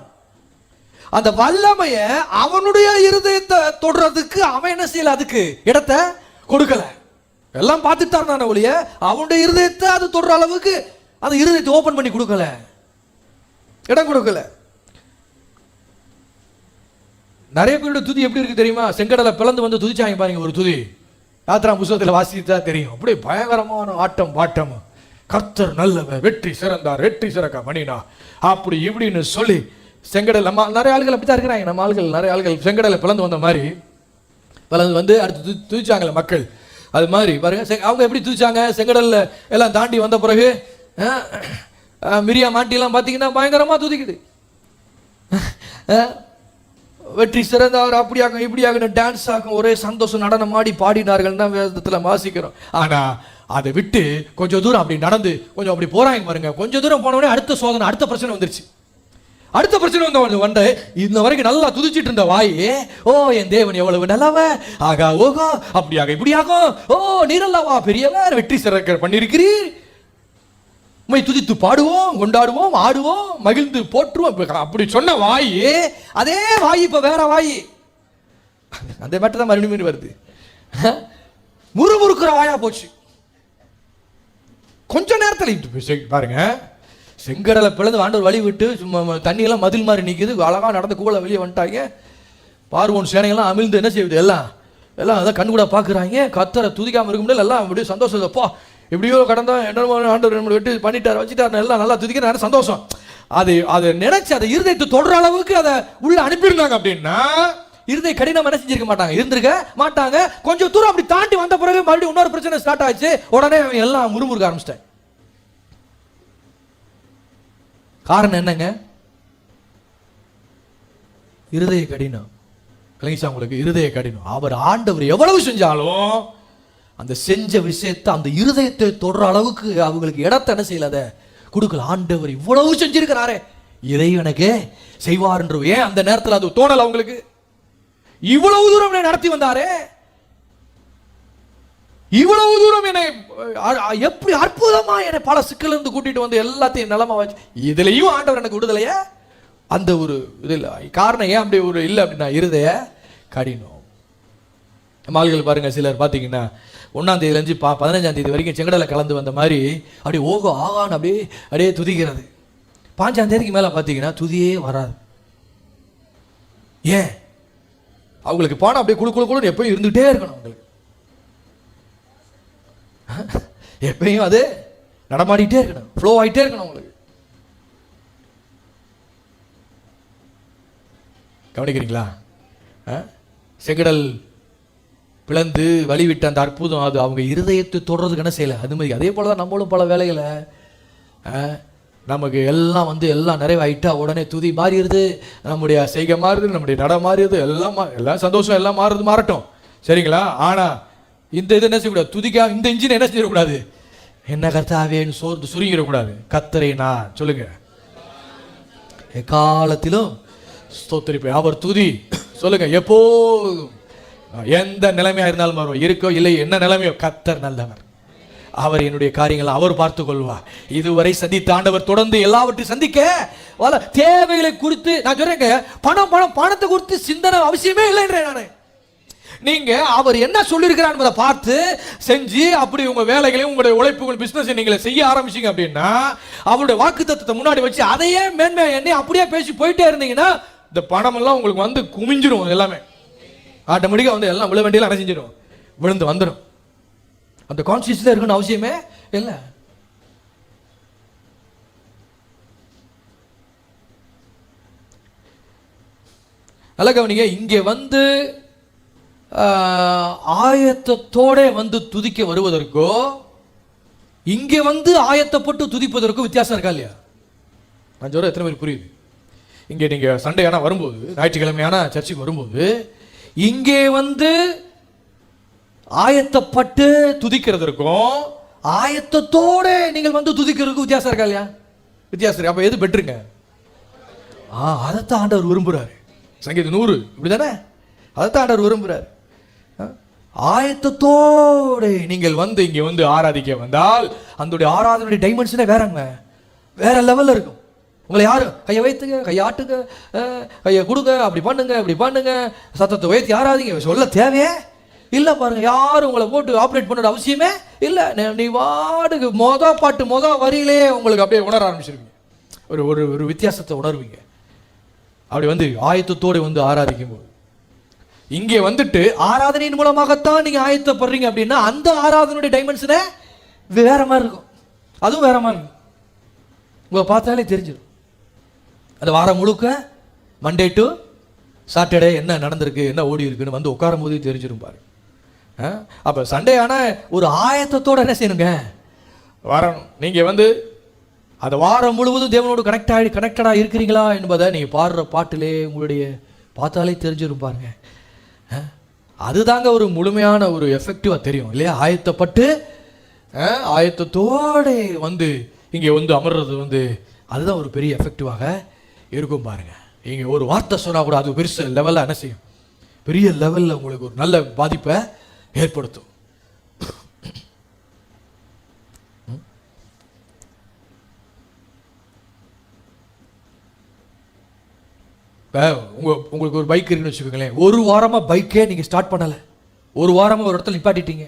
அந்த வல்லமைய அவனுடைய இருதயத்தை தொடுறதுக்கு அவன் என்ன செய்யல, அதுக்கு இடத்தை கொடுக்கல. எல்லாம் பார்த்துட்டார் தானே ஒழிய அவனுடைய இருதயத்தை அது தொடுற அளவுக்கு அந்த இருதயத்தை ஓபன் பண்ணி கொடுக்கல, இடம் கொடுக்கல. நிறைய பேருடைய துதி எப்படி இருக்கு தெரியுமா? செங்கடலை பிளந்து வந்து துதிச்சாங்க பாருங்க. ஒரு துதி யாத்ரா புஸ்தகத்தில் வாசித்தா தெரியும். அப்படியே பயங்கரமான ஆட்டம் பாட்டம், கர்த்தர் நல்லவர், வெற்றி சிறந்தார், வெற்றி சிறக்க மணினா அப்படி இப்படின்னு சொல்லி செங்கடல். நம்ம நிறைய ஆள்கள் அப்படித்தான் இருக்கிறாங்க. நம்ம ஆள்கள் நிறைய ஆள்கள் செங்கடலை பிளந்து வந்த மாதிரி பிளந்து வந்து அடுத்து துதிச்சாங்களே மக்கள். அது மாதிரி பாருங்க, அவங்க எப்படி துதிச்சாங்க? செங்கடல்ல எல்லாம் தாண்டி வந்த பிறகு மிரியா மாட்டி எல்லாம் பார்த்தீங்கன்னா பயங்கரமா துதிக்குது. வெற்றி சிறந்தவர், அப்படியாகும் இப்படியாகும், டான்ஸ் ஆகும், ஒரே சந்தோஷம், நடனம் ஆடி பாடினார்கள் தான் வேதத்தில் வாசிக்கிறோம். ஆனா அதை விட்டு கொஞ்சம் தூரம் அப்படி நடந்து கொஞ்சம் அப்படி போறாங்க பாருங்க. கொஞ்சம் தூரம் போனவொடனே அடுத்த சோதனை, அடுத்த பிரச்சனை வந்துருச்சு. அடுத்த பிரச்சனை வந்து இந்த வரைக்கும் நல்லா துதிச்சிட்டு இருந்த வாயே, ஓ என் தேவன் எவ்வளவு நல்லவ, ஆகா ஓகோ அப்படியாக இப்படியாகும், ஓ நீரல்லவா பெரியவர், வெற்றி சிறக்க பண்ணிருக்கிறீர், உம்மை துதித்து பாடுவோம், கொண்டாடுவோம், ஆடுவோம், மகிழ்ந்து போற்றுவோம், அப்படி சொன்ன வாயே, அதே வாய் இப்ப வேற வாய். அந்த மட்டும் தான் மறுபடியும் வருது. முறுமுறுக்கிற வாயா போச்சு. கொஞ்ச நேரத்தில் பாருங்க, செங்கடலை பிளந்து ஆண்டவர் வழி விட்டு தண்ணியெல்லாம் மதில் மாதிரி நிற்குது, அழகா நடந்து கூட வெளியே வந்துட்டாங்க. பார்வோன் சேனைகள்லாம் அமிழ்ந்து என்ன செய்யுது, எல்லாம் அதான் கண் கூட பார்க்குறாங்க. கத்தரை துதிக்காமல் இருக்க முடியல, எல்லாம் அப்படியே சந்தோஷம். அப்பா எப்படியோ கடந்தா என்ன ஆண்டவர் நம்மளை வெட்டி பண்ணிட்டார் வச்சுட்டார், எல்லாம் நல்லா துதிக்கிற சந்தோஷம். அதை நினைச்சு அதை இருதயத்தை தொடர அளவுக்கு அதை உள்ள அனுப்பியிருந்தாங்க. அப்படின்னா இருதய கடினம் என்ன செஞ்சிருக்க மாட்டாங்க, இருந்திருக்க மாட்டாங்க. கொஞ்சம் தூரம் அப்படி தாண்டி வந்த பிறகு மறுபடியும் இன்னொரு பிரச்சனை ஸ்டார்ட் ஆச்சு. உடனே எல்லாம் முறுமுறுக்க ஆரம்பிச்சிட்டேன். காரணம் என்னங்க? இருதய கடினம். கலைஞா உங்களுக்கு இருதய கடினம். அவர் ஆண்டவர் எவ்வளவு செஞ்சாலும் அந்த செஞ்ச விஷயத்தை அந்த இருதயத்தை தொடர அளவுக்கு அவங்களுக்கு இடத்தை என்ன செய்யல, கொடுக்கல. ஆண்டவர் இவ்வளவு செஞ்சிருக்கிறாரே, இறைவனுக்கு செய்வார் என்று ஏன் அந்த நேரத்தில் அது தோணல அவங்களுக்கு? இவ்வளவு தூரம் நடத்தி வந்தாரே, இவ்வளவு தூரம் என்னை எப்படி அற்புதமா என்னை பல சிக்கல் இருந்து கூட்டிட்டு வந்து எல்லாத்தையும் நிலமா வச்சு, இதுலயும் ஆண்டவர் எனக்கு விடுதலையா? அந்த ஒரு இது இல்லை. காரணம் ஏன் அப்படி ஒரு இல்லை அப்படின்னா இருதய கடினம். மால்கள் பாருங்க, சிலர் பார்த்தீங்கன்னா 1ஆம் தேதியிலேருந்து 15ஆம் தேதி வரைக்கும் செங்கடலை கலந்து வந்த மாதிரி அப்படியே ஓகோ ஆகான்னு அப்படியே துதிக்கிறது. 5ஆம் தேதிக்கு மேலே பார்த்தீங்கன்னா துதியே வராது. ஏன்? அவங்களுக்கு போனால் அப்படியே குழு குழு குழுன்னு எப்பயும் இருந்துகிட்டே இருக்கணும். அவங்களுக்கு எப்பயும் அது நடமாடிட்டே இருக்கணும், ஃப்ளோ ஆகிட்டே இருக்கணும். உங்களுக்கு கவனிக்கிறீங்களா? செங்கடல் பிளந்து வழிவிட்ட அந்த அற்புதம் அது அவங்க இருதயத்தை தொடர்றதுக்கு என்ன செய்யலை. அது மாதிரி அதே போல தான் நம்மளும் பல வேலைகளை நமக்கு எல்லாம் எல்லாம் நிறைவாயிட்டா உடனே துதி மாறிடுது, நம்முடைய செய்கை மாறுது, நம்முடைய நட மாறிடுது, எல்லாம் சந்தோஷம் எல்லாம் மாறட்டும், சரிங்களா? ஆனால் இந்த இது என்ன செய்யக்கூடாது, துதிக்கா இந்த இன்ஜின் என்ன செய்யக்கூடாது, என்ன கர்த்தாவேன்னு சோர்ந்து சுருங்கிடக்கூடாது. கர்த்தரை நான் சொல்லுங்க எக்காலத்திலும் ஸ்தோத்திரிப்பேன். அவர் துதி சொல்லுங்க எப்போதும், எந்த நிலைமையா இருந்தாலும் வரும், இருக்கோ இல்லை என்ன நிலைமையோ, கர்த்தர் நல்லவர், அவர் என்னுடைய காரியங்களை அவர் பார்த்து கொள்வார். இதுவரை சந்தித்த ஆண்டவர் தொடர்ந்து எல்லாவற்றையும் சந்திக்க தேவைகளை குறித்து நான் சொல்றேங்க, பணத்தை குறித்து சிந்தனை அவசியமே இல்லைன்றேன் நான். நீங்க அவர் என்ன சொல்லியிருக்கிறார் என்பதை பார்த்து செஞ்சு அப்படி உங்க வேலைகளையும் உங்களுடைய உழைப்புகள் பிசினஸ் நீங்க செய்ய ஆரம்பிச்சீங்க அப்படின்னா, அவருடைய வாக்குத்தத்தத்தை முன்னாடி வச்சு அதையே மேன்மையா எண்ணி அப்படியே பேசி போயிட்டே இருந்தீங்கன்னா இந்த பணம் எல்லாம் உங்களுக்கு குமிஞ்சிரும். எல்லாமே ஆட்டோமேட்டிக்கா எல்லாம் விழ வேண்டியெல்லாம் என்ன செஞ்சிடும், விழுந்து வந்துடும். அந்த கான்சியஸ்ல இருக்கணும் அவசியமே இல்லை. நல்ல கவனிங்க, இங்கே ஆயத்தத்தோட துதிக்க வருவதற்கோ இங்கே ஆயத்தப்பட்டு துதிப்பதற்கும் வித்தியாசம் இருக்கா இல்லையா? நான் சொல்ற எத்தனை பேர் புரியுது? இங்கே நீங்க சண்டே ஆனா வரும்போது, ஞாயிற்றுக்கிழமையான சர்ச்சுக்கு வரும்போது, இங்கே ஆயத்தப்பட்டு துதிக்கிறதற்கும் ஆயத்தத்தோட நீங்கள் துதிக்கிறதுக்கும் வித்தியாசம் இருக்கா இல்லையா? வித்தியாசம் இருக்கு. அப்ப எது பெற்றுங்க? அதைத்தான் ஆண்டவர் விரும்புறாரு. சங்கீதம் 100 இப்படிதானே? அதைத்தான் ஆண்டவர் விரும்புறாரு. ஆயத்தத்தோடு நீங்கள் இங்க ஆராதிக்க வந்தால் அந்த ஆராதனுடைய டைமென்ஷனே வேறங்க, வேற லெவல்ல இருக்கும். உங்களை யாரும் கையை வைத்துங்க, கையாட்டுங்க, கையை கொடுங்க, அப்படி பண்ணுங்க, சத்தத்தை உயர்த்தி ஆராதிங்க சொல்ல தேவையே இல்லை. பாருங்க, யாரும் உங்களை போட்டு ஆப்ரேட் பண்ண அவசியமே இல்லை. நீ வாடுக்கு பாட்டு வரியிலே உங்களுக்கு அப்படியே உணர ஆரம்பிச்சிருவீங்க. ஒரு வித்தியாசத்தை உணர்வீங்க. அப்படி ஆயத்தத்தோடு ஆராதிக்கும் போது இங்கே ஆராதனையின் மூலமாகத்தான் நீங்க ஆயத்தப்படுறீங்க அப்படின்னா அந்த ஆராதனுடைய டைமென்ஷனே வேற மாதிரி இருக்கும். அதுவும் வேற மாதிரி இருக்கும். உங்களை பார்த்தாலே தெரிஞ்சிடும். அந்த வாரம் முழுக்க மண்டே டு சாட்டர்டே என்ன நடந்திருக்கு, என்ன ஓடி இருக்குன்னு உட்காரும் போது தெரிஞ்சிடும் பாரு. அப்ப சண்டே ஆனா ஒரு ஆயத்தத்தோட என்ன செய்யணுங்க, வரணும். நீங்க அந்த வாரம் முழுவதும் தேவனோடு கனெக்டடா இருக்கிறீங்களா என்பதை நீங்க பாடுற பாட்டிலே, உங்களுடைய பார்த்தாலே தெரிஞ்சிரும் பாருங்க. அதுதாங்க ஒரு முழுமையான ஒரு எஃபெக்டிவாக தெரியும் இல்லையா? ஆயத்தப்பட்டு ஆயத்தத்தோடு வந்து இங்கே வந்து அமர்றது அதுதான் ஒரு பெரிய எஃபெக்டிவாக இருக்கும் பாருங்க. இங்கே ஒரு வார்த்தை சொன்னால் கூட அது பெருசு லெவலில் என்ன செய்யும், பெரிய லெவலில் உங்களுக்கு ஒரு நல்ல பாதிப்பை ஏற்படுத்தும். உங்களுக்கு ஒரு பைக் இருக்குன்னு வச்சுக்கோங்களேன். ஒரு வாரமாக பைக்கே நீங்கள் ஸ்டார்ட் பண்ணலை, ஒரு வாரமாக ஒரு இடத்துல நிப்பாட்டிட்டீங்க.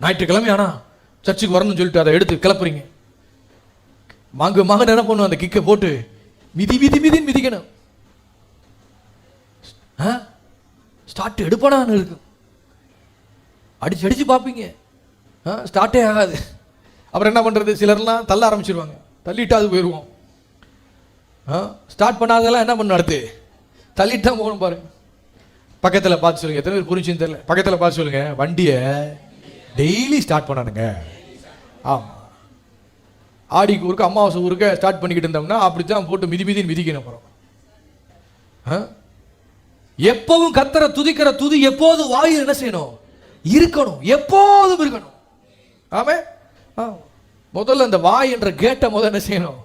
ஞாயிற்றுக்கிழமை ஆனால் சர்ச்சுக்கு வரணும்னு சொல்லிட்டு அதை எடுத்து கிளப்புறீங்க. மகன் என்ன பண்ணுவோம், அந்த கிக்கை போட்டு மிதின்னு மிதிக்கணும். ஸ்டார்ட் எடுப்பானான்னு இருக்கு, அடிச்சு பார்ப்பீங்க, ஸ்டார்ட்டே ஆகாது. அப்புறம் என்ன பண்ணுறது, சிலர்லாம் தள்ள ஆரம்பிச்சிருவாங்க, தள்ளிட்டு அது போயிடுவோம். ஸ்டார்ட் பண்ணாதெல்லாம் என்ன பண்ணணும், அடுத்து தள்ளிட்டு தான் போகணும் பாருங்க. பக்கத்தில் பார்த்து சொல்லுங்க, எத்தனை பேர் புரிஞ்சுன்னு தெரியல, பக்கத்தில் பார்த்து சொல்லுங்க, வண்டியை டெய்லி ஸ்டார்ட் பண்ணானுங்க. ஆமாம், ஆடிக்கு ஊருக்கு அமாவாசை ஊருக்கு ஸ்டார்ட் பண்ணிக்கிட்டு இருந்தோம்னா அப்படித்தான் போட்டு மிதின்னு மிதிக்கணும். அப்புறம் எப்பவும் கத்தரை துதிக்கிற துதி எப்போது வாயில் என்ன செய்யணும், இருக்கணும், எப்போதும் இருக்கணும். ஆமே, முதல்ல இந்த வாய் என்ற கேட்டை முதல்ல என்ன செய்யணும்,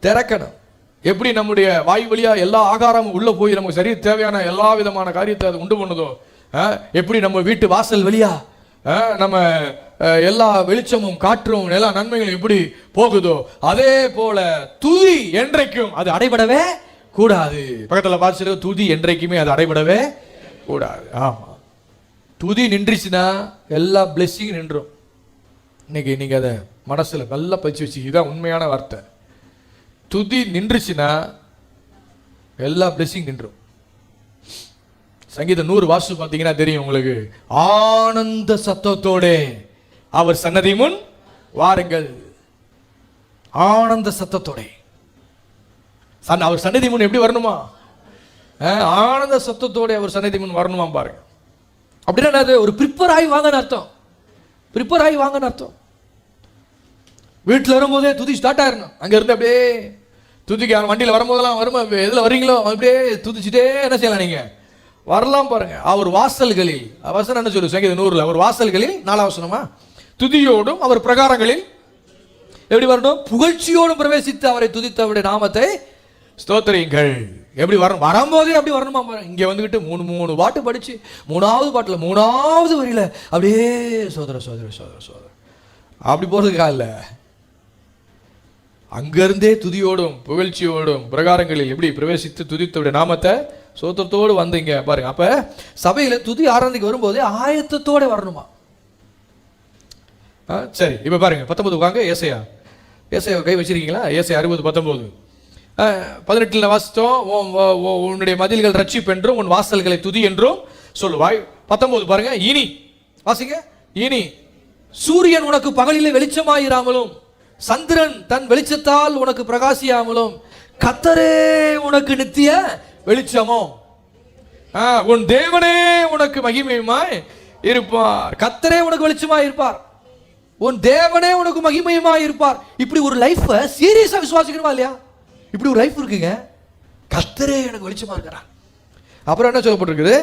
திறக்கணும். எப்படி நம்முடைய வாய் வழியா எல்லா ஆகாரமும் உள்ள போய் நமக்கு சரி தேவையான எல்லா விதமான காரியத்தை அது உண்டு பண்ணுதோ, எப்படி நம்ம வீட்டு வாசல் வழியா நம்ம எல்லா வெளிச்சமும் காற்றும் எல்லா நன்மைகளும் எப்படி போகுதோ, அதே போல துதி என்றைக்கும் அது அடைபடவே கூடாது. பக்கத்தில் பார்த்து, துதி என்றைக்குமே அது அடைபடவே கூடாது. ஆமா, துதி நின்றுச்சுன்னா எல்லா பிளெஸிங் நின்றும். இன்னைக்கு நீங்க அதை மனசுல நல்லா பயிற்சி வச்சு, இதுதான் உண்மையான வார்த்தை. துதி நின்றுச்சுன்னா எல்லா பிளெஸிங் நின்றும். சங்கீதம் 100 வாசு பார்த்தீங்கன்னா தெரியும் உங்களுக்கு. ஆனந்த சத்தத்தோட அவர் சன்னதி முன் வாருங்கள். ஆனந்த சத்தத்தோட அவர் சன்னதி முன் எப்படி வரணுமா, ஆனந்த சத்தத்தோட அவர் சன்னதி முன் வரணுமா பாருங்க. அப்படின்னா அது ஒரு ப்ரிப்பேர் ஆகி வாங்கன்னு அர்த்தம். ப்ரிப்பேர் ஆகி வாங்கன்னு அர்த்தம். வீட்டில் வரும்போதே துதி ஸ்டார்ட் ஆயிடணும். அங்கே இருந்து அப்படியே துதிக்க, வண்டியில் வரும்போதெல்லாம் வருமா, எதில் வர்றீங்களோ அப்படியே துதிச்சுட்டே என்ன செய்யலாம், நீங்கள் வரலாம் பாருங்க. அவர் வாசல்களில், வசனம் என்ன சொல்லு சங்கீதம் 100, அவர் வாசல்களில் 4 வசனமா, துதியோடும் அவர் பிரகாரங்களில் எப்படி வரணும், புகழ்ச்சியோடும் பிரவேசித்து அவரை துதித்து அவருடைய நாமத்தை ஸ்தோத்திரியுங்கள். எப்படி வரணும், வரும்போதே அப்படி வரணுமா பாருங்க. இங்கே வந்துக்கிட்டு 3 பாட்டு படிச்சு 3வது பாட்டில் 3வது வரியில அப்படியே சோதர சோதர சோதர சோதர அப்படி போறதுக்காக இல்லை, அங்கிருந்தே துதியோடும் புகழ்ச்சியோடும் பிரகாரங்களில் எப்படி பிரவேசித்து துதித்தோட நாமத்தை சோத்திரத்தோடு வந்தீங்க பாருங்க. அப்ப சபையில துதி ஆராதனைக்கு வரும்போதே ஆயத்தத்தோட வரணுமா. சரி, இப்ப பாருங்க 19 வாங்க. ஏசாயா கை வச்சிருக்கீங்களா? ஏசாயா 60:19 18 வாசித்தோம். உன்னுடைய மதில்கள் ரட்சிப்பு என்றும் உன் வாசல்களை துதி என்றும் சொல்லுவாய். 19 பாருங்க, இனி வாசிங்க. இனி சூரியன் உனக்கு பகலிலே வெளிச்சமாயிராமலும் சந்திரன் தன் வெளிச்சத்தால் உனக்கு பிரகாசியாமலும் கர்த்தரே உனக்கு நித்திய வெளிச்சமோ, உன் தேவனே உனக்கு மகிமையுமாய் இருப்பார். கர்த்தரே உனக்கு வெளிச்சமாய் இருப்பார், உன் தேவனே உனக்கு மகிமையுமாய் இருப்பார். இப்படி ஒரு லைஃப் சீரியஸா விசுவாசிக்கணுமா இல்லையா? இப்படி ஒரு லைஃப் இருக்குங்க. கர்த்தரே எனக்கு வெளிச்சமா இருக்கிறார். அப்புறம் என்ன சொல்லப்பட்டிருக்குது,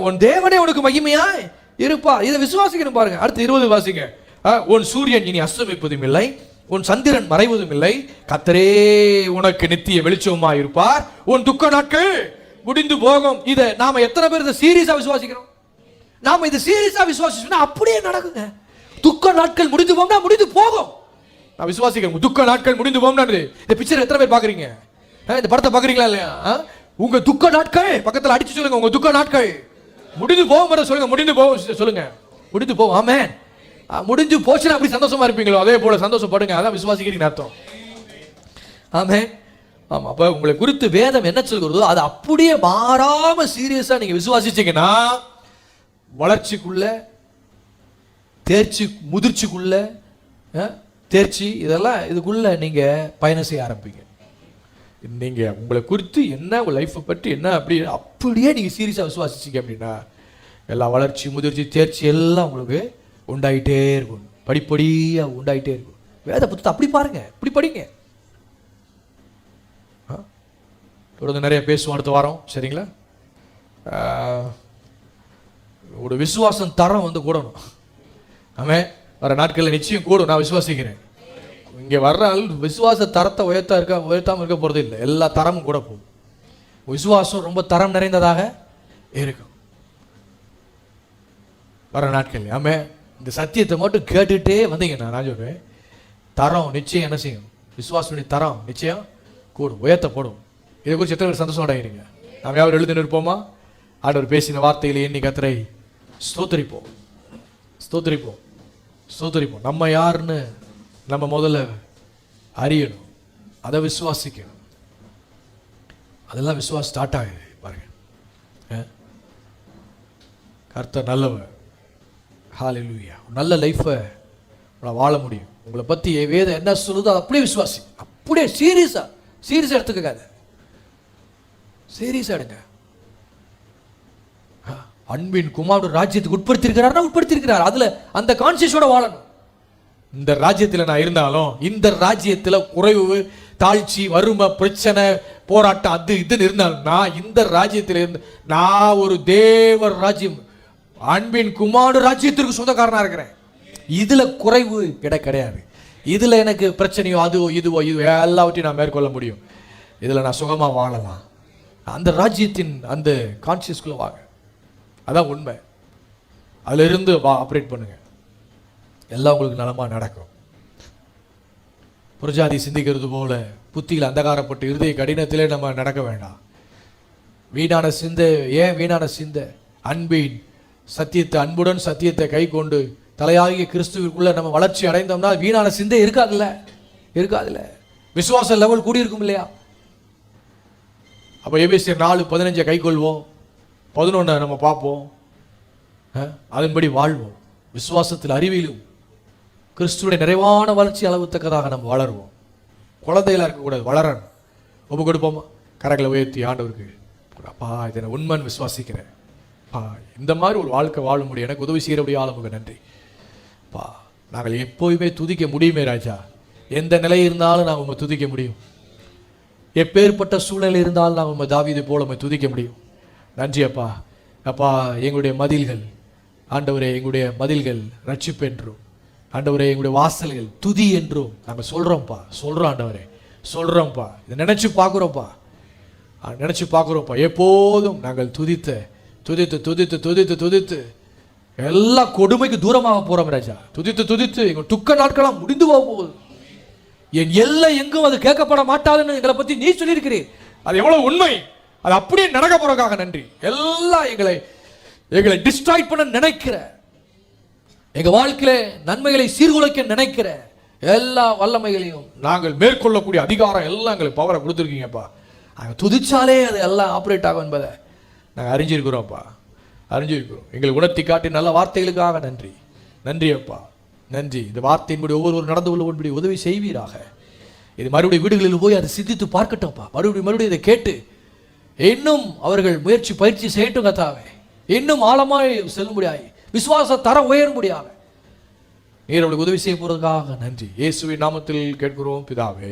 உன் தேவனே உனக்கு மகிமையாய் இருப்பார். இதை விசுவாசிக்கணும் பாருங்க. அடுத்து 20 வாசிங்க. உன் சூரியன் இனி அஸ்தமிப்பதும் இல்லை, உன் சந்திரன் மறைவதும் இல்லை, கர்த்தரே உனக்கு நித்திய வெளிச்சமா இருப்பார். உன் துக்க நாட்கள் முடிந்து போகும். இதை நாம எத்தனை பேர் இதை சீரியஸா விசுவாசிக்கிறோம்? நாம இதை சீரியஸா விசுவாசிச்சோம்னா அப்படியே நடக்குங்க. துக்க நாட்கள் முடிந்து போகும்னா முடிந்து போகும். நான் விசுவாசிக்கிறேன், துக்க நாட்கள் முடிந்து போகும்னா. இந்த பிக்சர் எத்தனை பேர் பாக்குறீங்க? இந்த படத்தை பாக்குறீங்களா இல்லையா? உங்க துக்க நாட்கள் பக்கத்தில் அடிச்சு சொல்லுங்க, உங்க துக்க நாட்கள் முடிந்து போகும் சொல்லுங்க. முடிந்து போகும் சொல்லுங்க, முடிந்து போகும். ஆமென். முடிஞ்சு போச்சுன்னா அப்படி சந்தோஷமா இருப்பீங்களோ அதே போல சந்தோஷப்படுங்க. அதான் விசுவாசிக்கிறீங்க அர்த்தம். ஆமென். ஆமா, அப்ப உங்களை குறித்து வேதம் என்ன சொல்கிறதோ அது அப்படியே மாறாம சீரியஸா நீங்க விசுவாசிச்சீங்கன்னா வளர்ச்சிக்குள்ள, தேர்ச்சி, முதிர்ச்சிக்குள்ள, தேர்ச்சி, இதெல்லாம் இதுக்குள்ள நீங்க பயணம் செய்ய ஆரம்பிங்க. நீங்க உங்களை குறித்து என்ன லைஃப்பை பற்றி என்ன அப்படியே நீங்க சீரியஸா விசுவாசிச்சீங்க அப்படின்னா எல்லா வளர்ச்சி, முதிர்ச்சி, தேர்ச்சி எல்லாம் உங்களுக்கு உண்டாயிட்டே இருக்கும். படிப்படியா உண்டாயிட்டே இருக்கும். வேத புத்தகத்தை அப்படி பாருங்க, இப்படி படிங்க. தொடர்ந்து நிறைய பேசுவோம் அடுத்த வாரம். சரிங்களா? ஒரு விசுவாசம் தரம் வந்து கூடணும். ஆமே, வர நாட்களில் நிச்சயம் கூடும், நான் விசுவாசிக்கிறேன். இங்கே வர்ற ஆள் விசுவாச தரத்தை உயர்த்தாமல் இருக்க போகிறது இல்லை, எல்லா தரமும் கூட போகும். விசுவாசம் ரொம்ப தரம் நிறைந்ததாக இருக்கும் வர நாட்கள். ஆமே, இந்த சத்தியத்தை மட்டும் கேட்டுகிட்டே வந்தீங்கன்னா நான் சொல்றேன், தரம் நிச்சயம் என்ன செய்யும், விசுவாசனுடைய தரம் நிச்சயம் கூடும், உயர்த்தப்படும். இதை குறித்து எத்தனை பேர் சந்தோஷம் அடைகிறீங்க? நாம் யாரும் எழுதி நிற்போமா? ஆண்டவர் பேசின வார்த்தையிலே எண்ணி கர்த்தரை ஸ்தோத்திரிப்போம், ஸ்தோத்திரிப்போம், ஸ்தோத்திரிப்போம். நம்ம யாருன்னு நம்ம முதல்ல அறியணும், அதை விசுவாசிக்கணும். அதெல்லாம் விசுவாசம் ஸ்டார்ட் ஆகுது பாருங்க. கர்த்தர் நல்லவர். ஹல்லேலூயா. நல்ல லைஃப்பை வாழ முடியும். உங்களை பற்றி வேதம் என்ன சொல்லுதோ அப்படியே விசுவாசி, அப்படியே சீரியஸாக எடுத்துக்காத, சீரியஸாக எடுங்க. அன்பின் குமாரன் ராஜ்யத்துக்கு உட்படுத்தியிருக்கிறார். அதுல அந்த கான்சியஸோட வாழணும். இந்த ராஜ்யத்தில் நான் இருந்தாலும் இந்த ராஜ்யத்தில் குறைவு, தாழ்ச்சி, வறுமை, பிரச்சனை, போராட்டம், அது இதுன்னு இருந்தாலும் நான் இந்த ராஜ்யத்தில் இருந்து நான் ஒரு தேவர் ராஜ்யம், அன்பின் குமாரன் ராஜ்யத்திற்கு சொந்தக்காரனா இருக்கிறேன். இதுல குறைவு கிடையாது. இதுல எனக்கு பிரச்சனையோ அதுவோ இதுவோ எல்லாவற்றையும் நான் மேற்கொள்ள முடியும். இதுல நான் சுகமா வாழலாம். அந்த ராஜ்யத்தின் அந்த கான்சியஸ்குள்ள வாங்க, அதான் உண்மை. அதுல இருந்து ஆப்ரேட் பண்ணுங்க, எல்லாம் உங்களுக்கு நலமா நடக்கும். புறஜாதி சிந்திக்கிறது போல புத்தியில் அந்தகாரப்பட்டு இருதய கடினத்திலே நம்ம நடக்க வேண்டாம். வீணான சிந்தை, ஏன் வீணான சிந்தை? அன்பின் சத்தியத்தை, அன்புடன் சத்தியத்தை கை கொண்டு தலையாகிய கிறிஸ்துவிற்குள்ள நம்ம வளர்ச்சி அடைந்தோம்னா வீணான சிந்தை இருக்காதுல்ல. விசுவாச லெவல் கூடி இருக்கும் இல்லையா? அப்போ எபேசியர் 4:15 கை கொள்வோம், 11 நம்ம பார்ப்போம், அதன்படி வாழ்வோம். விசுவாசத்தில், அறிவிலும் கிறிஸ்துவுடைய நிறைவான வளர்ச்சி அளவுத்தக்கதாக நம்ம வளருவோம். குழந்தைகளாக இருக்கக்கூடாது, வளரணும். ஒப்பு கொடுப்போமா? கரங்களை உயர்த்தி ஆண்டவருக்கு, அப்பா இதை நான் உண்மைன்னு விசுவாசிக்கிறேன், இந்த மாதிரி ஒரு வாழ்க்கை வாழ முடியும், எனக்கு உதவி செய்யறபடி ஆளுமுக நன்றி பா. நாங்கள் எப்போயுமே துதிக்க முடியுமே ராஜா. எந்த நிலை இருந்தாலும் நாங்கள் உண்மை துதிக்க முடியும். எப்பேற்பட்ட சூழ்நிலை இருந்தாலும் நாங்கள் உண்மை தாவீது போல உண்மை துதிக்க முடியும். நன்றி அப்பா. அப்பா, எங்களுடைய மதில்கள் ஆண்டவரே, எங்களுடைய மதில்கள் ரட்சிப்பு என்றும், ஆண்டவரே எங்களுடைய வாசல்கள் துதி என்றும் நாங்கள் சொல்கிறோம்ப்பா. ஆண்டவரே சொல்கிறோம்ப்பா. இதை நினச்சி பார்க்குறோம்ப்பா. எப்போதும் நாங்கள் துதித்து எல்லா கொடுமைக்கு தூரமாக போகிறோம் ராஜா. துதித்து எங்கள் துக்க நாட்களாக முடிந்து போகுது. என் எல்லை எங்கும் அது கேட்கப்பட மாட்டாதுன்னு எங்களை பற்றி நீ சொல்லியிருக்கிறீர். அது எவ்வளவு உண்மை. அது அப்படியே நடக்க போறதுக்காக நன்றி. எல்லாம் எங்களை டிஸ்ட்ராய் பண்ண நினைக்கிற, எங்க வாழ்க்கையில நன்மைகளை சீர்குலைக்க நினைக்கிற எல்லா வல்லமைகளையும் நாங்கள் மேற்கொள்ளக்கூடிய அதிகாரம் எல்லாம் எங்களுக்கு பவரை கொடுத்துருக்கீங்கப்பா. நாங்கள் துதிச்சாலே அது எல்லாம் ஆப்ரேட் ஆகும் என்பதை நாங்கள் அறிஞ்சிருக்கிறோம்ப்பா. எங்களை உணர்த்தி காட்டி நல்ல வார்த்தைகளுக்காக நன்றி அப்பா, நன்றி. இந்த வார்த்தையின்படி ஒவ்வொரு நடந்து கொள்ளும்படி உதவி செய்வீராக. இது மறுபடியும் வீடுகளில் போய் அதை சிந்தித்து பார்க்கட்டும்ப்பா. மறுபடியும் இதை கேட்டு இன்னும் அவர்கள் பயிற்சி செய்யட்டும் கத்தாவே. இன்னும் ஆழமாய் செல்ல முடியாது, விசுவாச தரம் உயர முடியாது. நீர் அவளுக்கு உதவி செய்ய போறதுக்காக நன்றி. இயேசுவின் நாமத்தில் கேட்கிறோம் பிதாவே.